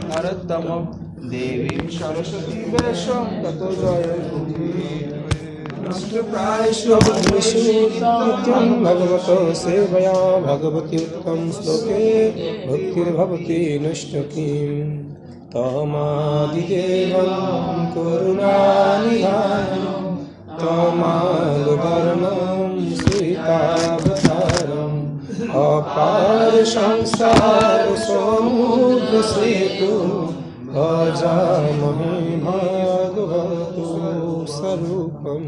नरोत्तमं देवीं सरस्वती व्यासं ततो जयति नित्यं भगवतो सेवया भगवती उत्तम श्लोके भक्तिर्भवति नष्टकीम् तमादिदेवं करुणानिधानं तमालुवर्णं सुवितावतारम् अपार संसार समुद्रसेतु भजामहे भगवतो स्वरूपम्।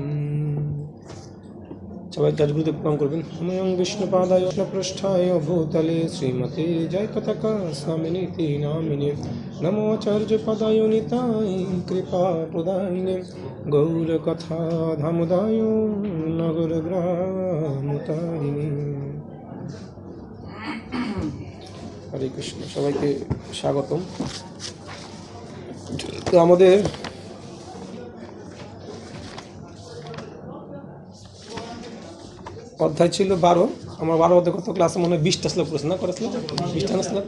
সবাই তাজগুরুদেব প্রণাম করবেন। নমঃ বিষ্ণুপাদায় কৃষ্ণপৃষ্ঠায় ভূতলে শ্রীমতে জয়পতাকা স্বামিনীতি নামিনে নমো আচার্যপদায় নিতায় কৃপা প্রদায়িনে গৌরকথা ধামদায় নগরগ্রামতারিণী। হরে কৃষ্ণ, সবাইকে স্বাগতম। তো আমাদের অধ্যায় ছিল 12। আমার 12 অধ্যায় কত ক্লাসে মনে হয় 20টা শ্লোক করেছে না? করেছিল 20টা না শ্লোক?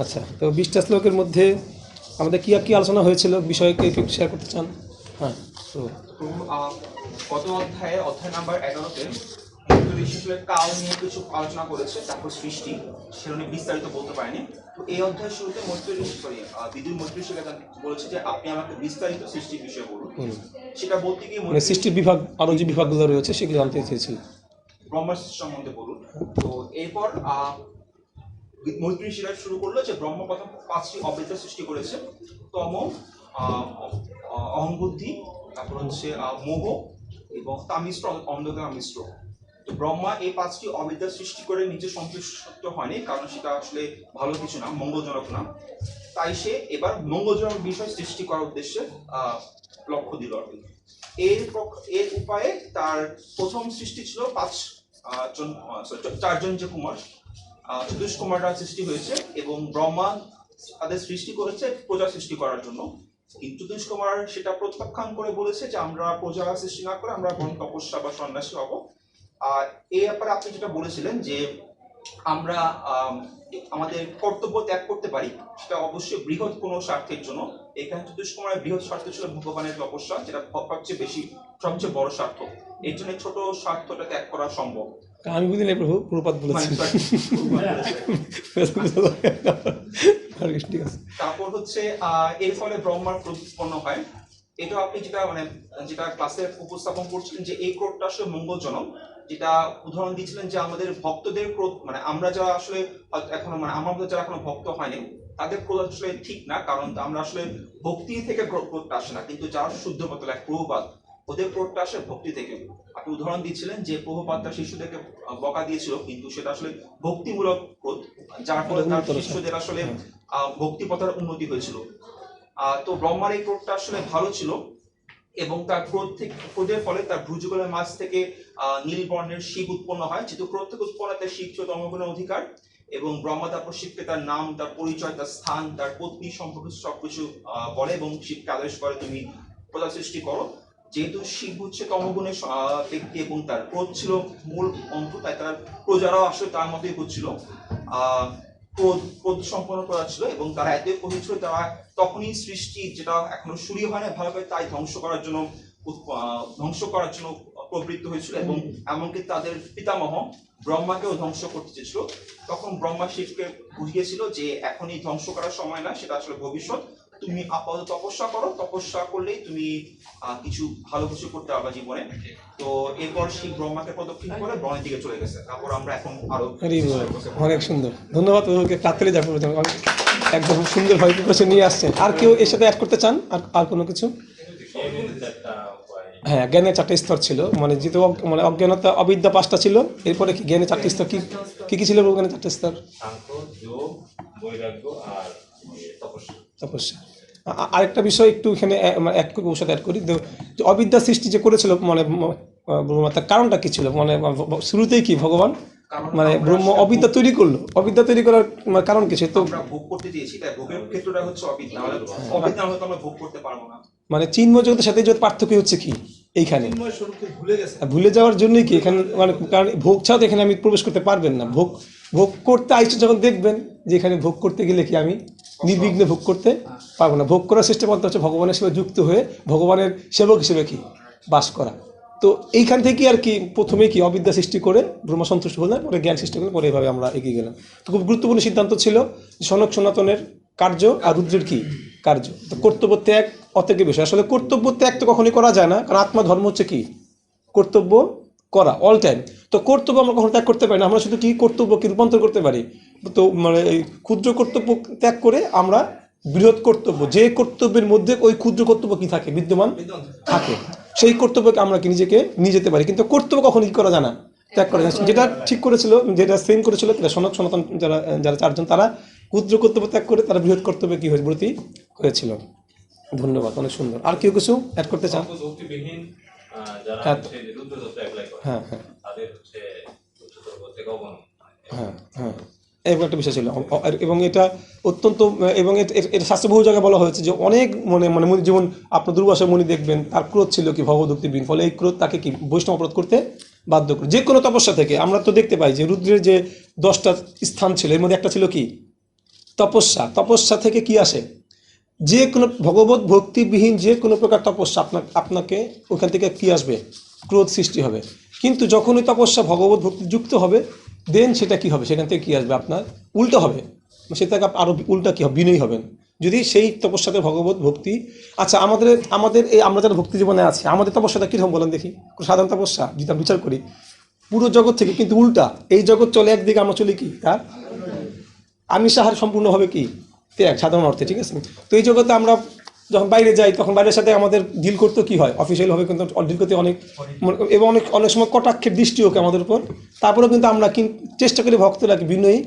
আচ্ছা, তো 20টা শ্লোকের মধ্যে আমাদের কি কি আলোচনা হয়েছিল বিষয়কে একটু শেয়ার করতে চান? হ্যাঁ, তো গত অধ্যায় নাম্বার 11-তে বিশেষভাবে কাল নিয়ে কিছু আলোচনা করেছে, তারপর সৃষ্টি, সেটা নিয়ে বিস্তারিত বলতে পারেনি। তো এই অধ্যায় শুরুতে বিদুর মৈত্রী বলেছে যে আপনি আমাকে বিস্তারিত সৃষ্টির বিষয়ে বলুন। সেটা বলতে গিয়ে সৃষ্টির বিভাগ, আরো যে বিভাগগুলো রয়েছে সেগুলো জানতে চেয়েছিল। ব্রহ্মা সৃষ্টি সম্বন্ধে বলুন। তো এরপর মৈত্রী ঋষিরা শুরু করলো যে ব্রহ্ম প্রথম 5টি অবৃত্ত সৃষ্টি করেছে। তম, অহংবুদ্ধি, তারপর হচ্ছে মোহ এবং তামিশ্র, অন্ধকার মিশ্র। তো ব্রহ্মা এই 5টি অবিদ্যা সৃষ্টি করে নিজে সন্তুষ্ট হয়নি, কারণ সেটা আসলে ভালো কিছু না, মঙ্গলজনক না। তাই সে এবার মঙ্গলজনক বিষয় সৃষ্টি করার উদ্দেশ্যে লক্ষ্য দিল আর কি। এর উপায়ে তার প্রথম সৃষ্টি ছিল 4জন যে কুমার, চতুষ কুমাররা সৃষ্টি হয়েছে এবং ব্রহ্মা তাদের সৃষ্টি করেছে প্রজা সৃষ্টি করার জন্য। কিন্তু চতুষ কুমার সেটা প্রত্যাখ্যান করে বলেছে যে আমরা প্রজা সৃষ্টি না করে আমরা তপস্যা বা সন্ন্যাসী হব। আর এই ব্যাপারে আপনি যেটা বলেছিলেন যে আমরা আমাদের কর্তব্য ত্যাগ করতে পারি, সেটা অবশ্যই বৃহৎ কোনো স্বার্থের জন্য। এখানে চতুষ কুমারের বৃহৎ স্বার্থ ছিল ভগবানের তপস্যা, যেটা সবচেয়ে বড় স্বার্থ। এর জন্য ছোট স্বার্থটা ত্যাগ করা সম্ভব। আমি বুঝি না, প্রভুপাদ বলেছেন। তারপর হচ্ছে এর ফলে ব্রহ্মার ক্রোধ উৎপন্ন হয়। এটা আপনি যেটা ক্লাসে উপস্থাপন করছিলেন যে এই ক্রোধটা আসলে মঙ্গলজনক, যেটা উদাহরণ দিয়েছিলেন যে আমাদের ভক্তদের ক্রোধ, আমরা যারা আসলে এখনো আমাদের যারা এখনো ভক্ত হয়নি তাদের ক্রোধ আসলে ঠিক না, কারণ আমরা আসলে ভক্তি থেকে ক্রোধটা আসে না। কিন্তু যারা শুদ্ধ ভক্ত, লাইক প্রভুপাদ, ওদের ক্রোধটা আসে ভক্তি থেকে। আপনি উদাহরণ দিচ্ছিলেন যে প্রভুপাদ তার শিষ্যদেরকে বকা দিয়েছিল, কিন্তু সেটা আসলে ভক্তিমূলক ক্রোধ, যার ফলে তার শিষ্যদের আসলে ভক্তি পথের উন্নতি হয়েছিল। তো ব্রহ্মার এই ক্রোধটা আসলে ভালো ছিল এবং তার ক্রোধের ফলে তার ভ্রুযুগলের মাঝ থেকে নীল বর্ণের শিব উৎপন্ন হয়। যেহেতু ক্রোধ থেকে উৎপন্ন হয়, তার শিব ছিল তমগুণের অধিকার এবং ব্রহ্মা তারপর শিবকে তার নাম, তার পরিচয়, তার স্থান, তার পত্নী সম্পর্কে সবকিছু বলে এবং শিবকে আদেশ করে তুমি প্রজা সৃষ্টি করো। যেহেতু শিব হচ্ছে তমগুণের ব্যক্তি এবং তার ক্রোধ ছিল মূল অন্ত, তাই তার প্রজারাও আসলে তার মতোই হচ্ছিল, ক্রোধ সম্পন্ন করা ছিল এবং তারা এত ক্রোধী ছিল, তারা তখনই সৃষ্টি যেটা এখনো শুরু হয় না ভালোভাবে তাই ধ্বংস করার জন্য প্রবৃত্ত হয়েছিল এবং এমনকি তাদের পিতামহ ব্রহ্মাকেও ধ্বংস করতে চেয়েছিল। তখন ব্রহ্মা শিবকে বুঝিয়েছিল যে এখনই ধ্বংস করার সময় না, সেটা আসলে ভবিষ্যৎ। তুমি আপাতত তপস্যা করো, তপস্যা করলেই তুমি কিছু ভালো কিছু করতে পারবে জীবনে। তো এরপর শিব ব্রহ্মাকে প্রদক্ষিণ করে বনের দিকে চলে গেছে। তারপর আমরা এখন আরো অনেক সুন্দর, ধন্যবাদ। কাতলে যাবো, একদম সুন্দর ভাবে প্রিপারেশন নিয়ে আসছেন। আর কেউ এর সাথে অ্যাড করতে চান? আর কোনো কিছু? হ্যাঁ, জ্ঞানের 4টে স্তর ছিল, যেহেতু অজ্ঞানতা, অবিদ্যা 5টা ছিল, এরপরে কি জ্ঞানের 4টে স্তর কি ছিল? জ্ঞানের 4টে স্তর তপস্যা। আরেকটা বিষয় একটু এখানে সাথে অ্যাড করি, যে অবিদ্যা সৃষ্টি যে করেছিল তার কারণটা কি ছিল? শুরুতেই কি ভগবান ব্রহ্ম অবিদ্যা তৈরি করলো? অবিদ্যা তৈরি করার কারণ কিছু তো আমরা ভোগ করতে দিয়েছি, তাই ভোগের ক্ষেত্রটা হচ্ছে অবিদ্যা। অবিদ্যা হলে আমরা ভোগ করতে পারবো না। চিন্ময় জগতের সাথে পার্থক্য হচ্ছে কি এইখানে? ভুলে যাওয়ার জন্যই কি এখানে, কারণ ভোগ ছাড়া তো এখানে আমি প্রবেশ করতে পারবেন না। ভোগ করতে আইসে যখন দেখবেন যে এখানে ভোগ করতে গেলে কি আমি নির্বিঘ্নে ভোগ করতে পারবো না। ভোগ করার চেষ্টা করতে হচ্ছে ভগবানের সেবা যুক্ত হয়ে ভগবানের সেবক হিসেবে কি বাস করা। তো এইখান থেকে আর কি প্রথমে কি অবিদ্যা সৃষ্টি করে ব্রহ্মা সন্তুষ্ট হলেন, পরে জ্ঞান সৃষ্টি করলেন, পরে এইভাবে আমরা এগিয়ে গেলাম। তো খুব গুরুত্বপূর্ণ সিদ্ধান্ত ছিল সনক সনাতনের কার্য আর রুদ্রের কি কার্য। তো কর্তব্য ত্যাগ অত্যাগের বিষয়। আসলে কর্তব্য ত্যাগ তো কখনোই করা যায় না, কারণ আত্মা ধর্ম হচ্ছে কি কর্তব্য করা অল টাইম। তো কর্তব্য আমরা কখনো ত্যাগ করতে পারি না, আমরা শুধু কি কর্তব্যকে রূপান্তর করতে পারি। তো মানে এই ক্ষুদ্র কর্তব্য ত্যাগ করে আমরা বৃহৎ কর্তব্য, যে কর্তব্যের মধ্যে ওই ক্ষুদ্র কর্তব্য কি থাকে বিদ্যমান থাকে, সেই কর্তব্যকে আমরা কি নিজেকে নিয়ে যেতে পারি। কিন্তু কর্তব্য কখনো কি করা যায় না, ত্যাগ করা যায় না। যেটা ঠিক করেছিল, যেটা সেম করেছিল সনক সনাতন যারা যারা চারজন, তারা ক্ষুদ্র কর্তব্য ত্যাগ করে তারা বৃহৎ কর্তব্যে কি হয়েছে ব্রতী হয়েছিল। ধন্যবাদ, অনেক সুন্দর। আর কেউ কিছু অ্যাড করতে চান? ভক্তিবিহীন যারা হ্যাঁ হচ্ছে যে রুদ্রতত্ত্ব অ্যাপ্লাই করে হ্যাঁ হ্যাঁ তাদের হচ্ছে উচ্চতর থেকে অবনমন হ্যাঁ হ্যাঁ এরকম একটা বিষয় ছিল। এবং এটা অত্যন্ত, এবং এটা শাস্ত্রে বহু জায়গায় বলা হয়েছে যে অনেক মানে যেমন আপনার দুর্বাসা মুনি দেখবেন, তার ক্রোধ ছিল কি ভগবদ্ভক্তিবিহীন, ফলে এই ক্রোধ তাকে কি বৈষ্ণব অপরাধ করতে বাধ্য করে। যে কোনো তপস্যা থেকে আমরা তো দেখতে পাই যে রুদ্রের যে 10টা স্থান ছিল, এর মধ্যে একটা ছিল কি তপস্যা। তপস্যা থেকে কি আসে, যে কোনো ভগবত ভক্তিবিহীন যে কোনো প্রকার তপস্যা আপনাকে ওখান থেকে কি আসবে, ক্রোধ সৃষ্টি হবে। কিন্তু যখন ওই তপস্যা ভগবত ভক্তি যুক্ত হবে, দেন সেটা কি হবে, সেখান থেকে কি আসবে, আপনার উল্টো হবে, সেটাকে আরও উল্টা কি হবে, বিনয়ী হবেন যদি সেই তপস্যাতে ভগবত ভক্তি। আচ্ছা, আমাদের এই আমরা যারা ভক্তি জীবনে আছি, আমাদের তপস্যাটা কীরকম বলেন দেখি। সাধারণ তপস্যা যদি আমরা বিচার করি পুরো জগৎ থেকে কিন্তু উল্টা। এই জগৎ চলে একদিকে, আমরা চলি কি তার আমিষাহার সম্পূর্ণভাবে কি ত্যাগ সাধারণ অর্থে, ঠিক আছে। তো এই জগতে আমরা যখন বাইরে যাই তখন বাইরের সাথে আমাদের ডিল করতে কি হয়, অফিসিয়াল হবে কিন্তু ডিল করতে অনেক, এবং অনেক অনেক সময় কটাক্ষের দৃষ্টি ওকে আমাদের উপর। তারপরেও কিন্তু আমরা চেষ্টা করি ভক্তরাকে বিনয়ী।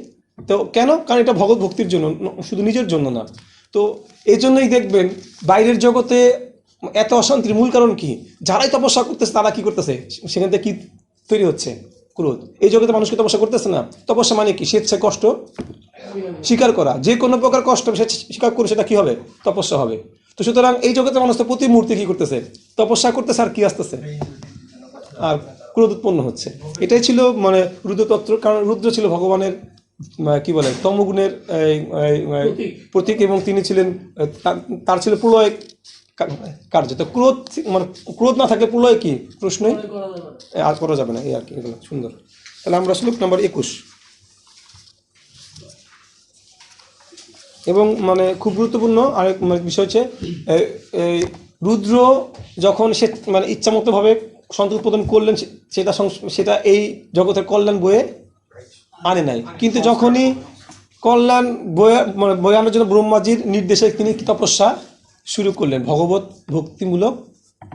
তো কেন, কারণ এটা ভগৎ ভক্তির জন্য, শুধু নিজের জন্য না। তো এই জন্যই দেখবেন বাইরের জগতে এত অশান্তির মূল কারণ কি, যারাই তপস্যা করতেছে তারা কি করতেছে, সেখান থেকে কি তৈরি হচ্ছে, ক্রোধ। এই জগতে মানুষকে তপস্যা করতেছে না। তপস্যা মানে কি, স্বেচ্ছায় কষ্ট স্বীকার করা, যে কোনো প্রকার কষ্ট স্বীকার করে সেটা কি হবে, তপস্যা হবে। তো সুতরাং এই জগতে মানুষ তো প্রতি মুহূর্তে কি করতেছে, তপস্যা করতেছে, আর কি আসতেছে, আর ক্রোধ উৎপন্ন হচ্ছে। এটাই ছিল মানে রুদ্রতত্ত্ব। কারণ রুদ্র ছিল ভগবানের কি বলে তমগুণের প্রতীক, এবং তিনি ছিলেন তার ছিল প্রলয় কার্য। তো ক্রোধ মানে ক্রোধ না থাকলে প্রলয় কি প্রশ্নই আর করা যাবে না, এই আর কি। এগুলো সুন্দর। তাহলে আমরা শ্লোক নাম্বার 21। এবং মানে খুব গুরুত্বপূর্ণ আরেক বিষয় হচ্ছে এই রুদ্র যখন সে মানে ইচ্ছামতভাবে সন্তান উৎপাদন করলেন, সেটা এই জগতের কল্যাণ বয়ে আনে নাই। কিন্তু যখনই কল্যাণ বয়ে আনার জন্য ব্রহ্মাজির নির্দেশে তিনি তপস্যা শুরু করলেন, ভগবত ভক্তিমূলক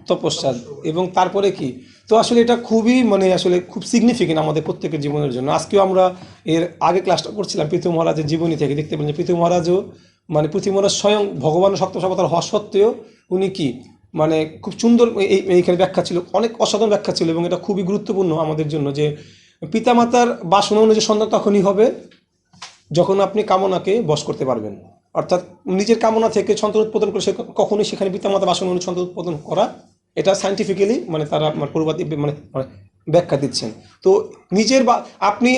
তপস্যা। এবং তারপরে কি, তো আসলে এটা খুবই মানে আসলে খুব সিগনিফিকেন্ট আমাদের প্রত্যেকের জীবনের জন্য। আজকেও আমরা এর আগে ক্লাসটা করছিলাম পৃথু মহারাজের জীবনী থেকে, দেখতে পেলেন যে পৃথু মহারাজও মানে পৃথু মহারাজ স্বয়ং ভগবানের সপ্তমসাবতার হওয়া সত্ত্বেও উনি কি মানে খুব সুন্দর এইখানে ব্যাখ্যা ছিল, অনেক অসাধারণ ব্যাখ্যা ছিল। এবং এটা খুবই গুরুত্বপূর্ণ আমাদের জন্য যে পিতামাতার বাসনা অনুযায়ী সন্তান তখনই হবে যখন আপনি কামনাকে বশ করতে পারবেন। অর্থাৎ নিজের কামনা থেকে সন্তান উৎপাদন করে সে কখনোই সেখানে পিতামাতা বাসনা অনুযায়ী সন্তান উৎপাদন করা, এটা সায়েন্টিফিক্যালি মানে তারা পূর্বাতি মানে ব্যাখ্যা দিচ্ছেন। তো নিজের বা আপনি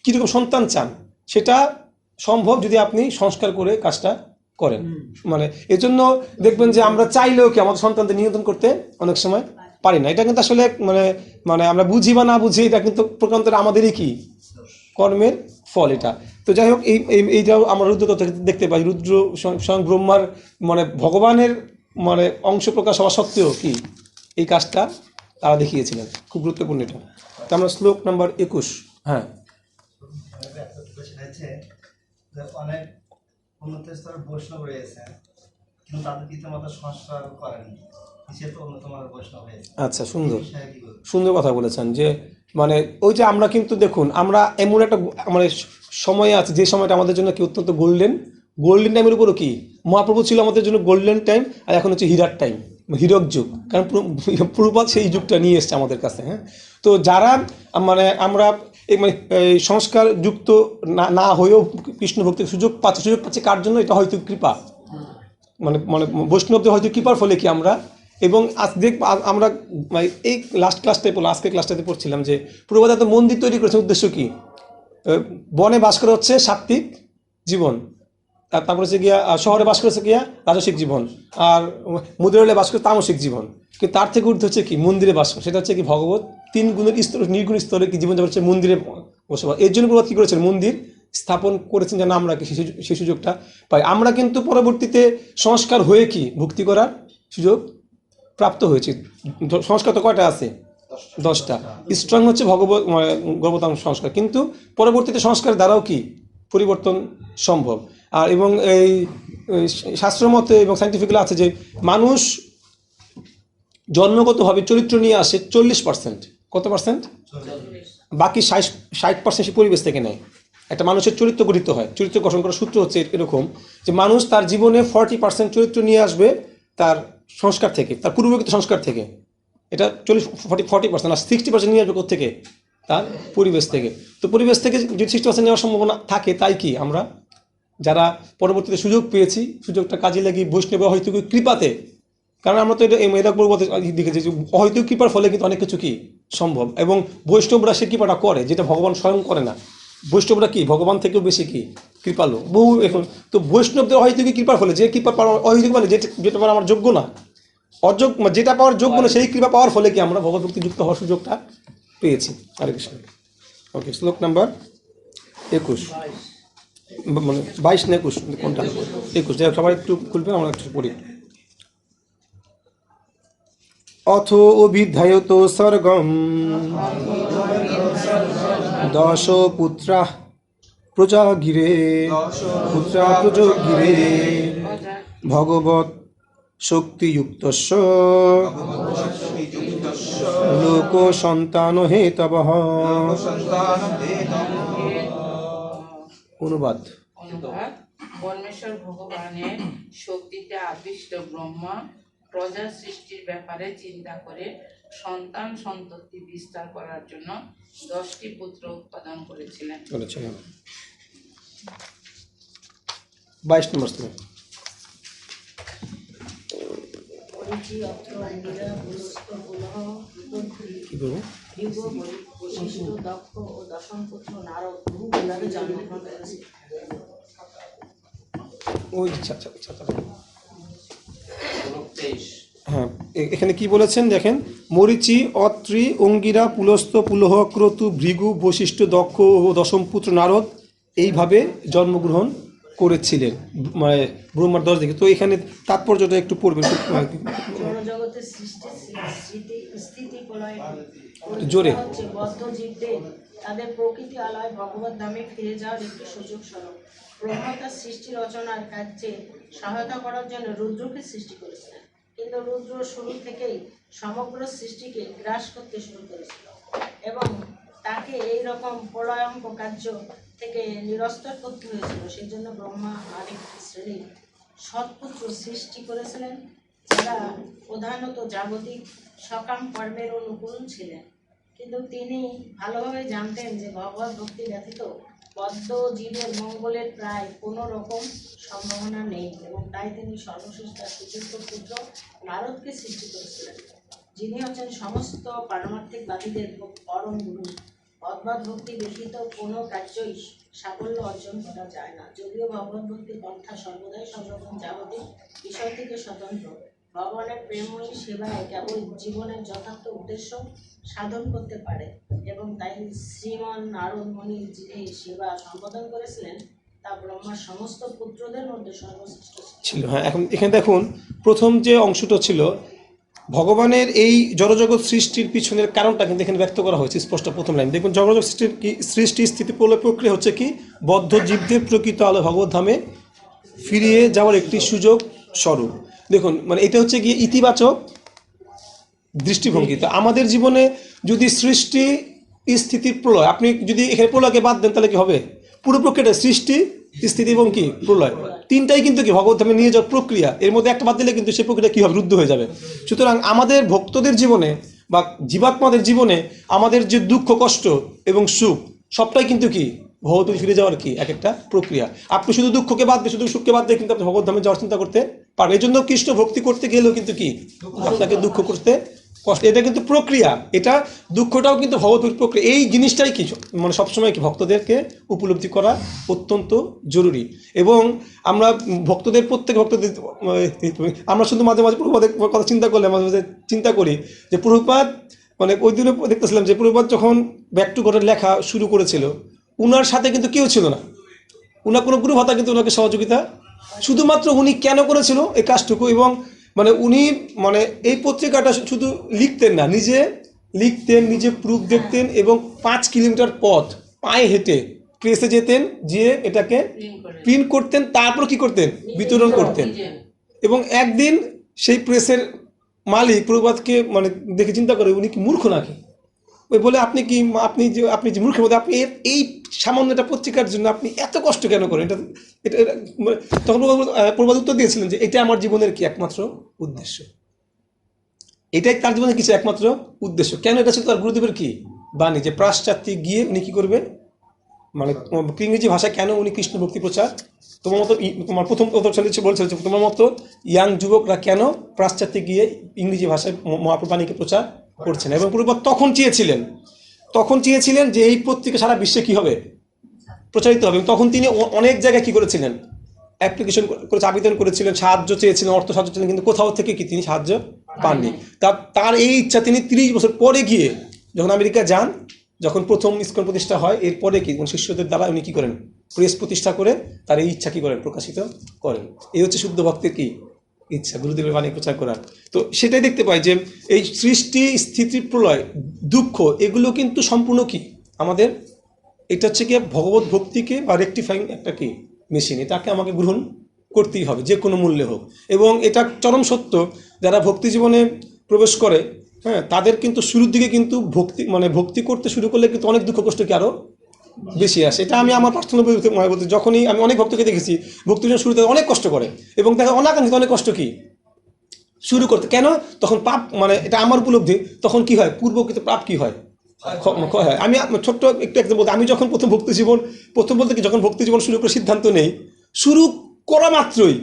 কীরকম সন্তান চান সেটা সম্ভব যদি আপনি সংস্কার করে কাজটা করেন। মানে এজন্য দেখবেন যে আমরা চাইলেও কি আমাদের সন্তানদের নিয়ন্ত্রণ করতে অনেক সময় পারি না। এটা কিন্তু আসলে মানে আমরা বুঝি বা না বুঝি, এটা কিন্তু প্রকারান্তরে আমাদেরই কি কর্মের ফল এটা। তো যাই হোক, এইটাও আমরা রুদ্রতত্ত্ব দেখতে পাই। রুদ্র স্বয়ং ব্রহ্মার মানে ভগবানের মানে অংশ প্রকাশ হওয়া সত্ত্বেও কি এই কাজটা তারা দেখিয়েছিলেন। খুব গুরুত্বপূর্ণ এটা। তো আমরা শ্লোক নাম্বার 21। হ্যাঁ, অনেক উন্নত স্তরের বৈষ্ণব রয়েছে কিন্তু তাদের পিতামাতা সংস্কার করেনি, সে তো অন্যতম বৈষ্ণব হয়েছে। আচ্ছা, সুন্দর কথা বলেছেন। যে মানে ওই যে আমরা কিন্তু দেখুন, আমরা এমন একটা মানে সময় আছে যে সময়টা আমাদের জন্য কি অত্যন্ত গোল্ডেন টাইমের উপরও কি মহাপ্রভু ছিল আমাদের জন্য গোল্ডেন টাইম, আর এখন হচ্ছে হীরার টাইম, হীরক যুগ। কারণ প্রভুপাদ সেই যুগটা নিয়ে এসছে আমাদের কাছে। হ্যাঁ, তো যারা মানে আমরা এই মানে সংস্কার যুক্ত না হয়েও কৃষ্ণ ভক্তির সুযোগ পাচ্ছে কার জন্য, এটা হয়তো কৃপা, মানে মানে বৈষ্ণবদের হয়তো কৃপার ফলে কি আমরা। এবং আজ আমরা এই লাস্ট ক্লাসটাই পড়লাম, আজকে ক্লাসটাতে পড়ছিলাম যে প্রভুপাদ এত মন্দির তৈরি করেছে, উদ্দেশ্য কি, বনে বাস করা হচ্ছে সাত্ত্বিক জীবন, তারপর হচ্ছে গিয়া শহরে বাস করেছে গিয়া রাজসিক জীবন, আর মুদ্রালয়ে বাস করে তামসিক জীবন। কিন্তু তার থেকে ঊর্ধ্বে হচ্ছে কি মন্দিরে বাস করে, সেটা হচ্ছে কি ভগবত 3 গুণের স্তর, নির্গুণ স্তরে কি জীবনযাপন হচ্ছে মন্দিরে বসবাস। এর জন্য প্রভাত কি করেছেন, মন্দির স্থাপন করেছেন যেন আমরা কি সেই সুযোগটা পাই। আমরা কিন্তু পরবর্তীতে সংস্কার হয়ে কি ভক্তি করার সুযোগ প্রাপ্ত হয়েছে। সংস্কার তো কয়টা আছে, 10টা। স্ট্রং হচ্ছে গর্ভধাম সংস্কার, কিন্তু পরবর্তীতে সংস্কার দ্বারাও কি পরিবর্তন সম্ভব। আর এবং এই শাস্ত্র মতে এবং সাইন্টিফিক্যালি আছে যে মানুষ জন্মগতভাবে চরিত্র নিয়ে আসে 40%। কত পার্সেন্ট? বাকি 60% সে পরিবেশ থেকে নেয়। একটা মানুষের চরিত্র গঠিত হয়, চরিত্র গঠন করার সূত্র হচ্ছে এরকম যে মানুষ তার জীবনে 40% চরিত্র নিয়ে আসবে তার সংস্কার থেকে, তার পূর্ববর্তী সংস্কার থেকে। এটা 40%, আর 60% নিয়ে আসবে কোত্থেকে, তার পরিবেশ থেকে। তো পরিবেশ থেকে যদি 60% নেওয়ার সম্ভাবনা থাকে, তাই কি আমরা যারা পরবর্তীতে সুযোগ পেয়েছি, সুযোগটা কাজে লাগিয়ে বৈষ্ণব হয়তো কৃপাতে, কারণ আমরা তো এটা বলতে দেখেছি যে হয়তো কৃপার ফলে কিন্তু অনেক কিছু কি সম্ভব। এবং বৈষ্ণবরা সে কৃপাটা করে যেটা ভগবান স্বয়ং করে না। বৈষ্ণবরা কি ভগবান থেকেও বেশি কি কৃপালো বহু। এখন তো বৈষ্ণবদের অহৈতুকী কৃপার ফলে, যে কৃপা পাওয়ার অহৈতুক মানে যেটা পাওয়ার আমার যোগ্য না, অযোগ্য, যেটা পাওয়ার যোগ্য না, সেই কৃপা পাওয়ার ফলে কি আমরা ভগবত ভক্তি যুক্ত হওয়ার সুযোগটা পেয়েছি। হরে কৃষ্ণ। ওকে, শ্লোক নাম্বার 21, মানে 22 না 21, কোনটা? 21। যাই হোক, সবাই একটু খুলবেন, আমরা একটু পড়ি। অথ অভিধায়ত স্বর্গম 10 পুত্রা প্রজাগিরে ভগবৎ শক্তিযুক্তস্য লোক সন্তান হেতবঃ। অনুবাদ। পরমেশ্বর ভগবানের শক্তিতে আবিষ্ট ব্রহ্মা প্রজা সৃষ্টির ব্যাপারে চিন্তা করে সন্তান সন্ততি বিস্তার করার জন্য 10টি পুত্র উৎপাদন করেছিলেন। 22 নম্বর শ্লোক। কি বলবো? বশিষ্ঠ, দক্ষ ও দশম পুত্র নারদ বহু বিভাগে জন্মগ্রহণ করেছে। ওই হ্যাঁ, এখানে কি বলেছেন দেখেন, মরীচি, অত্রি, অঙ্গিরা, পুলস্ত, পুলহ, ক্রতু, ভৃগু, বশিষ্ঠ, দক্ষ ও দশম পুত্র নারদ এইভাবে জন্মগ্রহণ করেছিলেন, মানে ব্রহ্মার 10 দিকে। তো এখানে তাৎপর্যটা একটু পড়বেন জড়জগতের সৃষ্টি স্থিতি প্রলয় জোরে। হচ্ছে বদ্ধ জীবদের তাদের প্রকৃতি আলয় ভগবত ধামে ফিরে যাওয়ার একটি সুযোগ স্বরূপ। ব্রহ্মা তার সৃষ্টি রচনার কার্যে সহায়তা করার জন্য রুদ্রকে সৃষ্টি করেছিলেন, কিন্তু রুদ্র শুরু থেকেই সমগ্র সৃষ্টিকে গ্রাস করতে শুরু করেছিল এবং তাকে এই রকম প্রলয়ঙ্ক কার্য থেকে নিরস্তর করতে হয়েছিল। সেই জন্য ব্রহ্মা আরেকটি শ্রেণীর সৎপুত্র সৃষ্টি করেছিলেন, যারা প্রধানত জাগতিক সকাম কর্মের অনুকূল ছিলেন। কিন্তু তিনি ভালোভাবে জানতেন যে ভগবত ভক্তি ব্যতীত বদ্ধ জীবের মঙ্গলের প্রায় কোনো রকম সম্ভাবনা নেই, এবং তাই তিনি সর্বশেষ তার সুযোগ্য পুত্র নারদকে সৃষ্টি করেছিলেন, যিনি হচ্ছেন সমস্ত পারমার্থিকবাদীদের পরম গুরু। ভগবত ভক্তি ব্যতীত কোনো কার্যই সাফল্য অর্জন করা যায় না। যদিও ভগবত ভক্তির পন্থা সর্বদাই সর্বরকম জাগতিক বিষয় থেকে স্বতন্ত্র, ভগবানের প্রেমময়ী সেবায় কেবল জীবনের যথার্থ উদ্দেশ্য সাধন করতে পারে, এবং তাই শ্রীমান নারদ মুনি যিনি সেবা সম্পাদন করেছিলেন তা ব্রহ্মার সমস্ত পুত্রদের মধ্যে সর্বশ্রেষ্ঠ ছিল। হ্যাঁ, এখন এখানে দেখুন প্রথম যে অংশটা ছিল ভগবানের এই জড়জগৎ সৃষ্টির পিছনের কারণটা কিন্তু এখানে ব্যক্ত করা হয়েছে স্পষ্ট। প্রথম লাইন দেখুন, জড়জগৎ সৃষ্টি স্থিতি প্রলয় প্রক্রিয়া হচ্ছে কি বদ্ধ জীবদের প্রকৃত আলো ভগবত ধামে ফিরিয়ে যাওয়ার একটি সুযোগ স্বরূপ। দেখুন, মানে এটা হচ্ছে গিয়ে ইতিবাচক দৃষ্টিভঙ্গি। তো আমাদের জীবনে যদি সৃষ্টি স্থিতি প্রলয়, আপনি যদি এখানে প্রলয়কে বাদ দেন তাহলে কি হবে? পুরো প্রক্রিয়াটা সৃষ্টি স্থিতি এবং কি প্রলয়, তিনটাই কিন্তু কি ভগবত ধামে নিয়ে যাওয়ার প্রক্রিয়া। এর মধ্যে একটা বাদ দিলে কিন্তু সেই প্রক্রিয়া কি হবে? রুদ্ধ হয়ে যাবে। সুতরাং আমাদের ভক্তদের জীবনে বা জীবাত্মাদের জীবনে আমাদের যে দুঃখ কষ্ট এবং সুখ সবটাই কিন্তু কি ভগবত ফিরে যাওয়ার কি এক একটা প্রক্রিয়া। আপনি শুধু দুঃখকে বাদ দিয়ে শুধু সুখকে বাদ দিয়ে কিন্তু আপনি ভগবত ধামে যাওয়ার চিন্তা করতে পারবেন। এই জন্য কৃষ্ণ ভক্তি করতে গেলেও কিন্তু কি আপনাকে দুঃখ করতে কষ্ট, এটা কিন্তু প্রক্রিয়া, এটা দুঃখটাও কিন্তু ভগবত প্রক্রিয়া। এই জিনিসটাই কি মানে সবসময় কি ভক্তদেরকে উপলব্ধি করা অত্যন্ত জরুরি। এবং আমরা ভক্তদের প্রত্যেক ভক্তদের আমরা শুধু মাঝে মাঝে প্রভুপাদের কথা চিন্তা করলে মাঝে মাঝে চিন্তা করি যে প্রভুপাদ মানে ওই দিনে দেখতেছিলাম যে প্রভুপাদ যখন ব্যাক টু গডের লেখা শুরু করেছিল, উনার সাথে কিন্তু কেউ ছিল না, উনার কোনো গুরু ভাতা কিন্তু ওনাকে সহযোগিতা, শুধুমাত্র উনি কেন করেছিল এই কাজটুকু। এবং মানে উনি মানে এই পত্রিকাটা শুধু লিখতেন না, নিজে লিখতেন, নিজে প্রুফ দেখতেন, এবং 5 কিলোমিটার পথ পায়ে হেঁটে প্রেসে যেতেন, গিয়ে এটাকে প্রিন্ট করতেন, তারপর কি করতেন, বিতরণ করতেন। এবং একদিন সেই প্রেসের মালিক প্রভুপাদকে মানে দেখে চিন্তা করে উনি কি মূর্খ নাকি, ওই বলে আপনি যে মূর্খের মধ্যে আপনি এই সামান্য একটা পত্রিকার জন্য আপনি এত কষ্ট কেন করেন, এটা এটা এটা মানে তখন প্রভুপাদ উত্তর দিয়েছিলেন যে এটা আমার জীবনের কি একমাত্র উদ্দেশ্য, এটাই তার জীবনের কিছু একমাত্র উদ্দেশ্য। কেন? এটা ছিল তার গুরুদেবের কি বাণী, যে পাশ্চাত্যে গিয়ে উনি কি করবে, মানে ইংরেজি ভাষায় কেন উনি কৃষ্ণ ভক্তি প্রচার, তোমার মতো তোমার প্রথম বলছিল যে তোমার মতো ইয়াং যুবকরা কেন পাশ্চাত্যে গিয়ে ইংরেজি ভাষায় মহাপ্রভু বাণীকে প্রচার করছেন। এবং প্রভুপাদ তখন চেয়েছিলেন যে এই পত্রিকা সারা বিশ্বে কি হবে, প্রচারিত হবে। তখন তিনি অনেক জায়গায় কি করেছিলেন, অ্যাপ্লিকেশন করেছে, আবেদন করেছিলেন, সাহায্য চেয়েছিলেন, অর্থ সাহায্য চেয়েছিলেন, কিন্তু কোথাও থেকে কি তিনি সাহায্য পাননি। তার এই ইচ্ছা তিনি 30 বছর পরে গিয়ে যখন আমেরিকা যান, যখন প্রথম ইসকন প্রতিষ্ঠা হয়, এরপরে কি শিষ্যদের দ্বারা উনি কি করেন, প্রেস প্রতিষ্ঠা করে তার এই ইচ্ছা কি করেন, প্রকাশিত করেন। এই হচ্ছে শুদ্ধ ভক্তের কি ইচ্ছা, গুরুদেবের বাণী প্রচার করার। তো সেটাই দেখতে পাই যে এই সৃষ্টি, স্থিতি, প্রলয়, দুঃখ, এগুলো কিন্তু সম্পূর্ণ কি আমাদের, এটা হচ্ছে কি ভগবত ভক্তিকে বা রেকটিফাইং একটা কি মেশিন, এটাকে আমাকে গ্রহণ করতেই হবে যে কোনো মূল্যে হোক। এবং এটা চরম সত্য, যারা ভক্তি জীবনে প্রবেশ করে, হ্যাঁ, তাদের কিন্তু শুরুর দিকে কিন্তু ভক্তি করতে শুরু করলে কিন্তু অনেক দুঃখ কষ্ট কি আরও বেশি আসে। এটা আমি আমার পার্সোনাল বলতে, যখনই আমি অনেক ভক্তকে দেখেছি ভক্তি জীবন শুরুতে অনেক কষ্ট করে, এবং তাকে অনাকাঙ্ক্ষিত অনেক কষ্ট কি শুরু করতে, কেন? তখন পাপ, মানে এটা আমার উপলব্ধি, তখন কি হয়, পূর্বকৃত পাপ কি হয়, হয়। আমি ছোট্ট একটু বলতে, আমি যখন প্রথম বলতে কি যখন ভক্তি জীবন শুরু করে সিদ্ধান্ত নেই, শুরু করা মাত্রই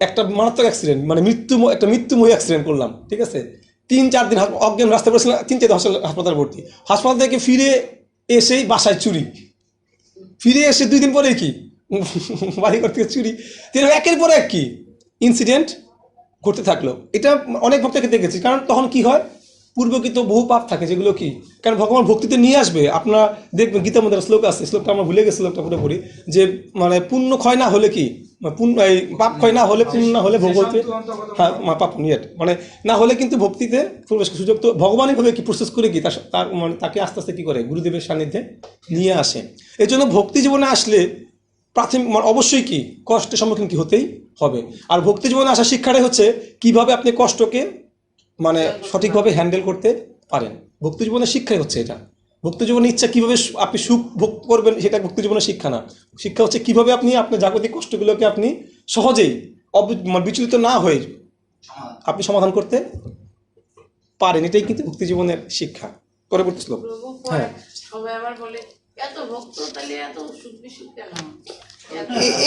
একটা মারাত্মক অ্যাক্সিডেন্ট, মানে মৃত্যুময় অ্যাক্সিডেন্ট করলাম, ঠিক আছে। 3-4 দিন অজ্ঞান রাস্তায় পড়েছিলাম, 3-4 দিন হাসপাতাল ভর্তি, হাসপাতাল থেকে ফিরে এসেই বাসায় চুরি, ফিরে এসে 2 দিন পরে কি বাড়ি ঘর থেকে চুরি, একের পর এক কি ইনসিডেন্ট ঘটতে থাকলো। এটা অনেক ভক্তকে দেখেছি, কারণ তখন কি হয়, পূর্বকৃত বহু পাপ থাকে যেগুলো কি, কারণ ভগবান ভক্তিতে নিয়ে আসবে। আপনারা দেখবেন গীতার মধ্যে শ্লোক আছে, শ্লোকটা আমরা ভুলে গেছি, শ্লোকটা পুরোপুরি, যে মানে পুণ্য ক্ষয় না হলে কি, এই পাপ ক্ষয় না হলে, পুণ্য না হলে ভগবতে, হ্যাঁ পাপ নিয়ে মানে না হলে কিন্তু ভক্তিতে প্রবেশ সুযোগ। তো ভগবানই ভাবে কি প্রসেস করে কি তার মানে তাকে আস্তে আস্তে কি করে গুরুদেবের সান্নিধ্যে নিয়ে আসে। এই জন্য ভক্তি জীবনে আসলে প্রাথমিক অবশ্যই কি কষ্টের সম্মুখীন কি হতেই হবে। আর ভক্তি জীবনে আসার শিক্ষাটাই হচ্ছে কিভাবে আপনি কষ্টকে মানে সঠিকভাবে হ্যান্ডেল করতে পারেন। ভক্তি জীবনের শিক্ষাই হচ্ছে এটা। ভক্তি জীবনের ইচ্ছা কিভাবে আপনি সুখ ভোগ করবেন, সেটা ভক্তি জীবনের শিক্ষা না। শিক্ষা হচ্ছে কিভাবে আপনি আপনার জাগতিক কষ্টগুলোকে আপনি সহজেই বিচলিত না হয়ে আপনি সমাধান করতে পারেন। এটাই কিন্তু ভক্তি জীবনের শিক্ষা। পরবর্তী শ্লোক। হ্যাঁ, সবাই আবার বলে এত ভক্ত তাহলে এত সুখ বিসুখ কেন?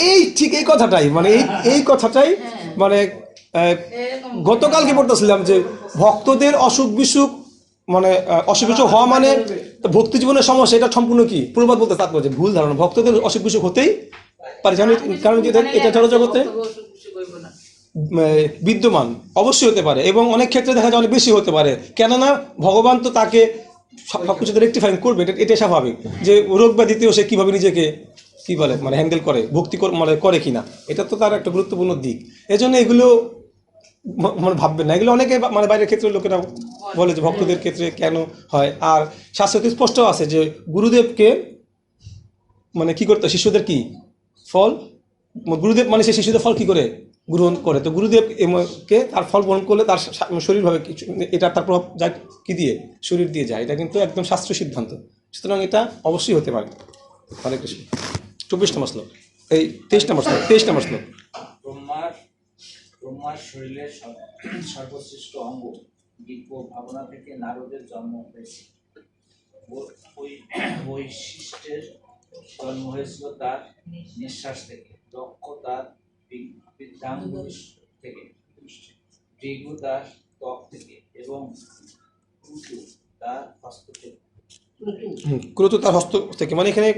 এই ঠিক এই কথাটাই মানে এই কথাটাই মানে গতকালকে পড়তেছিলাম যে ভক্তদের অসুখ বিসুখ মানে অসুখ বিসুখ হওয়া মানে ভক্তি জীবনের সমস্যা, এটা সম্পূর্ণ কি প্রবাদ বলতে তাৎপর্য ভুল ধারণা। ভক্তদের অসুখ বিসুখ হতেই পারে, কারণ এটা জড়জগতে বিদ্যমান অবশ্যই হতে পারে, এবং অনেক ক্ষেত্রে দেখা যায় অনেক বেশি হতে পারে। কেননা ভগবান তো তাকে সবকিছুতে রেকটিফাইং করবে, এটাই স্বাভাবিক। যে রোগ ব্যাধিতেও সে কীভাবে নিজেকে কি বলে মানে হ্যান্ডেল করে, ভক্তি মানে করে কিনা, এটা তো তার একটা গুরুত্বপূর্ণ দিক। এজন্য এগুলো মানে ভাববেন না, এগুলো অনেকে মানে বাইরের ক্ষেত্রে লোকেরা বলে যে ভক্তদের ক্ষেত্রে কেন হয়। আর শাস্ত্রে স্পষ্ট আছে যে গুরুদেবকে মানে কি করতে, শিষ্যদের কি ফল, গুরুদেব মানে সেই শিশুদের ফল কি করে গ্রহণ করে। তো গুরুদেবকে তার ফল গ্রহণ করলে তার শরীরভাবে কিছু, এটা তার প্রভাব যায় কি দিয়ে, শরীর দিয়ে যায়। এটা কিন্তু একদম শাস্ত্র সিদ্ধান্ত, সুতরাং এটা অবশ্যই হতে পারে। হরে কৃষ্ণ। 24 নম্বর শ্লোক, এই 23 নম্বর শ্লোক। ব্রহ্মার শরীরের সর্বশ্রেষ্ঠ অঙ্গ দিব্য ভাবনা থেকে নারদের জন্ম হয়েছে। ওই বৈশিষ্ট্যের জন্ম হয়েছিল তার নিঃশ্বাস থেকে, দক্ষ তার বৃদ্ধাঙ্গুলি থেকে, ভৃগু তার ত্বক থেকে এবং ক্রুতু তার হস্তক্ষেপ। ক্রোধ তার হস্ত থেকে, মানে এখানে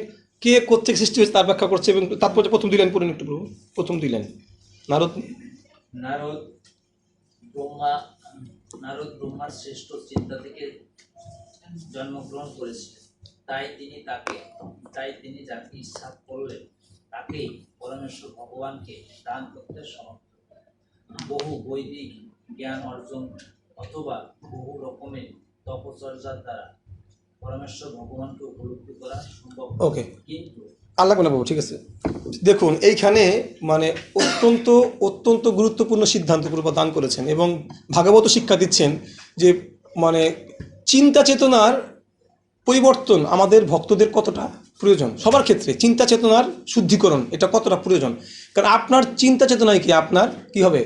কে কোত্থেকে সৃষ্টি হয়েছে তার ব্যাখ্যা করছে, এবং তারপরে প্রথম 2 লাইন পড়ুন একটু প্রভু, প্রথম 2 লাইন। নারদ নারদ ব্রহ্মার শ্রেষ্ঠ চিন্তা থেকে জন্মগ্রহণ করেছিলেন, তাই তিনি যাকে ইচ্ছা করলেন তাকেই পরমেশ্বর ভগবানকে দান করতে সমর্থ। বহু বৈদিক জ্ঞান অর্জন অথবা বহু রকমের তপচর্যার দ্বারা পরমেশ্বর ভগবানকে উপলব্ধি করা সম্ভব, ওকে, কিন্তু আল্লাহ না বাবু, ঠিক আছে। দেখুন এইখানে মানে অত্যন্ত অত্যন্ত গুরুত্বপূর্ণ সিদ্ধান্ত প্রভু দান করেছেন, এবং ভাগবত শিক্ষা দিচ্ছেন যে মানে চিন্তা চেতনার পরিবর্তন আমাদের ভক্তদের কতটা প্রয়োজন, সবার ক্ষেত্রে চিন্তা চেতনার শুদ্ধিকরণ এটা কতটা প্রয়োজন। কারণ আপনার চিন্তা চেতনায় কি আপনার কি হবে,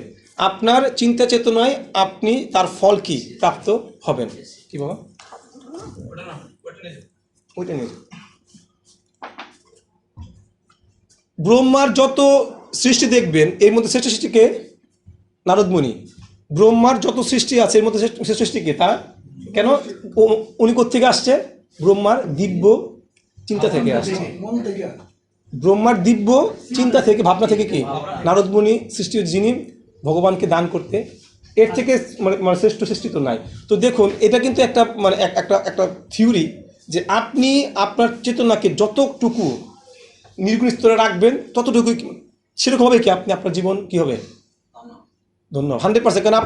আপনার চিন্তা চেতনায় আপনি তার ফল কি প্রাপ্ত হবেন। কি বাবা ওইটা নিয়ে ব্রহ্মার যত সৃষ্টি দেখবেন এর মধ্যে শ্রেষ্ঠ সৃষ্টিকে নারদমুনি, ব্রহ্মার যত সৃষ্টি আছে এর মধ্যে শ্রেষ্ঠ সৃষ্টিকে তা কেন, উনি কোত্থেকে আসছে, ব্রহ্মার দিব্য চিন্তা থেকে আসছে, ব্রহ্মার দিব্য চিন্তা থেকে ভাবনা থেকে কি নারদমুনি সৃষ্টি, যিনি ভগবানকে দান করতে, এর থেকে মানে শ্রেষ্ঠ সৃষ্টি তো নাই। তো দেখুন এটা কিন্তু একটা মানে একটা থিওরি যে আপনি আপনার চেতনাকে যতটুকু নির্গুণ স্তরে রাখবেন ততটুকু সেরকমভাবে কি আপনি আপনার জীবন কি হবে ধন্য 100%। কারণ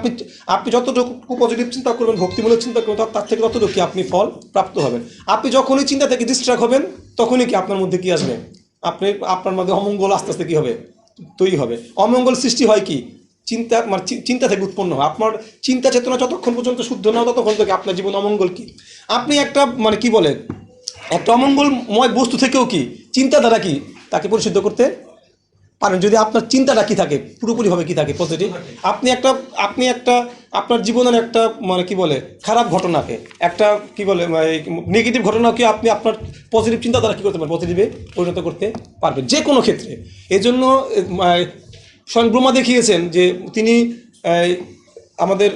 আপনি যতটুকু পজিটিভ চিন্তা করবেন, ভক্তিমূলক চিন্তা করবেন, তার থেকে ততটুকু কি আপনি ফল প্রাপ্ত হবেন। আপনি যখনই চিন্তা থেকে ডিস্ট্রাক্ট হবেন তখনই কি আপনার মধ্যে কি আসবে, আপনার মধ্যে অমঙ্গল আস্তে আস্তে কি হবে তৈরি হবে। অমঙ্গল সৃষ্টি হয় কি চিন্তা থেকে উৎপন্ন হয়। আপনার চিন্তা চেতনা যতক্ষণ পর্যন্ত শুদ্ধ না ততক্ষণ থেকে আপনার জীবন অমঙ্গল কি আপনি একটা মানে কি বলে একটা অমঙ্গলময় বস্তু থেকেও কি চিন্তা দ্বারা কি তাকে পরিশুদ্ধ করতে পারেন, যদি আপনার চিন্তাটা কি থাকে পুরোপুরিভাবে কি থাকে পজিটিভ। আপনি একটা আপনার জীবনের একটা মানে কি বলে খারাপ ঘটনাকে একটা কি বলে নেগেটিভ ঘটনাকে আপনি আপনার পজিটিভ চিন্তা দ্বারা কী করতে পারেন, পজিটিভে পরিণত করতে পারবেন যে কোনো ক্ষেত্রে। এই জন্য স্বয়ং ব্রহ্মা দেখিয়েছেন যে তিনি আমাদের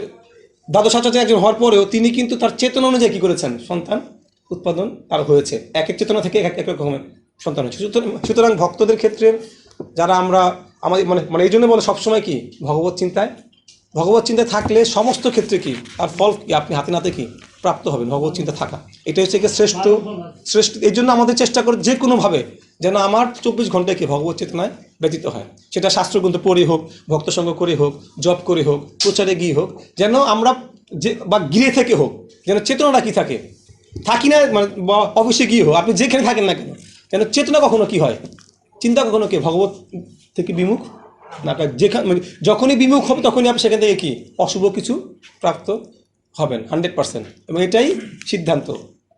দ্বাদশ আচার্য একজন হওয়ার পরেও তিনি কিন্তু তার চেতনা অনুযায়ী কী করেছেন, সন্তান উৎপাদন তার হয়েছে, এক এক চেতনা থেকে এক এক রকমের সন্তান হয়েছে। সুতরাং ভক্তদের ক্ষেত্রে যারা আমরা আমাদের মানে এই জন্য বলে সবসময় কি ভগবত চিন্তায় থাকলে সমস্ত ক্ষেত্রে কি তার ফল কি আপনি হাতে নাতে কি প্রাপ্ত হবেন, ভগবত চিন্তা থাকা এটা হচ্ছে কি শ্রেষ্ঠ। এই জন্য আমাদের চেষ্টা করে যে কোনোভাবে যেন আমার 24 ঘন্টায় কি ভগবত চেতনায় ব্যতীত হয়, সেটা শাস্ত্রগ্রন্থ পড়ে হোক, ভক্তসঙ্গ করে হোক, জপ করে হোক, প্রচারে গিয়ে হোক, যেন আমরা যে বা গিয়ে থেকে হোক যেন চেতনাটা কি থাকে, থাকি না মানে অফিসে গিয়ে হোক, আপনি যেখানে থাকেন না কেন যেন চেতনা কখনো কি হয়, চিন্তা কখনো কি ভগবত থেকে বিমুখ না, যেখানে মানে যখনই বিমুখ হবে তখনই আপনি সেখান থেকে কি অশুভ কিছু প্রাপ্ত হবেন 100%। এবং এটাই সিদ্ধান্ত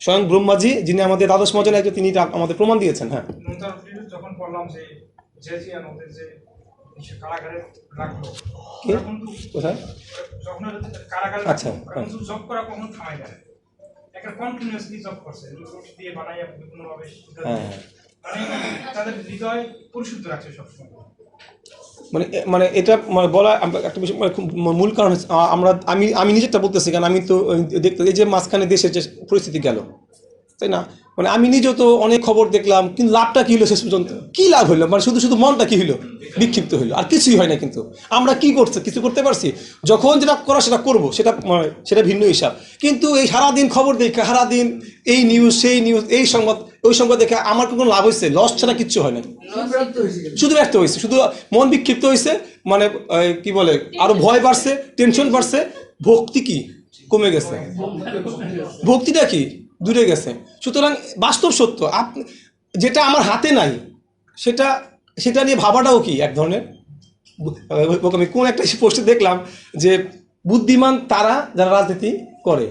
স্বয়ং ব্রহ্মাজি যিনি আমাদের দ্বাদশ মজন একজন তিনি আমাদের প্রমাণ দিয়েছেন। হ্যাঁ, যখন বললাম যে কারাগারে রাখলো কোথায় যখন কারাগারে আচ্ছা জব করা কখনো থামাই যায় একটা কন্টিনিউয়াসলি জব করছে দিয়ে বানাই কোনোভাবে তাদের হৃদয় পরিশুদ্ধ রাখছে সবসময়। মানে এটা মানে বলা একটা বিষয় খুব মূল কারণ হচ্ছে আমি নিজেরটা বলতেছি, কারণ আমি তো দেখতে এই যে মাঝখানে দেশের যে পরিস্থিতি গেল, তাই না, মানে আমি নিজেও তো অনেক খবর দেখলাম, কিন্তু লাভটা কী হলো শেষ পর্যন্ত, কী লাভ হইলো, মানে শুধু মনটা কী হলো বিক্ষিপ্ত হইলো, আর কিছুই হয় না। কিন্তু আমরা কি কিছু করতে পারছি, যখন যেটা করা সেটা করবো, সেটা ভিন্ন হিসাব। কিন্তু এই সারাদিন খবর দেখে সারাদিন এই নিউজ সেই নিউজ এই সংবাদ ওই সংবাদ দেখে আমার কোনো লাভ হয়েছে, লস ছাড়া কিচ্ছু হয় না, শুধু ব্যর্থ হয়েছে, শুধু মন বিক্ষিপ্ত হয়েছে, মানে কি বলে আরো ভয় বাড়ছে, টেনশন বাড়ছে, ভক্তি কি কমে গেছে, ভক্তিটা কি দূরে গেছে। সুতরাং বাস্তব সত্য যেটা আমার হাতে নাই সেটা নিয়ে ভাবাটাও কি এক ধরনের আমি কোন একটা পোস্টে দেখলাম যে বুদ্ধিমান তারা যারা রাজনীতি করে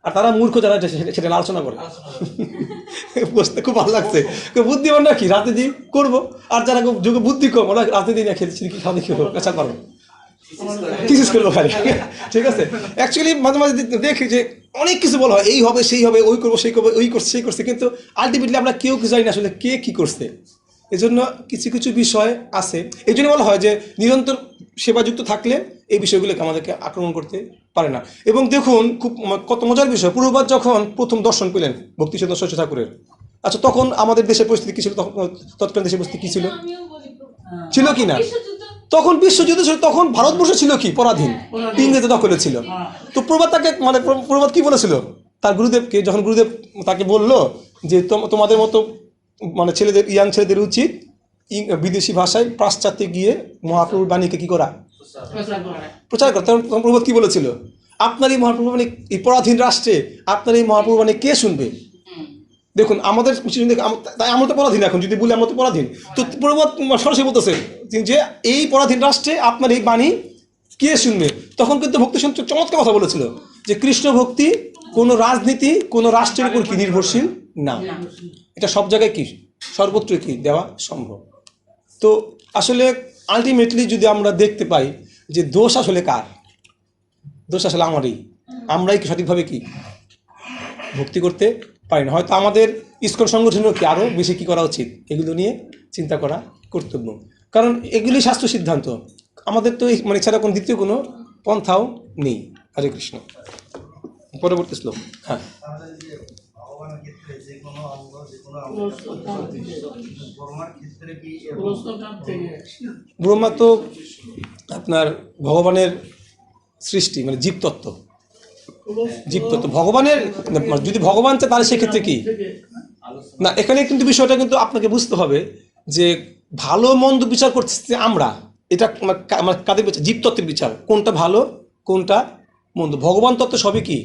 আর তারা মূর্খ যারা সেটা আলোচনা করে। পোস্টে খুব ভালো লাগছে, বুদ্ধিমানরা কি রাজনীতি করবো, আর যারা যোগ্য বুদ্ধি কম ওরা রাজনীতি নিয়ে খেলছি কি খাওয়া দেখি আচ্ছা পারবো থিসিস করবো খালি, ঠিক আছে। অ্যাকচুয়ালি মাঝে মাঝে দেখি যে অনেক কিছু বলা হয়, এই হবে সেই হবে, ওই করবো সেই করবো, ওই করছে সেই করছে, কিন্তু আলটিমেটলি আমরা কেউ কিছু জানি না আসলে কে কী করছে। এই জন্য কিছু কিছু বিষয় আছে, এই জন্য বলা হয় যে নিরন্তর সেবাযুক্ত থাকলে এই বিষয়গুলোকে আমাদেরকে আক্রমণ করতে পারে না। এবং দেখুন খুব কত মজার বিষয়, পূর্ববাদ যখন প্রথম দর্শন পেলেন ভক্তিচন্দ্র শশী ঠাকুরের, আচ্ছা তখন আমাদের দেশের পরিস্থিতি কী ছিল, তৎকালীন দেশের পরিস্থিতি কী ছিল, ছিল কি না? তখন বিশ্বযুদ্ধ ছিল, তখন ভারতবর্ষ ছিল কি পরাধীন, ইংরেজদের দখলে ছিল। তো প্রভাত তাকে মানে প্রভাত কি বলেছিল তার গুরুদেবকে, যখন গুরুদেব তাকে বললো যে তোমাদের মতো মানে ছেলেদের, ইয়াং ছেলেদের উচিত বিদেশি ভাষায় পাশ্চাত্যে গিয়ে মহাপ্রভুর বাণীকে কি করা, প্রচার করা। তখন প্রভাত কি বলেছিল, আপনার এই মহাপ্রভুর বাণী এই পরাধীন রাষ্ট্রে আপনার এই মহাপ্রভুর বাণী কে শুনবে? দেখুন আমাদের তাই আমরা তো পরাধীন, এখন যদি বলি আমরা তো পরাধীন, তো প্রভাত সরাসরি বলতেছে যে এই পরাধীন রাষ্ট্রে আপনার এই বাণী কে শুনবে। তখন কিন্তু ভক্তি সন্তোষ চমৎকার কথা বলেছিল যে কৃষ্ণ ভক্তি কোনো রাজনীতি কোনো রাষ্ট্রের উপর কি নির্ভরশীল না, এটা সব জায়গায় কি সর্বত্র কি দেওয়া সম্ভব। তো আসলে আলটিমেটলি যদি আমরা দেখতে পাই যে দোষ আসলে কার, দোষ আসলে আমরাই কি সঠিকভাবে কি ভক্তি করতে পারি না। হয়তো আমাদের ইসকন সংগঠনও কি আরও বেশি কী করা উচিত, এগুলো নিয়ে চিন্তা করা কর্তব্য, কারণ এগুলি শাস্ত্র সিদ্ধান্ত, আমাদের তো মানে ছাড়া কোনো দ্বিতীয় কোনো পন্থাও নেই। হরে কৃষ্ণ। পরবর্তী শ্লোক। হ্যাঁ, তাহলে যে ভগবানের ক্ষেত্রে যে কোনো অঙ্গ যে কোনো ব্রহ্মার ক্ষেত্রে কি ব্রহ্মা তো আপনার ভগবানের সৃষ্টি, মানে জীবতত্ত্ব, জীবতত্ত্ব ভগবানের, যদি ভগবান চায় তাহলে সেক্ষেত্রে কি না, এখানে কিন্তু বিষয়টা কিন্তু আপনাকে বুঝতে হবে যে ভালো মন্দ বিচার করতেছি আমরা, এটা আমার কাদের বিচার, জীবতত্ত্বের বিচার, কোনটা ভালো কোনটা মন্দ। ভগবান তত্ত্ব সবই কি,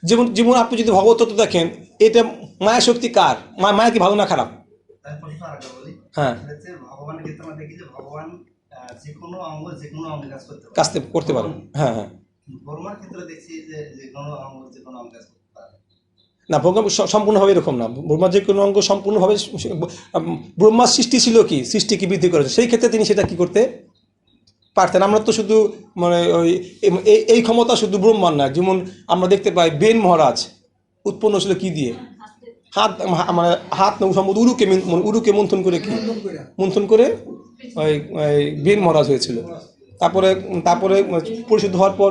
যেমন যেমন আপনি যদি ভগবত তত্ত্ব দেখেন, এটা মায়া শক্তি কার, মায়া কি ভালো না খারাপ? তাই প্রশ্ন আরেকটা বলি, হ্যাঁ, যে ভগবানের ক্ষেত্রে আমরা দেখি যে ভগবান যে কোনো অঙ্গ যে কোনো অঙ্গে কাজ করতে পারে, কাজ করতে পারেন। হ্যাঁ হ্যাঁ, ব্রহ্মার ক্ষেত্রে দেখছি যে যে কোনো অঙ্গ যে কোনো অঙ্গে কাজ করতে পারে না, ব্রহ্মা সম্পূর্ণভাবে এরকম না। ব্রহ্মার যে কোনো অঙ্গ সম্পূর্ণভাবে, ব্রহ্মার সৃষ্টি ছিল কি, সৃষ্টি কি বৃদ্ধি করেছে, সেই ক্ষেত্রে তিনি সেটা কি করতে পারতেন। আমরা তো শুধু মানে ওই এই ক্ষমতা শুধু ব্রহ্মার না, যেমন আমরা দেখতে পাই বেন মহারাজ উৎপন্ন ছিল কি দিয়ে, হাত মানে হাত না সম্ভবত উরুকে মন্থন করে কি মন্থন করে ওই বেন মহারাজ হয়েছিল। তারপরে তারপরে পরিশুদ্ধ হওয়ার পর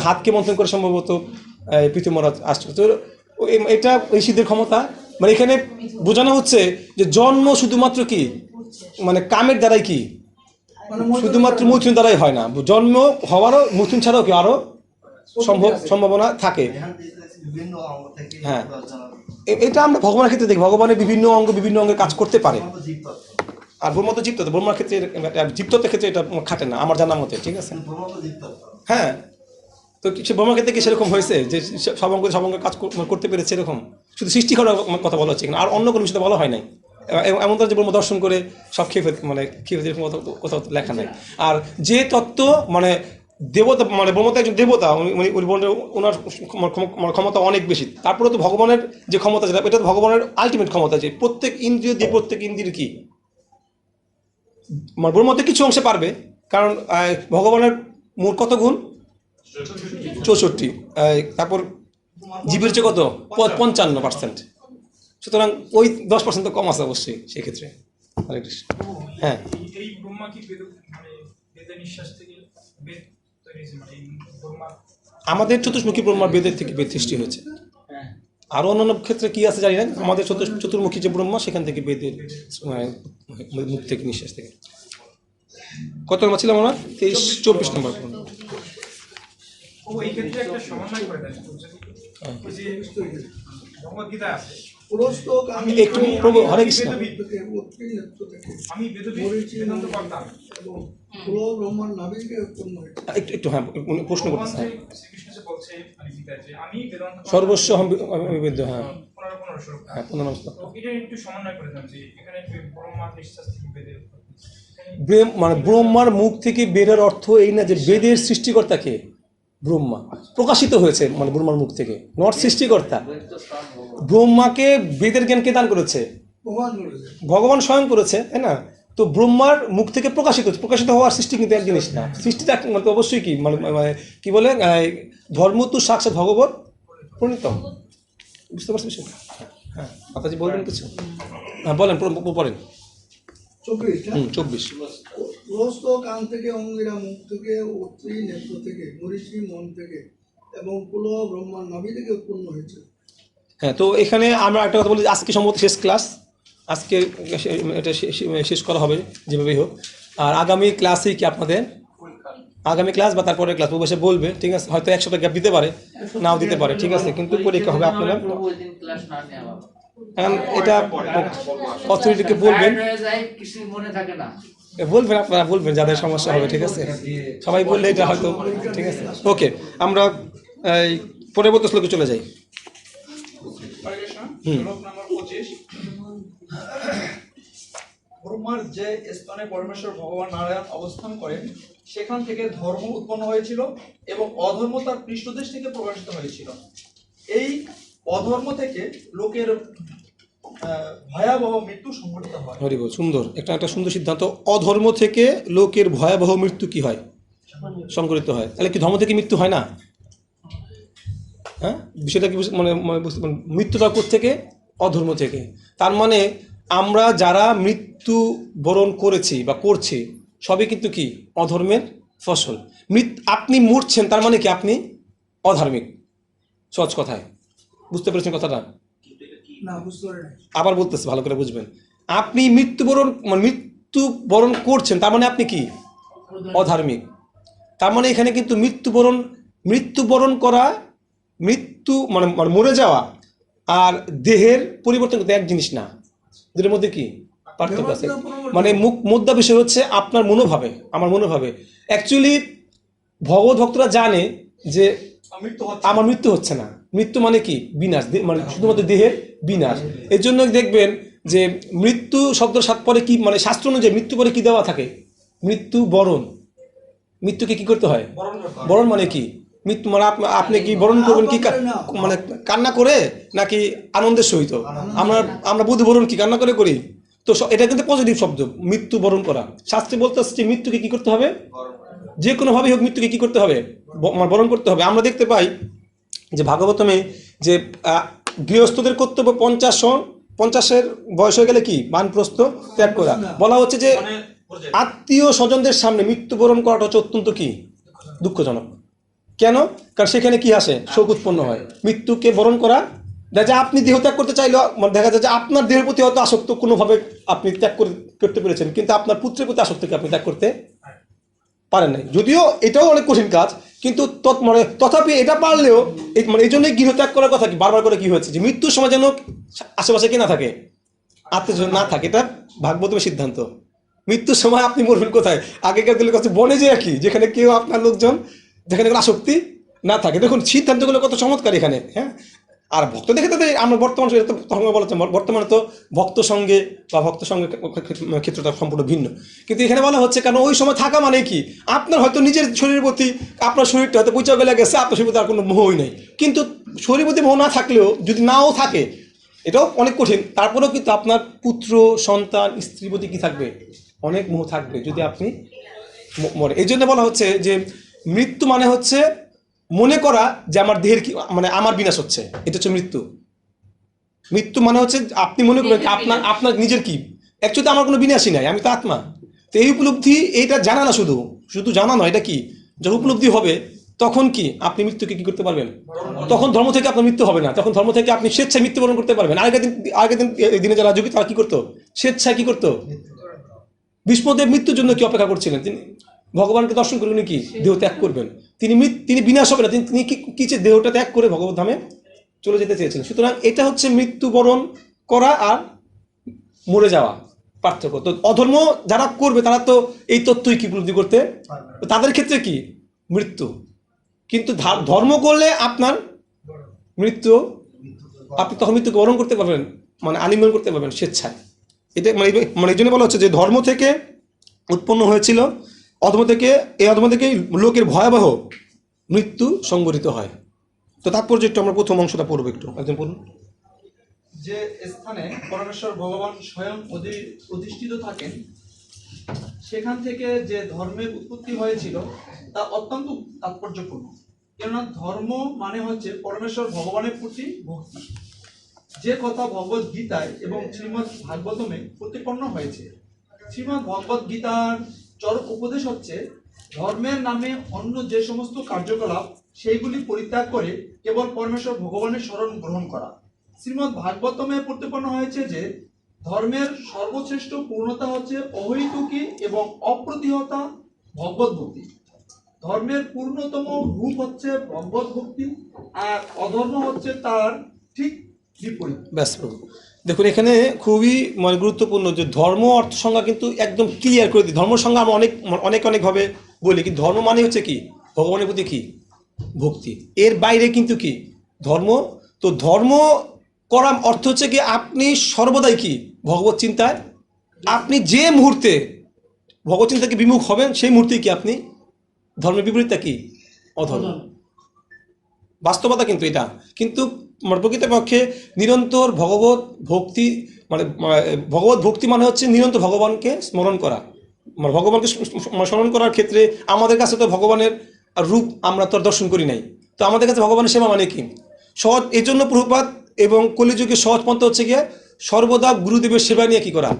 হাতকে মন্থন করে সম্ভবত পৃথিবী মহারাজ আসছিল। তো এটা ঋষিদের ক্ষমতা, মানে এখানে বোঝানো হচ্ছে যে জন্ম শুধুমাত্র কি মানে কামের দ্বারাই কি, শুধুমাত্র মৈথুন দ্বারাই হয় না, জন্ম হওয়ারও মৈথুন ছাড়াও কি আরো সম্ভাবনা থাকে। বিভিন্ন অঙ্গ থেকে হ্যাঁ, এটা আমরা ভগবানের ক্ষেত্রে দেখি, ভগবানের বিভিন্ন অঙ্গ বিভিন্ন অঙ্গের কাজ করতে পারে। জীবতত্ত্ব আর ব্রহ্ম তো জীবতত্ত্ব, ব্রহ্মার ক্ষেত্রে জীবতত্ত্বের ক্ষেত্রে এটা খাটে না আমার জানার মতে, ঠিক আছে। ব্রহ্ম তো জীবতত্ত্ব, হ্যাঁ, তো সে ব্রহ্মার ক্ষেত্রে কি সেরকম হয়েছে যে সব অঙ্গের কাজ করতে পেরেছে এরকম? শুধু সৃষ্টি করার কথা বলা হচ্ছে, আর অন্য কোনো বিষয়টা বলা হয় নাই। এমন তো যে ব্রহ্ম দর্শন করে সব খেয়ে ফেলতে এরকম কোথাও লেখা নাই। আর যে তত্ত্ব মানে দেবতা, মানে ব্রহ্ম তো একজন দেবতা, ওনার ক্ষমতা অনেক বেশি, তারপরে তো ভগবানের যে ক্ষমতা যেটা, এটা তো ভগবানের আলটিমেট ক্ষমতা, যে প্রত্যেক ইন্দ্রিয় দিয়ে প্রত্যেক ইন্দ্রিয় কি মানে ব্রহ্মতে কিছু অংশে পারবে, কারণ ভগবানের মোট কত গুণ, 64, তারপর জীবের চেয়ে কত 55%, সুতরাং ওই 10% তো কম আছে অবশ্যই সেক্ষেত্রে। হরে কৃষ্ণ। হ্যাঁ, এই ব্রহ্মা কি মানে বেদের নিঃশ্বাস থেকে বেদ তৈরি হয়েছে, মানে এই ব্রহ্মা আমাদের চতুর্মুখী ব্রহ্মা বেদের থেকে বেদ সৃষ্টি হয়েছে। আরো অন্যান্য ক্ষেত্রে কি আছে জানি না, আমাদের চতুর্মুখী যে ব্রহ্মা সেখান থেকে বেদের মুখ থেকে নিঃশ্বাস থেকে। কত নম্বর ছিল আমরা? 24 নম্বর। ও এই ক্ষেত্রে একটা সমন্বয় করে দেয়, ওই যে ভগবদ্গীতা আছে, একটু প্রভু হরে কৃষ্ণ, আমি বেদান্ত করতাম, একটু একটু হ্যাঁ প্রশ্ন করতেছে। শ্রীকৃষ্ণ যে বলছে মানে গীতায় যে আমি বেদান্ত সর্বস্ব বিবেদ্য, হ্যাঁ 15 শ্লোক, হ্যাঁ 15 শ্লোক। তো এটা একটু সমন্বয় করে দেন যে এখানে ব্রহ্মার নিঃশ্বাস থেকে বেদের মানে ব্রহ্মার মুখ থেকে বেদের অর্থ এই না যে বেদের সৃষ্টিকর্তাকে ব্রহ্মা প্রকাশিত হয়েছে, মানে ব্রহ্মার মুখ থেকে, নট সৃষ্টিকর্তা। ব্রহ্মাকে বেদের জ্ঞানকে দান করেছে ভগবান স্বয়ং করেছে, তাই না? তো ব্রহ্মার মুখ থেকে প্রকাশিত হওয়ার সৃষ্টি কিন্তু এক জিনিস না, সৃষ্টিটা মানে অবশ্যই কি মানে কি বলে ধর্ম তো সাক্ষাৎ ভগবত প্রণীত, বুঝতে পারছি বিষয়টা? হ্যাঁ, মাতাজি বলবেন কিছু? হ্যাঁ বলেন, পড়েন। 24। প্রহস্ত কান থেকে, অঙ্গিরা মুখ থেকে, অত্রি নেত্র থেকে, মরিচি মন থেকে এবং পুলহ ব্রহ্মার নাভি থেকে উৎপন্ন হয়েছে। হ্যাঁ, তো এখানে আমরা একটা কথা বলি, আজকে সম্ভবত শেষ ক্লাস, আজকে এটা শেষ করা হবে যেভাবেই হোক। আর আগামী ক্লাসে কি আপনাদের আগামী ক্লাস বা তারপরে ক্লাস বসে বলবে, ঠিক আছে? হয়তো 1 সপ্তাহ গ্যাপ দিতে পারে, নাও দিতে পারে, ঠিক আছে? কিন্তু পরীক্ষা হবে আপনারা, ওই দিন ক্লাস না নেওয়া এটা অথরিটিকে বলবেন, হয়ে যায়, কিছু মনে থাকে না। বলবেন আপনারা, বলবেন যাদের সমস্যা হবে, ঠিক আছে? সবাই বললে এটা হয়তো, ঠিক আছে? ওকে, আমরা এই পরবর্তী শ্লোকে চলে যাই। শ্লোক নাম্বার 25। ব্রহ্মার যে স্থানে পরমেশ্বর ভগবান নারায়ণ অবস্থান করেন সেখান থেকে ধর্ম উৎপন্ন হয়েছিল এবং অধর্ম তার পৃষ্ঠদেশ থেকে প্রকাশিত হয়েছিল। এই অধর্ম থেকে লোকের ভয়াবহ মৃত্যু সংঘটিত হয়। হরি বল, সুন্দর, একটা সুন্দর সিদ্ধান্ত। অধর্ম থেকে লোকের ভয়াবহ মৃত্যু কি হয়? সংঘটিত হয়। তাহলে কি ধর্ম থেকে মৃত্যু হয় না? হ্যাঁ, বিষয়টা কি মৃত্যুটা থেকে? অধর্ম থেকে। তার মানে আমরা যারা মৃত্যু বরণ করেছি বা করছি সবই কিন্তু কি অধর্মের ফসল। আপনি মরছেন, তার মানে কি আপনি অধার্মিক, সহজ কথায়। বুঝতে পেরেছেন কথাটা? না, বুঝতে পারি না। আবার বলতেছি, ভালো করে বুঝবেন। আপনি মৃত্যুবরণ করছেন, তার মানে আপনি কি অধার্মিক। তার মানে এখানে কিন্তু মৃত্যুবরণ করা, মৃত্যু মানে মরে যাওয়া আর দেহের পরিবর্তন করতে এক জিনিস না, দুটোর মধ্যে কি পার্থক্য আছে? মানে মুদ্রা বিষয় হচ্ছে আপনার মনোভাবে, আমার মনোভাবে। অ্যাকচুয়ালি ভগবত ভক্তরা জানে যে আমার মৃত্যু হচ্ছে না। মৃত্যু মানে কি বিনাশ, মানে শুধুমাত্র দেহের বিনাশ। এর জন্য দেখবেন যে মৃত্যু শব্দের সাথে পরে কি, মানে শাস্ত্র অনুযায়ী মৃত্যু পরে কি দেওয়া থাকে? মৃত্যু বরণ। মৃত্যুকে কি করতে হয়? বরণ মানে কি? মৃত্যু মানে আপনি কি বরণ করবেন কি, মানে কান্না করে নাকি আনন্দের সহিত? আমরা বুধ বরণ কি কান্না করে করি? তো এটা কিন্তু পজিটিভ শব্দ, মৃত্যু বরণ করা। শাস্ত্রে বলতে হচ্ছে মৃত্যুকে কি করতে হবে? যে কোনো ভাবেই হোক মৃত্যুকে কি করতে হবে? বরণ করতে হবে। আমরা দেখতে পাই যে ভাগবতমে যে গৃহস্থদের কর্তব্য 50-এর বয়স হয়ে গেলে কি বানপ্রস্থ ত্যাগ করা। বলা হচ্ছে যে আত্মীয় স্বজনদের সামনে মৃত্যুবরণ করাটা হচ্ছে অত্যন্ত কি দুঃখজনক। কেন? কারণ সেখানে কি আসে? শোক উৎপন্ন হয়। মৃত্যুকে বরণ করা, দেখা যায় আপনি দেহ ত্যাগ করতে চাইলেও দেখা যায় যে আপনার দেহের প্রতি হয়তো আসক্ত কোনোভাবে আপনি ত্যাগ করতে পেরেছেন, কিন্তু আপনার পুত্রের প্রতি আসক্তিকে আপনি ত্যাগ করতে পারেন নাই। যদিও এটাও অনেক কঠিন কাজ, কিন্তু তথাপি এটা পারলেও এই জন্যই গৃহত্যাগ করার কথা কি বারবার করে কি হয়েছে যে মৃত্যুর সময় যেন আশেপাশে কি না থাকে, আত্মীয় না থাকে। এটা ভাগবতের সিদ্ধান্ত। মৃত্যুর সময় আপনি মরবেন কোথায়? আগেকার দিনের কাছে বনে যে কি, যেখানে কেউ আপনার লোকজন, যেখানে কোনো আসক্তি না থাকে। দেখুন সিদ্ধান্তগুলো কত চমৎকার এখানে। হ্যাঁ, আর ভক্ত দেখে তো আমরা বর্তমানে তো ভক্ত সঙ্গে বা ভক্ত সঙ্গে ক্ষেত্রটা সম্পূর্ণ ভিন্ন। কিন্তু এখানে বলা হচ্ছে কারণ ওই সময় থাকা মানে কি, আপনার হয়তো নিজের শরীরের প্রতি, আপনার শরীরটা হয়তো পূজা গেলে গেছে, আপনার শরীর প্রতি আর কোনো মোহই নেই। কিন্তু শরীরের প্রতি মোহ না থাকলেও, যদি নাও থাকে, এটাও অনেক কঠিন, তারপরেও কিন্তু আপনার পুত্র সন্তান স্ত্রীর প্রতি কি থাকবে? অনেক মোহ থাকবে যদি আপনি মরে। এই জন্য বলা হচ্ছে যে মৃত্যু মানে হচ্ছে মনে করা যে আমার দেহের কি, মানে আমার বিনাশ হচ্ছে, এটা হচ্ছে মৃত্যু। মৃত্যু মানে হচ্ছে আপনি মনে করবেন আপনার নিজের কি, অ্যাকচুয়ালি আমার কোনো বিনাশই নাই, আমি তো আত্মা। তো এই উপলব্ধি, এইটা জানা না, শুধু জানা নয়, এটা কি যখন উপলব্ধি হবে তখন কি আপনি মৃত্যুকে কি করতে পারবেন? তখন ধর্ম থেকে আপনার মৃত্যু হবে না, তখন ধর্ম থেকে আপনি স্বেচ্ছায় মৃত্যুবরণ করতে পারবেন। আগের দিনে যারা যোগী তারা কি করতো? স্বেচ্ছায় কি করতো? ভীষ্মদেব মৃত্যুর জন্য কি অপেক্ষা করছিলেন? তিনি ভগবানকে দর্শন করলেন কি দেহ ত্যাগ করবেন, তিনি বিনাশ হবে না, তিনি কি দেহটা ত্যাগ করে ভগবত ধামে চলে যেতে চেয়েছেন। সুতরাং এটা হচ্ছে মৃত্যুবরণ করা আর মরে যাওয়া পার্থক্য। তো অধর্ম যারা করবে তারা তো এই তত্ত্বই কি উপলব্ধি করতে, তাদের ক্ষেত্রে কি মৃত্যু। কিন্তু ধর্ম করলে আপনার মৃত্যু, আপনি তখন মৃত্যুকে বরণ করতে পারবেন, মানে আলিঙ্গন করতে পারবেন স্বেচ্ছায়। এটা মানে এই জন্য বলা হচ্ছে যে ধর্ম থেকে উৎপন্ন হয়েছিল, অধর্ম থেকে লোকের ভয়াবহ মৃত্যু সংঘটিত হয়। তো তাৎপর্য একটু আমরা প্রথম অংশটা পড়বো, একটু একজন পড়ুন। যে স্থানে পরমেশ্বর ভগবান স্বয়ং অধিষ্ঠিত থাকেন সেখান থেকে যে ধর্মের উৎপত্তি হয়েছিল তা অত্যন্ত তাৎপর্যপূর্ণ। কেননা ধর্ম মানে হচ্ছে পরমেশ্বর ভগবানের প্রতি ভক্তি, যে কথা ভগবত গীতায় এবং শ্রীমদ্ ভাগবতমে প্রতিপন্ন হয়েছে। শ্রীমদ্ ভগবত গীতার চরম উপদেশ হচ্ছে ধর্মের নামে অন্য যে সমস্ত কার্যকলাপ সেইগুলি পরিত্যাগ করে কেবল পরমেশ্বর ভগবানের শরণ গ্রহণ করা। শ্রীমদ্ ভাগবতমে প্রতিপন্ন হয়েছে যে ধর্মের সর্বশ্রেষ্ঠ পূর্ণতা হচ্ছে অহৈতুকী এবং অপ্রতিহতা ভগবত ভক্তি। ধর্মের পূর্ণতম রূপ হচ্ছে ভগবত ভক্তি, আর অধর্ম হচ্ছে তার ঠিক বিপরীত। ব্যাস প্রভু, দেখুন এখানে খুবই মানে গুরুত্বপূর্ণ যে ধর্ম অর্থ সংজ্ঞা কিন্তু একদম ক্লিয়ার করে দিই। ধর্ম সংজ্ঞা আমরা অনেকভাবে বলি, কিন্তু ধর্ম মানে হচ্ছে কি? ভগবানের প্রতি কি? ভক্তি। এর বাইরে কিন্তু কি ধর্ম? তো ধর্ম করা অর্থ হচ্ছে কি আপনি সর্বদাই কি ভগবত চিন্তায়, আপনি যে মুহূর্তে ভগবত চিন্তাকে বিমুখ হবেন সেই মুহূর্তেই কি আপনি ধর্মের বিপরীতটা কি? অধর্ম। বাস্তবতা কিন্তু এটা। কিন্তু প্রকৃতপক্ষে নিরন্তর ভগবত ভক্তি মানে ভগবত ভক্তি মানে হচ্ছে নিরন্তর ভগবানকে স্মরণ করা। মানে ভগবানকে স্মরণ করার ক্ষেত্রে আমাদের কাছে তো ভগবানের রূপ আমরা তো আর দর্শন করি নাই, তো আমাদের কাছে ভগবানের সেবা মানে কি? সহজ। এই জন্য প্রভুপাদ এবং কলিযুগের সহজ পন্থা হচ্ছে গিয়ে সর্বদা গুরুদেবের সেবা নিয়ে কি করা?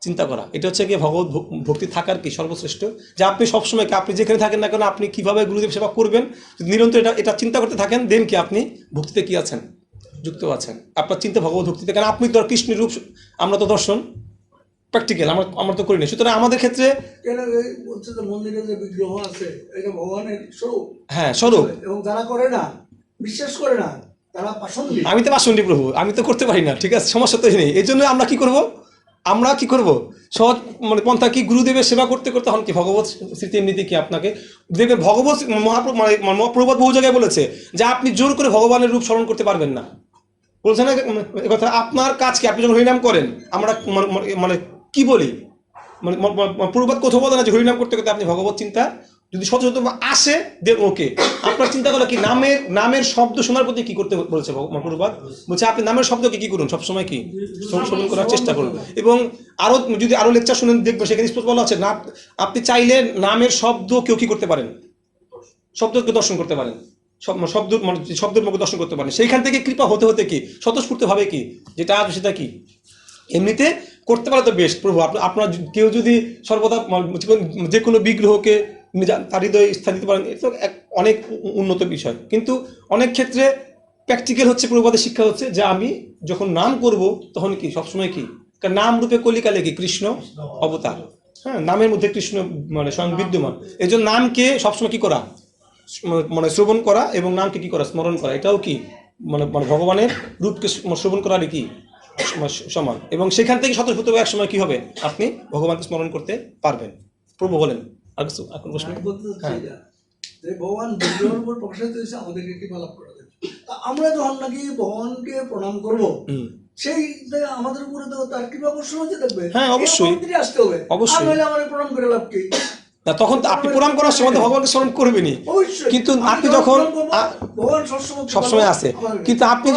চিন্তা করা। এটা হচ্ছে গিয়ে ভগবত ভক্তি থাকার কি সর্বশ্রেষ্ঠ, যে আপনি সবসময় আপনি যেখানে থাকেন না কেন আপনি কিভাবে গুরুদেব সেবা করবেন নিরন্তর এটা চিন্তা করতে থাকেন, দেন কি আপনি ভক্তিতে কি আছেন? যুক্ত আছেন। আপনার চিন্তা ভগবত ভক্তিতে, কারণ আপনি তো কৃষ্ণের রূপ, আমরা তো দর্শন প্র্যাকটিক্যাল আমরা তো করি না। সুতরাং আমাদের ক্ষেত্রে কেন বলছে যে মন্দিরে যে বিগ্রহ আছে এটা ভগবানের স্বরূপ। হ্যাঁ, স্বরূপ। এবং যারা করে না, বিশ্বাস করে না, তারা পাষণ্ডী। আমি তো পাষণ্ডী প্রভু, আমি তো করতে পারি না, ঠিক আছে, সমস্যা তো নেই। এই জন্য আমরা কি করব সহজ মানে পন্থা কি? গুরুদেবের সেবা করতে করতে হন কি ভগবত স্মৃতি এমনিতে কি আপনাকে দেখবেন। ভগবত মহাপ্রভুপাদ বহু জায়গায় বলেছে যে আপনি জোর করে ভগবানের রূপ স্মরণ করতে পারবেন না। বলছে না কথা? আপনার কাজ কি? আপনি যখন হরিনাম করেন, আমরা মানে কি বলি, মানে প্রভুপাদ কোথাও বলে না যে হরিনাম করতে করতে আপনি ভগবত চিন্তা যদি শত আসে দেন ওকে। আপনার চিন্তা করো কি নামের শব্দ শোনার প্রতি কি করতে বলেছে প্রভুপাদ? বলছে আপনি নামের শব্দকে কি করুন সবসময় কি শ্রবণ করার চেষ্টা করুন। এবং যদি আরো লেকচার শুনেন দেখবো সেখানে স্পষ্ট বলা আছে না, আপনি চাইলে নামের শব্দ কেউ কি করতে পারেন? শব্দকে দর্শন করতে পারেন, শব্দের মুখে দর্শন করতে পারেন। সেইখান থেকে কৃপা হতে হতে কি স্বতঃস্ফূর্ত ভাবে কি যেটা আসবে সেটা কি এমনিতে করতে পারে তো বেস্ট। প্রভু আপনার কেউ যদি সর্বদা যে কোনো বিগ্রহকে তার হৃদয়ে স্থান দিতে পারেন, এটা অনেক উন্নত বিষয়। কিন্তু অনেক ক্ষেত্রে প্র্যাকটিক্যাল হচ্ছে প্রভুপাদের শিক্ষা হচ্ছে যে আমি যখন নাম করব তখন কি সবসময় কি, কারণ নাম রূপে কলিকালে কি কৃষ্ণ অবতার। হ্যাঁ, নামের মধ্যে কৃষ্ণ মানে স্বয়ং বিদ্যমান। এই জন্য নামকে সবসময় কি করা, মানে শ্রবণ করা, এবং নামকে কি করা, স্মরণ করা। এটাও কি মানে ভগবানের রূপকে শ্রবণ করারই কি সমান। এবং সেখান থেকে স্বতঃস্ফূর্ত এক সময় কি হবে, আপনি ভগবানকে স্মরণ করতে পারবেন। প্রভু বলেন আর কিছু এখন প্রশ্ন? যে ভগবান বিগ্রহের উপর প্রকাশিত হয়েছে আমাদেরকে কৃপা লাভ করা যায়। আমরা যখন নাকি ভগবানকে প্রণাম করব, সেই আমাদের উপরে তো তার কৃপা বর্ষণ হতে থাকবে। হ্যাঁ, অবশ্যই আসতে হবে, অবশ্যই। নাহলে আমাদের প্রণাম করে লাভ কি? না, তখন আপনি প্রণাম করার সময় ভগবানকে স্মরণ করবেনই, কিন্তু আপনি যখন সবসময় আছে, কিন্তু আপনি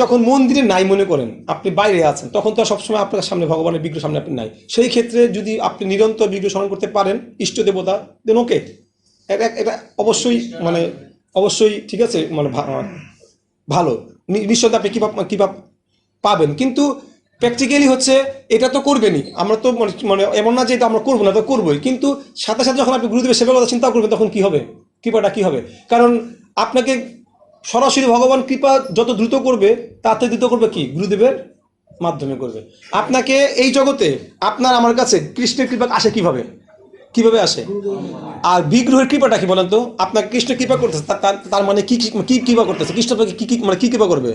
যখন মন্দিরে নাই মনে করেন, আপনি বাইরে আছেন, তখন তো সবসময় আপনার সামনে ভগবানের বিগ্রহ সামনে আপনি নাই। সেই ক্ষেত্রে যদি আপনি নিরন্তর বিগ্রহ স্মরণ করতে পারেন ইষ্ট দেবতা, দেন ওকে, এটা অবশ্যই মানে অবশ্যই ঠিক আছে, মানে ভালো, নিশ্চয়ই আপনি কিভাবে পাবেন। কিন্তু প্র্যাকটিক্যালি হচ্ছে এটা তো করবেনই, আমরা তো মানে এমন না যে এটা আমরা করবো না, তো করবোই। কিন্তু সাথে সাথে যখন আপনি গুরুদেবের সেবার কথা চিন্তা করবেন তখন কি হবে, কৃপাটা কি হবে? কারণ আপনাকে সরাসরি ভগবান কৃপা যত দ্রুত করবে তাতে দ্রুত করবে কি গুরুদেবের মাধ্যমে করবে। আপনাকে এই জগতে আপনার আমার কাছে কৃষ্ণের কৃপা আসে কিভাবে আসে? আর বিগ্রহের কৃপাটা কি বলেন তো? আপনাকে কৃষ্ণ কৃপা করতেছে, তার মানে কি কৃপা করতেছে? কৃষ্ণ কি মানে কি কৃপা করবে?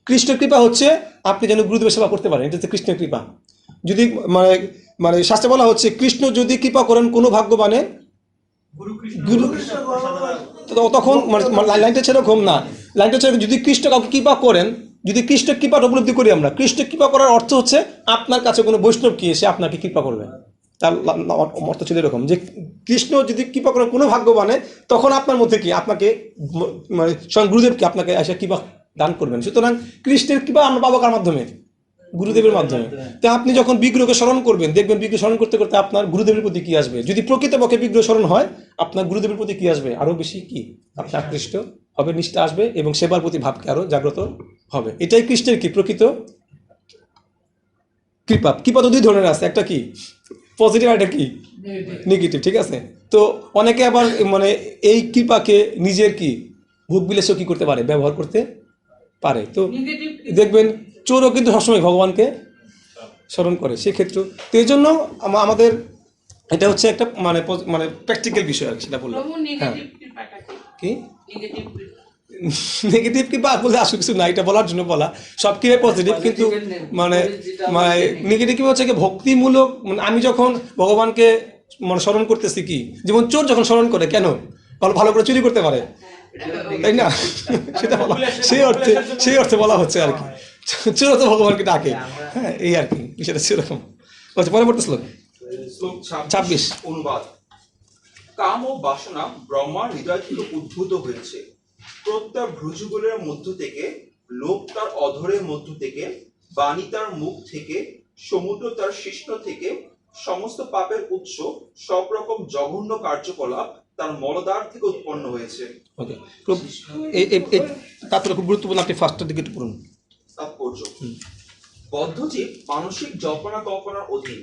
কৃষ্ণের কৃপা হচ্ছে আপনি যেন গুরুদেবের সেবা করতে পারেন, এটা হচ্ছে কৃষ্ণের কৃপা। যদি মানে শাস্ত্রে বলা হচ্ছে কৃষ্ণ যদি কৃপা করেন কোনো ভাগ্যবানে গুরু, তখন লাইনটা সেরকম না, লাইনটা সেরকম যদি কৃষ্ণ কাউকে কৃপা করেন, যদি কৃষ্ণ কৃপাটা উপলব্ধি করি আমরা, কৃষ্ণ কৃপা করার অর্থ হচ্ছে আপনার কাছে কোনো বৈষ্ণব কি এসে আপনাকে কৃপা করবে। তার অর্থ ছিল এরকম যে কৃষ্ণ যদি কৃপা করেন কোনো ভাগ্যবানে, তখন আপনার মধ্যে কি আপনাকে মানে স্বয়ং গুরুদেব কি আপনাকে এসে কৃপা দান করবেন। সুতরাং কৃষ্ণের কৃপা আমরা পাবো কার মাধ্যমে? গুরুদেবের মাধ্যমে। তো আপনি যখন বিগ্রহকে স্মরণ করবেন দেখবেন বিগ্রহ স্মরণ করতে করতে আপনার গুরুদেবের প্রতি কি আসবে। যদি প্রকৃতপক্ষে বিগ্রহ স্মরণ হয় আপনার গুরুদেবের প্রতি কি আসবে, আরো বেশি কি আপনি আকৃষ্ট হবে, নিষ্ঠা আসবে এবং সেবার প্রতি ভাবকে আরো জাগ্রত হবে। এটাই কৃষ্ণের কি প্রকৃত কৃপা। কৃপা তো দুই ধরনের আছে, একটা কি পজিটিভ আর এটা কি নেগেটিভ, ঠিক আছে? তো অনেকে আবার মানে এই কৃপাকে নিজের কি ভোগ বিলাসেও কি করতে পারে, ব্যবহার করতে পারে। তো নেগেটিভ দেখবেন চোরও কিন্তু সবসময় ভগবানকে স্মরণ করে সেক্ষেত্রে। তো এই জন্য আমাদের এটা হচ্ছে একটা মানে মানে প্র্যাকটিক্যাল বিষয় আর কি, সেটা বললাম। প্রভু নেগেটিভ কৃপাটা কি নেগেটিভ নেগেটিভ কি বা বলে আসলে কিছু না, এটা বলার জন্য বলা। সব কি পজিটিভ, কিন্তু মানে মানে নেগেটিভ কি হচ্ছে কি ভক্তিমূলক। মানে আমি যখন ভগবানকে মানে স্মরণ করতেছি, কি যেমন চোর যখন স্মরণ করে কেন, ভালো করে চুরি করতে পারে, তাই না? সেটা বলা সেই অর্থে বলা হচ্ছে আর কি। চোর তো ভগবানকে ডাকে, হ্যাঁ এই আর কি সেটা সেরকম। আচ্ছা, পরবর্তী শ্লোক শ্লোক 26 অনুবাদ। কাম ও বাসনা ব্রহ্মার হৃদয় থেকে উদ্ভূত হয়েছে। প্রত্যেক ভ্রুযুগলের মধ্য থেকে, লোক তার অধরের মধ্য থেকে, বাণী তার মুখ থেকে, সমুদ্র তার শিশ্ন থেকে, সমস্ত পাপের উৎস সব রকম জঘন্য কার্যকলাপ তার মলদ্বার থেকে উৎপন্ন হয়েছে। ওকে, তারপরে খুব গুরুত্বপূর্ণ আপনি ফার্স্টের দিকে একটু পড়ুন। তাৎপর্য: বদ্ধজীব মানসিক জল্পনা কল্পনার অধীন।